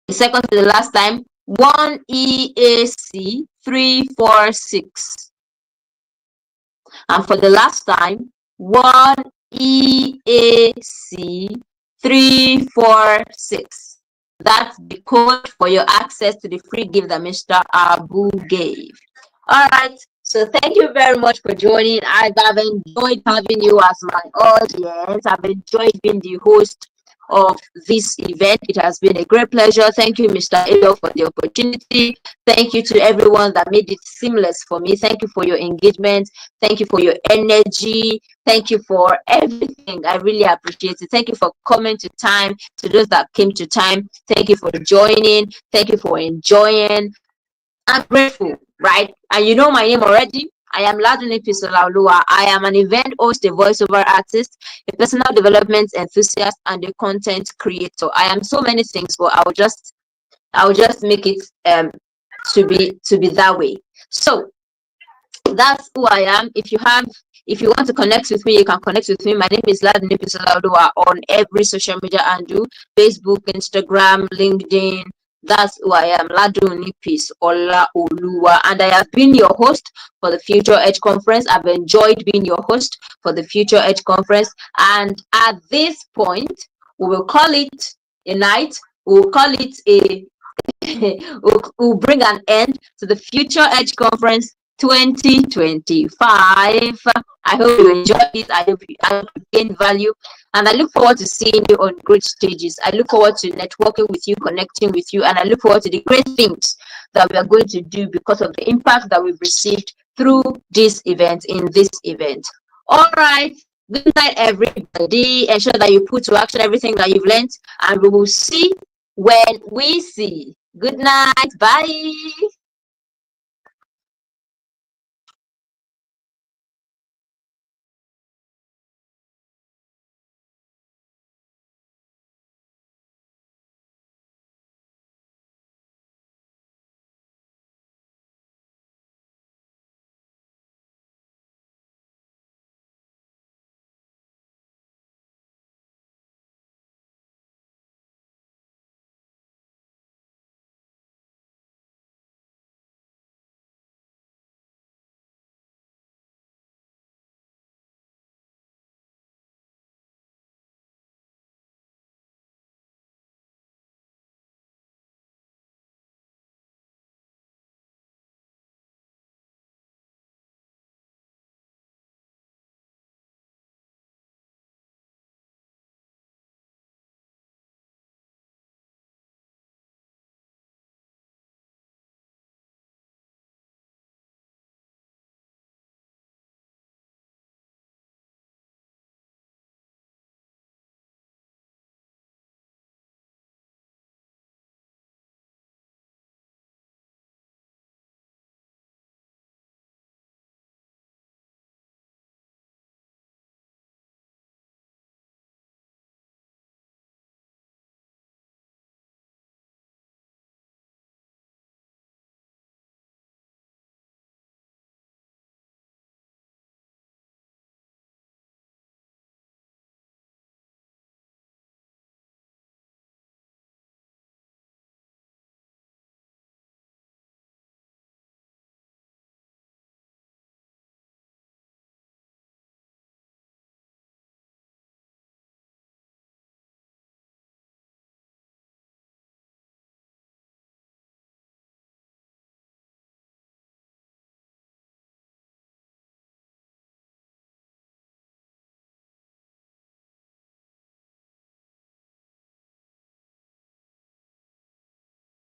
The second to the last time. 1 EAC 346. And for the last time, 1 EAC 346. That's the code for your access to the free gift that Mr. Abu gave. All right. So thank you very much for joining. I've enjoyed having you as my audience. I've enjoyed being the host of this event. It has been a great pleasure. Thank you, Mr. Edo, for the opportunity. Thank you to everyone that made it seamless for me. Thank you for your engagement. Thank you for your energy. Thank you for everything. I really appreciate it. Thank you for coming to time. To those that came to time, thank you for joining. Thank you for enjoying. I'm grateful, right? And you know my name already. I am Laduni Pisolaulua. I am an event host, a voiceover artist, a personal development enthusiast, and a content creator. I am so many things, but I'll just make it to be that way. So that's who I am. If you want to connect with me, you can connect with me. My name is Laduni Pisolaulua on every social media handle: Facebook, Instagram, LinkedIn. That's who I am, Laduni Pisolaulua, and I have been your host for the FutureEdge Conference. I've enjoyed being your host for the FutureEdge Conference, and at this point, we will call it a night. We'll call it a we'll bring an end to the FutureEdge Conference 2025. I hope you enjoy it. I hope you gain value, and I look forward to seeing you on great stages. I look forward to networking with you, connecting with you, and I look forward to the great things that we are going to do because of the impact that we've received through this event, in this event. All right. Good night, everybody. Ensure that you put to action everything that you've learned, and we will see when we see. Good night. Bye.